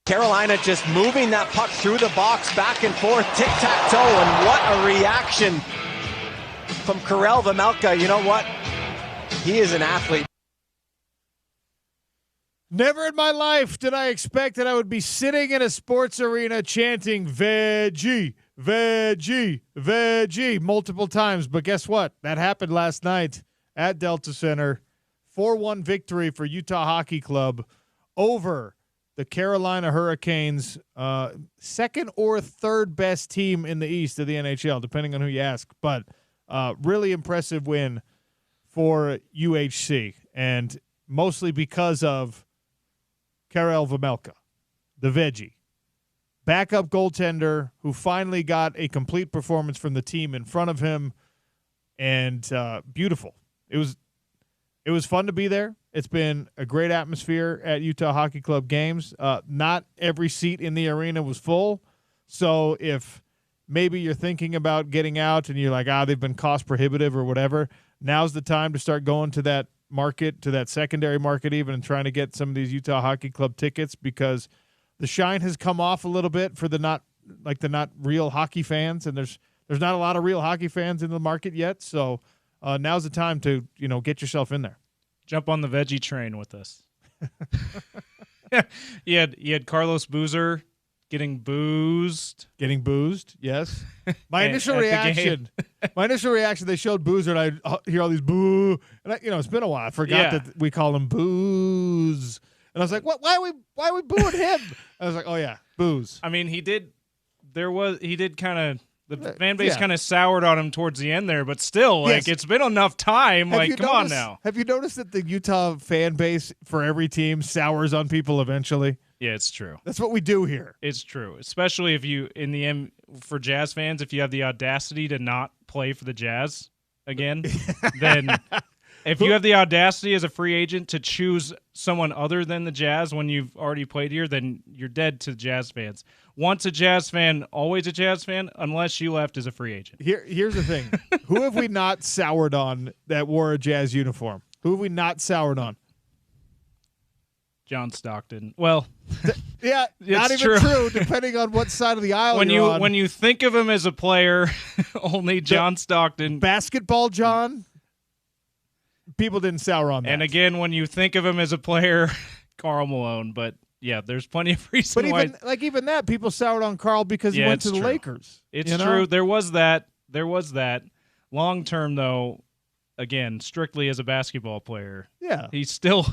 Speaker 9: Carolina just moving that puck through the box, back and forth, tic-tac-toe, and what a reaction from Karel Vejmelka. You know what? He is an athlete.
Speaker 1: Never in my life did I expect that I would be sitting in a sports arena chanting veggie, veggie, veggie multiple times. But guess what? That happened last night at Delta Center. 4-1 victory for Utah Hockey Club over the Carolina Hurricanes, second or third best team in the East of the NHL, depending on who you ask. But really impressive win for UHC, and mostly because of Karel Vejmelka, the veggie, backup goaltender who finally got a complete performance from the team in front of him, and beautiful. It was fun to be there. It's been a great atmosphere at Utah Hockey Club games. Not every seat in the arena was full, so if maybe you're thinking about getting out and you're like, they've been cost prohibitive or whatever, now's the time to start going to that market, to that secondary market even, and trying to get some of these Utah Hockey Club tickets, because the shine has come off a little bit for the not real hockey fans, and there's not a lot of real hockey fans in the market yet. So now's the time to get yourself in there.
Speaker 2: Jump on the veggie train with us. You had Carlos Boozer getting boozed.
Speaker 1: Yes. My initial reaction, they showed Boozer, and I hear all these boo, and it's been a while. I forgot that we call him Booze, and I was like, "What? Why are we booing him?" I was like, "Oh yeah, Booze."
Speaker 2: I mean, he did kind of. The fan base kind of soured on him towards the end there, but still, it's been enough time. Come on now.
Speaker 1: Have you noticed that the Utah fan base for every team sours on people eventually?
Speaker 2: Yeah, it's true.
Speaker 1: That's what we do here.
Speaker 2: It's true, especially if you, in the end, for Jazz fans, if you have the audacity to not play for the Jazz again, then if you have the audacity as a free agent to choose someone other than the Jazz when you've already played here, then you're dead to Jazz fans. Once a Jazz fan, always a Jazz fan, unless you left as a free agent.
Speaker 1: Here's the thing. Who have we not soured on that wore a Jazz uniform? Who have we not soured on?
Speaker 2: John Stockton. Well,
Speaker 1: not even true, depending on what side of the aisle you're on.
Speaker 2: When you think of him as a player, only John Stockton.
Speaker 1: Basketball John, people didn't sour on that.
Speaker 2: And again, when you think of him as a player, Karl Malone. But yeah, there's plenty of reasons why.
Speaker 1: But even that, people soured on Karl because he went to the Lakers.
Speaker 2: It's true. There was that. Long term, though, again, strictly as a basketball player, he's still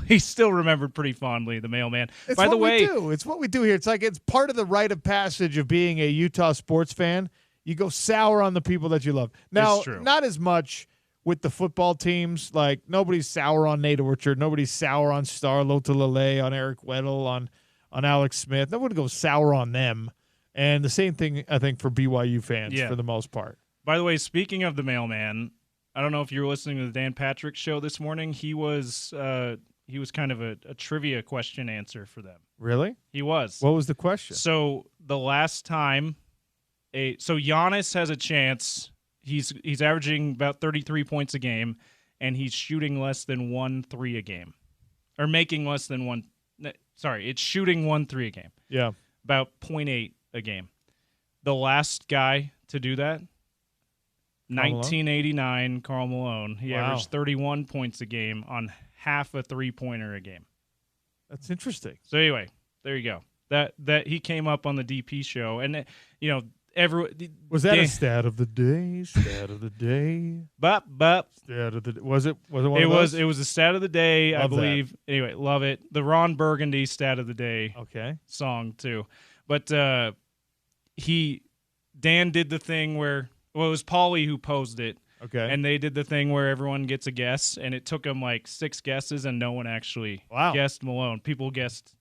Speaker 2: remembered pretty fondly, the mailman. By the way,
Speaker 1: it's what we do here. It's part of the rite of passage of being a Utah sports fan. You go sour on the people that you love. Now, not as much with the football teams. Like, nobody's sour on Nate Orchard. Nobody's sour on Star Lotulelei, on Eric Weddle, on Alex Smith. Nobody goes sour on them. And the same thing, I think, for BYU fans for the most part.
Speaker 2: By the way, speaking of the mailman, I don't know if you were listening to the Dan Patrick show this morning. He was kind of a trivia question answer for them.
Speaker 1: Really?
Speaker 2: He was.
Speaker 1: What was the question?
Speaker 2: So the last time, Giannis has a chance. He's averaging about 33 points a game, and he's shooting less than 1-3 a game, or making less than one. Sorry, it's shooting 1-3 a game.
Speaker 1: Yeah,
Speaker 2: about 0.8 a game. The last guy to do that. 1989, Karl Malone. He averaged 31 points a game on half a three-pointer a game.
Speaker 1: That's interesting.
Speaker 2: So anyway, there you go. That he came up on the DP show, and
Speaker 1: was that a stat of the day? Stat of the day. Stat of the was it one of those?
Speaker 2: It was the stat of the day,
Speaker 1: love
Speaker 2: I believe.
Speaker 1: That.
Speaker 2: Anyway, love it. The Ron Burgundy stat of the day.
Speaker 1: Okay.
Speaker 2: Song too, but Dan did the thing where. Well, it was Paulie who posed it.
Speaker 1: Okay.
Speaker 2: And they did the thing where everyone gets a guess, and it took them like 6 guesses, and no one actually guessed Malone. People guessed,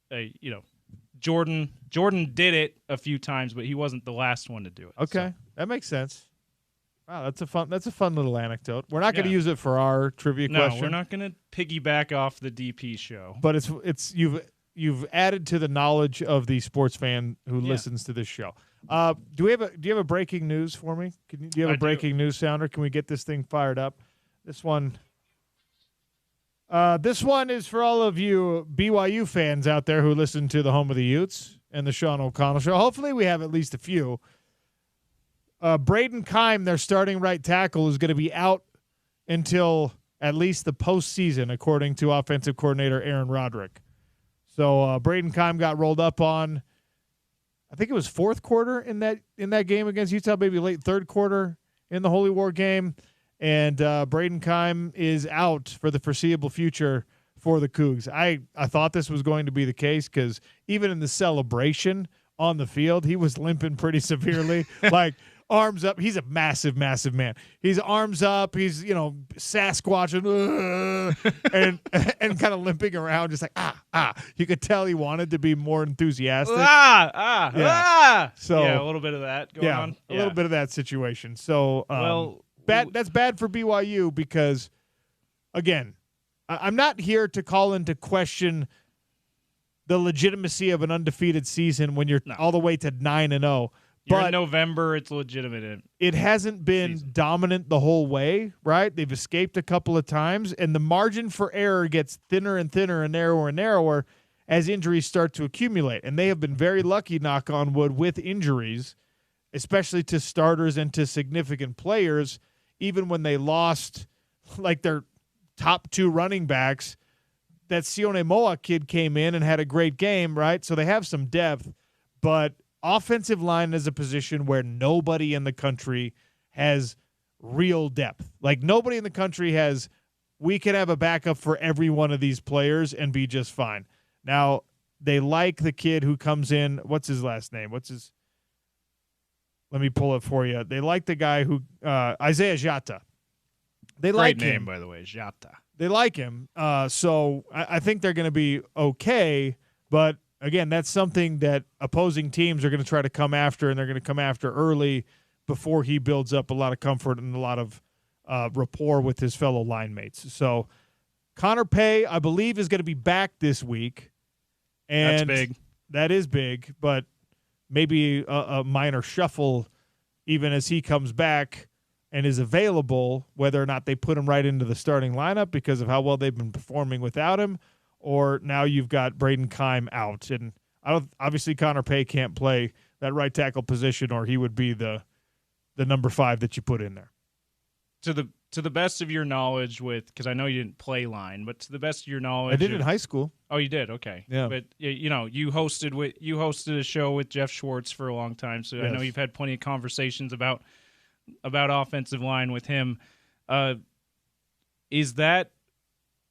Speaker 2: Jordan. Jordan did it a few times, but he wasn't the last one to do it.
Speaker 1: Okay, that makes sense. Wow, that's a fun little anecdote. We're not going to use it for our trivia question.
Speaker 2: No, we're not going to piggyback off the DP show.
Speaker 1: But it's you've added to the knowledge of the sports fan who listens to this show. Do you have a breaking news for me? Do you have a breaking news sounder? Can we get this thing fired up? This one is for all of you BYU fans out there who listen to the Home of the Utes and the Sean O'Connell Show. Hopefully we have at least a few. Braden Keim, their starting right tackle, is going to be out until at least the postseason, according to offensive coordinator Aaron Roderick. So Braden Keim got rolled up on, I think it was fourth quarter in that game against Utah, maybe late third quarter in the Holy War game. And Braden Keim is out for the foreseeable future for the Cougs. I thought this was going to be the case because even in the celebration on the field, he was limping pretty severely. Like, arms up. He's a massive, massive man. He's arms up. He's, Sasquatching and kind of limping around, just like, You could tell he wanted to be more enthusiastic. So,
Speaker 2: yeah, a little bit of that going on.
Speaker 1: A little bit of that situation. So, that's bad for BYU because, again, I'm not here to call into question the legitimacy of an undefeated season when you're all the way to 9-0.
Speaker 2: You're
Speaker 1: But
Speaker 2: in November, it's legitimate.
Speaker 1: It hasn't been dominant the whole way, right? They've escaped a couple of times, and the margin for error gets thinner and thinner and narrower as injuries start to accumulate. And they have been very lucky, knock on wood, with injuries, especially to starters and to significant players, even when they lost like their top two running backs. That Sione Moa kid came in and had a great game, right? So they have some depth, but offensive line is a position where nobody in the country has real depth. Like, nobody in the country has, we can have a backup for every one of these players and be just fine. Now, they like the kid who comes in. What's his last name? Let me pull it for you. They like the guy who, Isaiah Jata. They like him.
Speaker 2: Great name, by the way, Jata.
Speaker 1: They like him. So I think they're going to be okay. But, again, that's something that opposing teams are going to try to come after, and they're going to come after early before he builds up a lot of comfort and a lot of rapport with his fellow line mates. So Connor Pay, I believe, is going to be back this week. And
Speaker 2: that's big.
Speaker 1: That is big, but maybe a minor shuffle even as he comes back and is available, whether or not they put him right into the starting lineup because of how well they've been performing without him, or now you've got Braden Keim out. And obviously Connor Pay can't play that right tackle position, or he would be the number 5 that you put in there.
Speaker 2: To the best of your knowledge, because I know you didn't play line, but to the best of your knowledge,
Speaker 1: I did in high school.
Speaker 2: Oh, you did? Okay.
Speaker 1: Yeah.
Speaker 2: But you hosted a show with Jeff Schwartz for a long time, so yes. I know you've had plenty of conversations about offensive line with him. Is that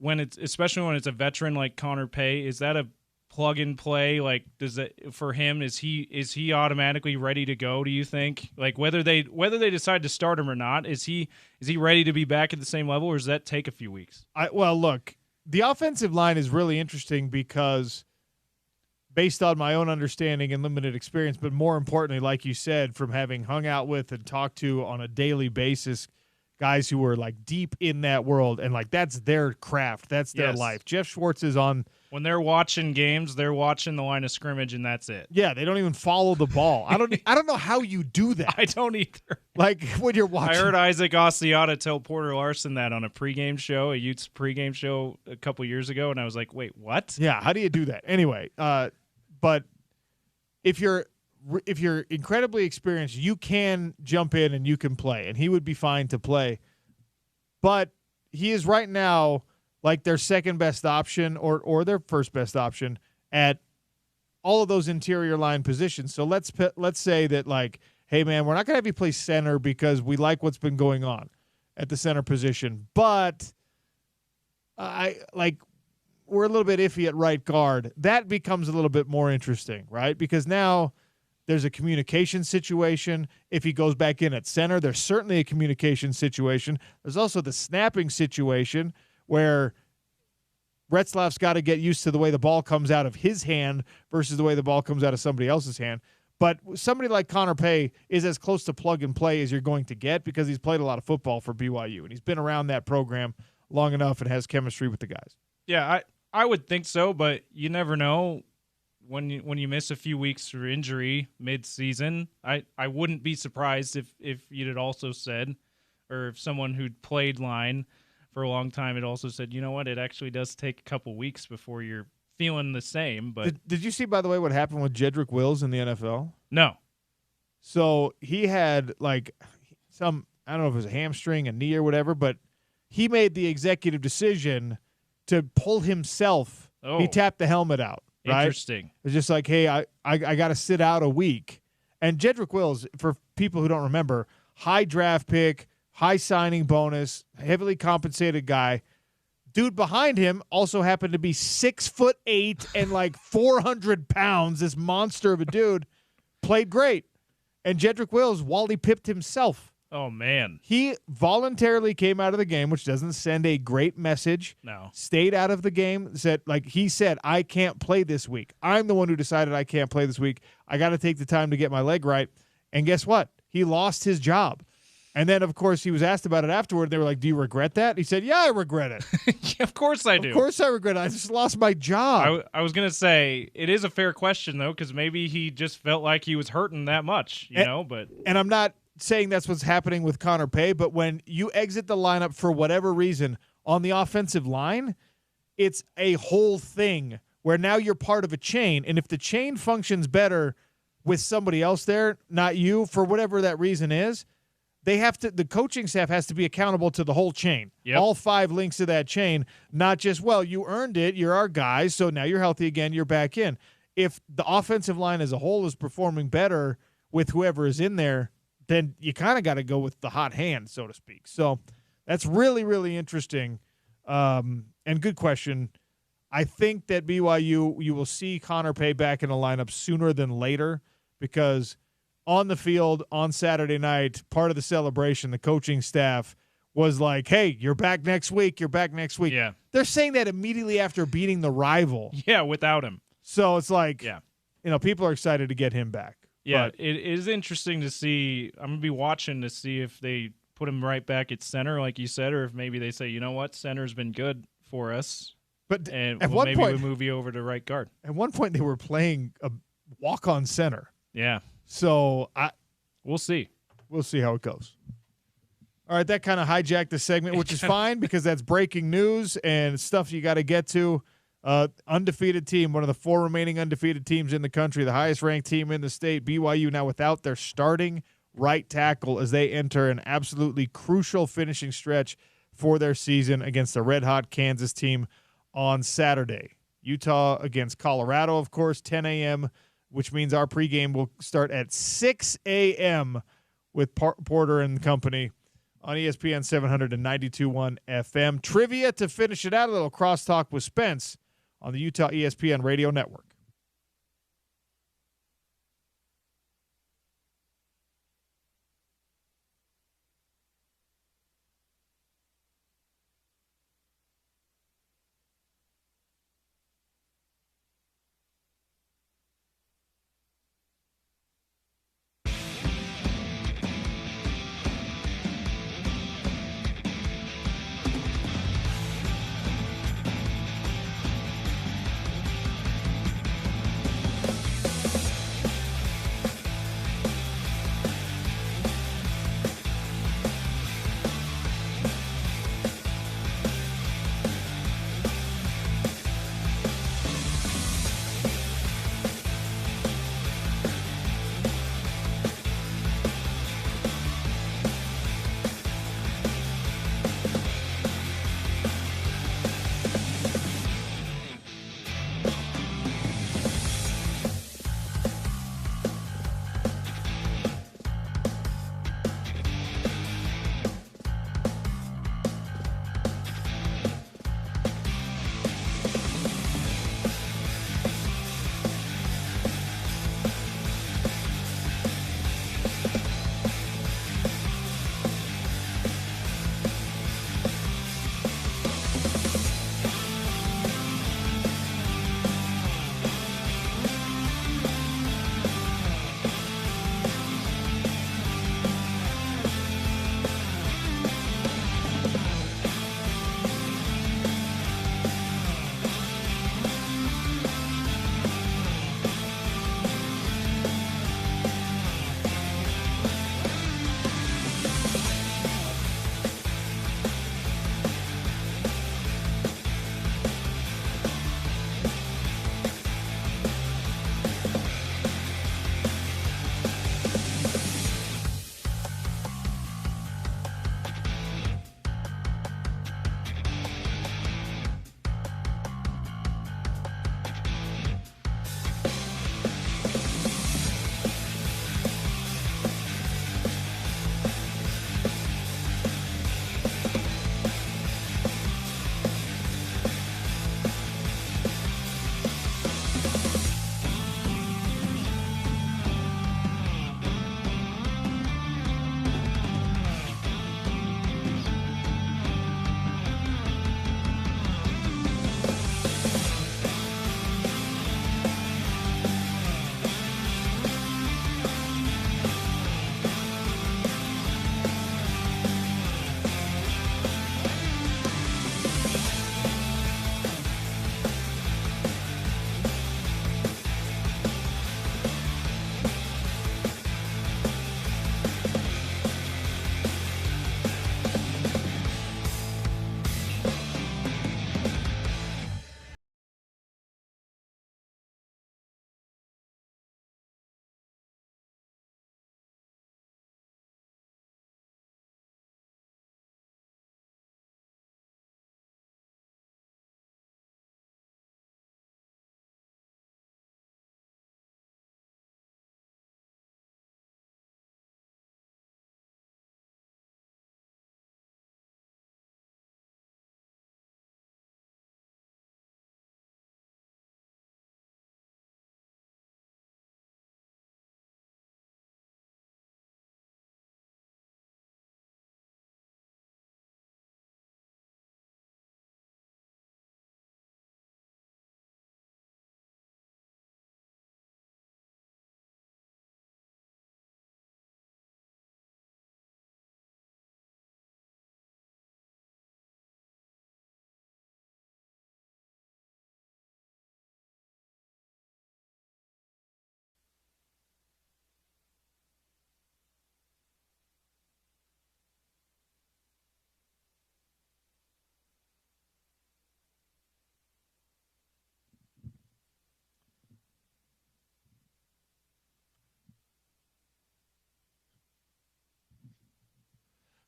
Speaker 2: especially when it's a veteran like Connor Pay, is that a plug and play? Like, does that for him, is he automatically ready to go, do you think? Like, whether they decide to start him or not, is he ready to be back at the same level, or does that take a few weeks?
Speaker 1: Well, look, the offensive line is really interesting because based on my own understanding and limited experience, but more importantly, like you said, from having hung out with and talked to on a daily basis guys who were like deep in that world, and like that's their craft, that's their life. Jeff Schwartz is on.
Speaker 2: When they're watching games, they're watching the line of scrimmage, and that's it.
Speaker 1: Yeah, they don't even follow the ball. I don't know how you do that.
Speaker 2: I don't either.
Speaker 1: Like when you're watching.
Speaker 2: I heard Isaac Asiata tell Porter Larson that on a pregame show, a Utes pregame show a couple years ago, and I was like, wait, what?
Speaker 1: Yeah, how do you do that? Anyway, but if you're incredibly experienced, you can jump in and you can play, and he would be fine to play. But he is right now like their second best option or their first best option at all of those interior line positions. So let's say that, like, hey, man, we're not going to have you play center because we like what's been going on at the center position. But we're a little bit iffy at right guard. That becomes a little bit more interesting, right? Because now there's a communication situation. If he goes back in at center, there's certainly a communication situation. There's also the snapping situation where Retzlaff's got to get used to the way the ball comes out of his hand versus the way the ball comes out of somebody else's hand. But somebody like Connor Pay is as close to plug and play as you're going to get because he's played a lot of football for BYU, and he's been around that program long enough and has chemistry with the guys.
Speaker 2: Yeah, I would think so, but you never know. When you miss a few weeks for injury mid-season, I wouldn't be surprised if you'd had also said, or if someone who'd played line for a long time had also said, you know what, it actually does take a couple weeks before you're feeling the same. But
Speaker 1: did you see, by the way, what happened with Jedrick Wills in the NFL?
Speaker 2: no.
Speaker 1: So he had I don't know if it was a hamstring, a knee, or whatever, but he made the executive decision to pull himself.
Speaker 2: Oh.
Speaker 1: He tapped the helmet out. Right?
Speaker 2: Interesting.
Speaker 1: It's just like, hey, I got to sit out a week. And Jedrick Wills, for people who don't remember, high draft pick, high signing bonus, heavily compensated guy. Dude behind him also happened to be 6'8" and 400 pounds. This monster of a dude played great. And Jedrick Wills, Wally pipped himself.
Speaker 2: Oh, man.
Speaker 1: He voluntarily came out of the game, which doesn't send a great message.
Speaker 2: No.
Speaker 1: Stayed out of the game. He said, I can't play this week. I'm the one who decided I can't play this week. I got to take the time to get my leg right. And guess what? He lost his job. And then, of course, he was asked about it afterward. They were like, do you regret that? He said, yeah, I regret it.
Speaker 2: Yeah, of course I do.
Speaker 1: Of course I regret it. I just lost my job.
Speaker 2: I was going to say, it is a fair question, though, because maybe he just felt like he was hurting that much, but.
Speaker 1: And I'm not saying that's what's happening with Connor Pay, but when you exit the lineup for whatever reason on the offensive line, it's a whole thing where now you're part of a chain. And if the chain functions better with somebody else there, not you, for whatever that reason is, the coaching staff has to be accountable to the whole chain.
Speaker 2: Yep.
Speaker 1: All 5 links of that chain, not just, well, you earned it, you're our guy, so now you're healthy again, you're back in. If the offensive line as a whole is performing better with whoever is in there, then you kind of got to go with the hot hand, so to speak. So that's really, really interesting and good question. I think that BYU, you will see Connor Pay back in the lineup sooner than later because on the field on Saturday night, part of the celebration, the coaching staff was like, hey, you're back next week. You're back next week.
Speaker 2: Yeah.
Speaker 1: They're saying that immediately after beating the rival.
Speaker 2: Yeah, without him.
Speaker 1: So it's like,
Speaker 2: yeah,
Speaker 1: people are excited to get him back.
Speaker 2: Yeah,
Speaker 1: but
Speaker 2: it is interesting to see. I'm going to be watching to see if they put him right back at center, like you said, or if maybe they say, you know what, center's been good for us.
Speaker 1: But
Speaker 2: and
Speaker 1: at one point,
Speaker 2: we move you over to right guard.
Speaker 1: At one point, they were playing a walk-on center.
Speaker 2: Yeah.
Speaker 1: So
Speaker 2: we'll see.
Speaker 1: We'll see how it goes. All right, that kind of hijacked the segment, which is fine because that's breaking news and stuff you got to get to. Undefeated team, one of the 4 remaining undefeated teams in the country, the highest-ranked team in the state, BYU, now without their starting right tackle as they enter an absolutely crucial finishing stretch for their season against the red-hot Kansas team on Saturday. Utah against Colorado, of course, 10 a.m., which means our pregame will start at 6 a.m. with Porter and company on ESPN 792.1 FM. Trivia to finish it out, a little crosstalk with Spence on the Utah ESPN radio network.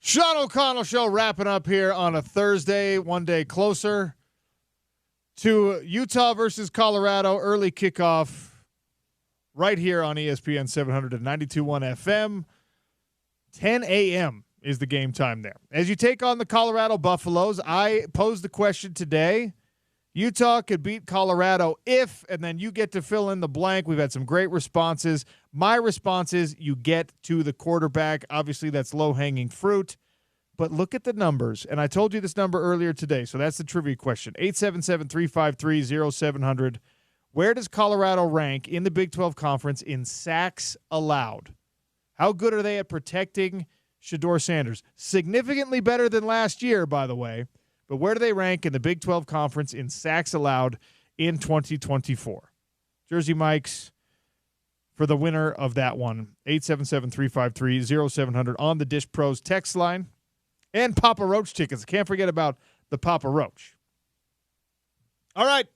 Speaker 1: Sean O'Connell Show wrapping up here on a Thursday, one day closer to Utah versus Colorado. Early kickoff right here on ESPN 700 and 92.1 FM. 10 a.m. is the game time there. As you take on the Colorado Buffaloes, I posed the question today. Utah could beat Colorado if, and then you get to fill in the blank. We've had some great responses. My response is you get to the quarterback. Obviously, that's low-hanging fruit. But look at the numbers. And I told you this number earlier today, so that's the trivia question. 877-353-0700. Where does Colorado rank in the Big 12 Conference in sacks allowed? How good are they at protecting Shedeur Sanders? Significantly better than last year, by the way. But where do they rank in the Big 12 Conference in sacks allowed in 2024? Jersey Mike's for the winner of that one. 877-353-0700 on the Dish Pros text line. And Papa Roach tickets. Can't forget about the Papa Roach. All right.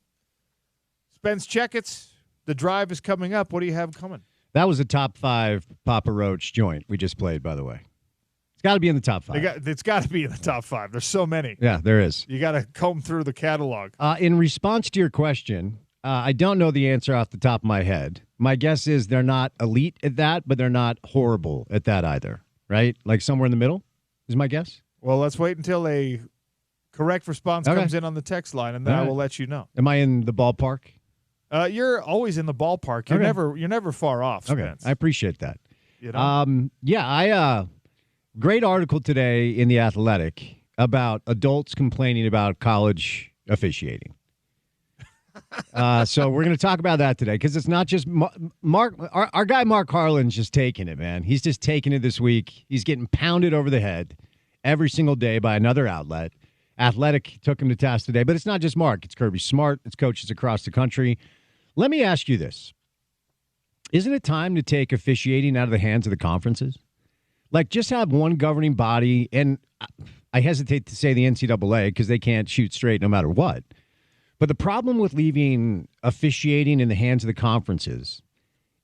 Speaker 1: Spence Checketts. The drive is coming up. What do you have coming?
Speaker 10: That was a top 5 Papa Roach joint we just played, by the way. It's got to be in the top 5.
Speaker 1: It's got to be in the top 5. There's so many.
Speaker 10: Yeah, there is.
Speaker 1: You got to comb through the catalog.
Speaker 10: In response to your question, I don't know the answer off the top of my head. My guess is they're not elite at that, but they're not horrible at that either, right? Like somewhere in the middle is my guess.
Speaker 1: Well, let's wait until a correct response comes in on the text line, and then I will let you know.
Speaker 10: Am I in the ballpark?
Speaker 1: You're always in the ballpark. You're never far off, Spence.
Speaker 10: Okay, I appreciate that.
Speaker 1: You know?
Speaker 10: Great article today in The Athletic about adults complaining about college officiating. So we're going to talk about that today because it's not just Mark. Our guy Mark Harlan's just taking it, man. He's just taking it this week. He's getting pounded over the head every single day by another outlet. Athletic took him to task today, but it's not just Mark. It's Kirby Smart. It's coaches across the country. Let me ask you this. Isn't it time to take officiating out of the hands of the conferences? Like, just have one governing body, and I hesitate to say the NCAA because they can't shoot straight no matter what. But the problem with leaving officiating in the hands of the conferences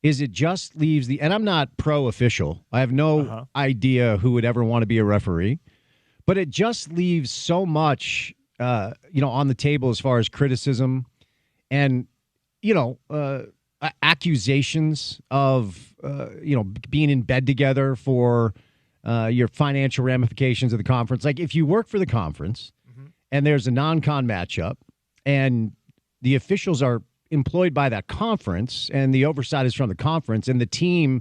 Speaker 10: is it just leaves and I'm not pro-official. I have no idea who would ever want to be a referee. But it just leaves so much, on the table as far as criticism and, accusations of, being in bed together for your financial ramifications of the conference. Like if you work for the conference and there's a non-con matchup and the officials are employed by that conference and the oversight is from the conference and the team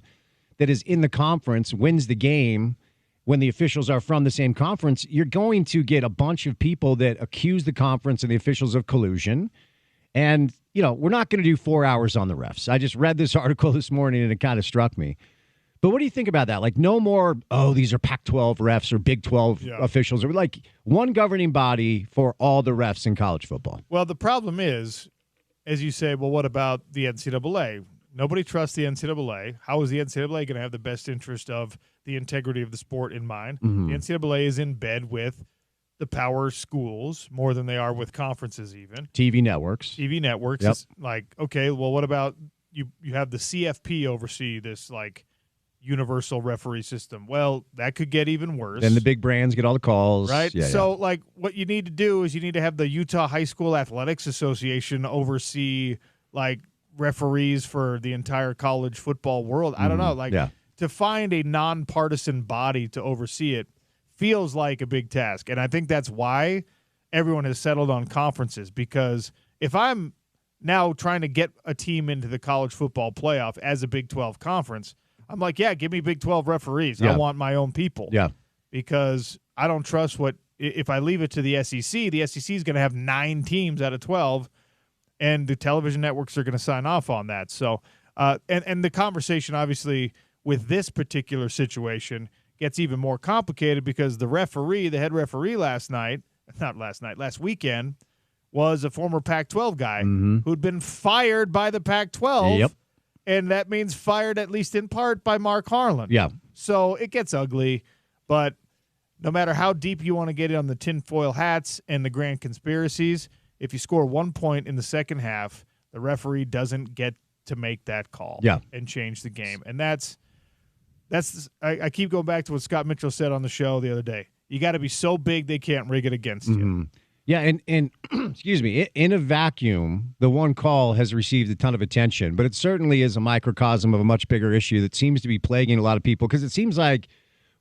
Speaker 10: that is in the conference wins the game when the officials are from the same conference, you're going to get a bunch of people that accuse the conference and the officials of collusion. And, we're not going to do 4 hours on the refs. I just read this article this morning and it kind of struck me. But what do you think about that? Like no more, these are Pac-12 refs or Big 12 officials, or like one governing body for all the refs in college football.
Speaker 1: Well, the problem is, as you say, well, what about the NCAA? Nobody trusts the NCAA. How is the NCAA going to have the best interest of the integrity of the sport in mind?
Speaker 10: Mm-hmm.
Speaker 1: The NCAA is in bed with the power schools more than they are with conferences even.
Speaker 10: TV networks.
Speaker 1: Yep. It's like, okay, well, what about you have the CFP oversee this, like, universal referee system. Well, that could get even worse.
Speaker 10: Then the big brands get all the calls.
Speaker 1: Right? Like, what you need to do is you need to have the Utah High School Athletics Association oversee, like, referees for the entire college football world. I don't know. To find a nonpartisan body to oversee it feels like a big task. And I think that's why everyone has settled on conferences, because if I'm now trying to get a team into the college football playoff as a Big 12 conference, I'm like, give me Big 12 referees. I want my own people.
Speaker 10: Yeah.
Speaker 1: Because I don't trust if I leave it to the SEC is going to have 9 teams out of 12, and the television networks are going to sign off on that. So, and the conversation, obviously, with this particular situation gets even more complicated because the head referee last weekend, was a former Pac-12 guy who'd been fired by the Pac-12.
Speaker 10: Yep.
Speaker 1: And that means fired, at least in part, by Mark Harlan.
Speaker 10: Yeah.
Speaker 1: So it gets ugly, but no matter how deep you want to get on the tinfoil hats and the grand conspiracies, if you score 1 point in the second half, the referee doesn't get to make that call and change the game. And that's I keep going back to what Scott Mitchell said on the show the other day. You got to be so big they can't rig it against you.
Speaker 10: Yeah, and excuse me, in a vacuum, the one call has received a ton of attention, but it certainly is a microcosm of a much bigger issue that seems to be plaguing a lot of people, because it seems like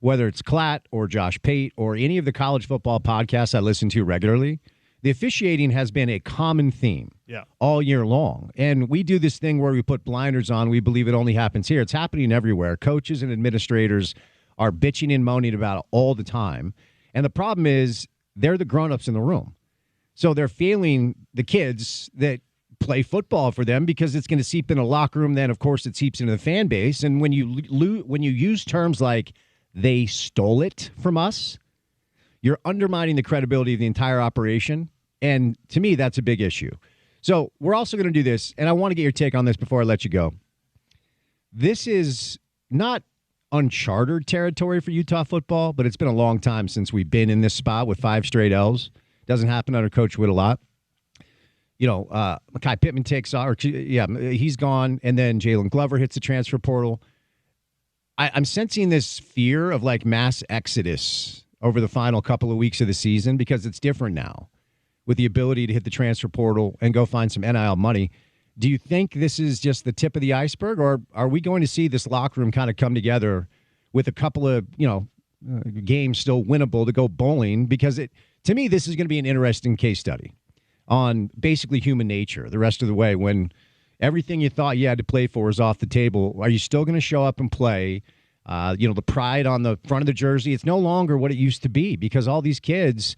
Speaker 10: whether it's Klatt or Josh Pate or any of the college football podcasts I listen to regularly, the officiating has been a common theme all year long. And we do this thing where we put blinders on. We believe it only happens here. It's happening everywhere. Coaches and administrators are bitching and moaning about it all the time. And the problem is they're the grown-ups in the room. So they're failing the kids that play football for them, because it's going to seep in a locker room. Then, of course, it seeps into the fan base. And when you use terms like they stole it from us, you're undermining the credibility of the entire operation. And to me, that's a big issue. So we're also going to do this, and I want to get your take on this before I let you go. This is not uncharted territory for Utah football, but it's been a long time since we've been in this spot with 5 straight L's. Doesn't happen under Coach Witt a lot. You know, Mekhi Pittman takes off, he's gone, and then Jalen Glover hits the transfer portal. I'm sensing this fear of like mass exodus over the final couple of weeks of the season, because it's different now with the ability to hit the transfer portal and go find some NIL money. Do you think this is just the tip of the iceberg, or are we going to see this locker room kind of come together with a couple of, games still winnable to go bowling? Because to me, this is going to be an interesting case study on basically human nature the rest of the way. When everything you thought you had to play for is off the table, are you still going to show up and play? The pride on the front of the jersey, it's no longer what it used to be, because all these kids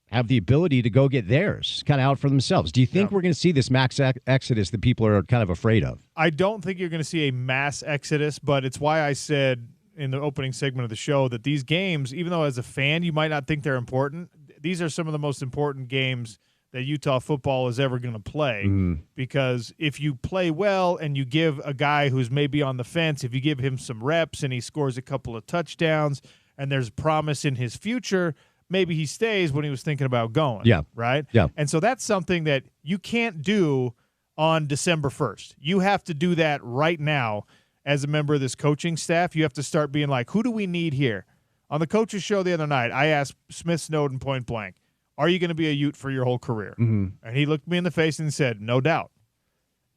Speaker 10: have the ability to go get theirs kind of out for themselves. Do you think we're going to see this max exodus that people are kind of afraid of?
Speaker 1: I don't think you're going to see a mass exodus, but it's why I said in the opening segment of the show that these games, even though as a fan you might not think they're important, these are some of the most important games that Utah football is ever going to play, because if you play well and you give a guy who's maybe on the fence, if you give him some reps and he scores a couple of touchdowns and there's promise in his future, maybe he stays when he was thinking about going.
Speaker 10: Yeah.
Speaker 1: Right?
Speaker 10: Yeah.
Speaker 1: And so that's something that you can't do on December 1st. You have to do that right now as a member of this coaching staff. You have to start being like, who do we need here? On the coaches show the other night, I asked Smith Snowden point blank, are you going to be a Ute for your whole career? And he looked me in the face and said, no doubt.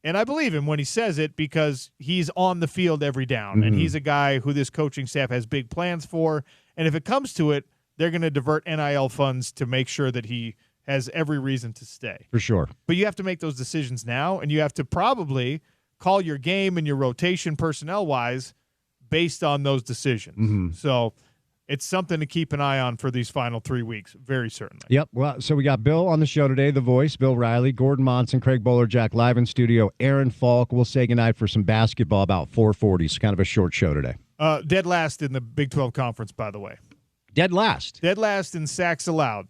Speaker 1: And I believe him when he says it, because he's on the field every down, and he's a guy who this coaching staff has big plans for. And if it comes to it, they're going to divert NIL funds to make sure that he has every reason to stay.
Speaker 10: For sure.
Speaker 1: But you have to make those decisions now, and you have to probably call your game and your rotation personnel-wise based on those decisions. So it's something to keep an eye on for these final 3 weeks, very certainly.
Speaker 10: Yep. Well, so we got Bill on the show today, the voice, Bill Riley, Gordon Monson, Craig Bowler-Jack live in studio, Aaron Falk. We'll say goodnight for some basketball about 4:40. So kind of a short show today.
Speaker 1: Dead last in the Big 12 Conference, by the way.
Speaker 10: Dead last.
Speaker 1: Dead last in sacks allowed.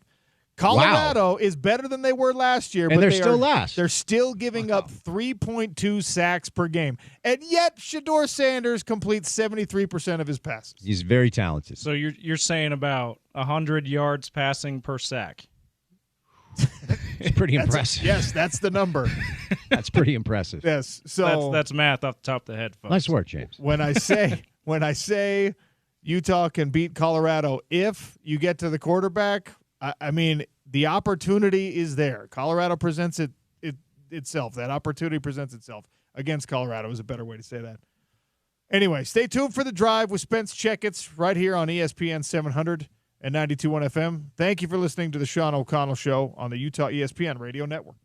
Speaker 1: Colorado is better than they were last year,
Speaker 10: and
Speaker 1: but
Speaker 10: they're still last.
Speaker 1: They're still giving up 3.2 sacks per game. And yet Shedeur Sanders completes 73% of his passes.
Speaker 10: He's very talented.
Speaker 2: So you're saying about 100 yards passing per sack.
Speaker 10: It's pretty impressive.
Speaker 1: Yes, that's the number.
Speaker 10: That's pretty impressive.
Speaker 1: Yes. So
Speaker 2: that's math off the top of the head, folks.
Speaker 10: Nice work, James.
Speaker 1: When I say Utah can beat Colorado if you get to the quarterback, I mean, the opportunity is there. Colorado presents itself. That opportunity presents itself against Colorado is a better way to say that. Anyway, stay tuned for The Drive with Spence Checketts right here on ESPN 700 and 92.1 FM. Thank you for listening to the Sean O'Connell Show on the Utah ESPN Radio Network.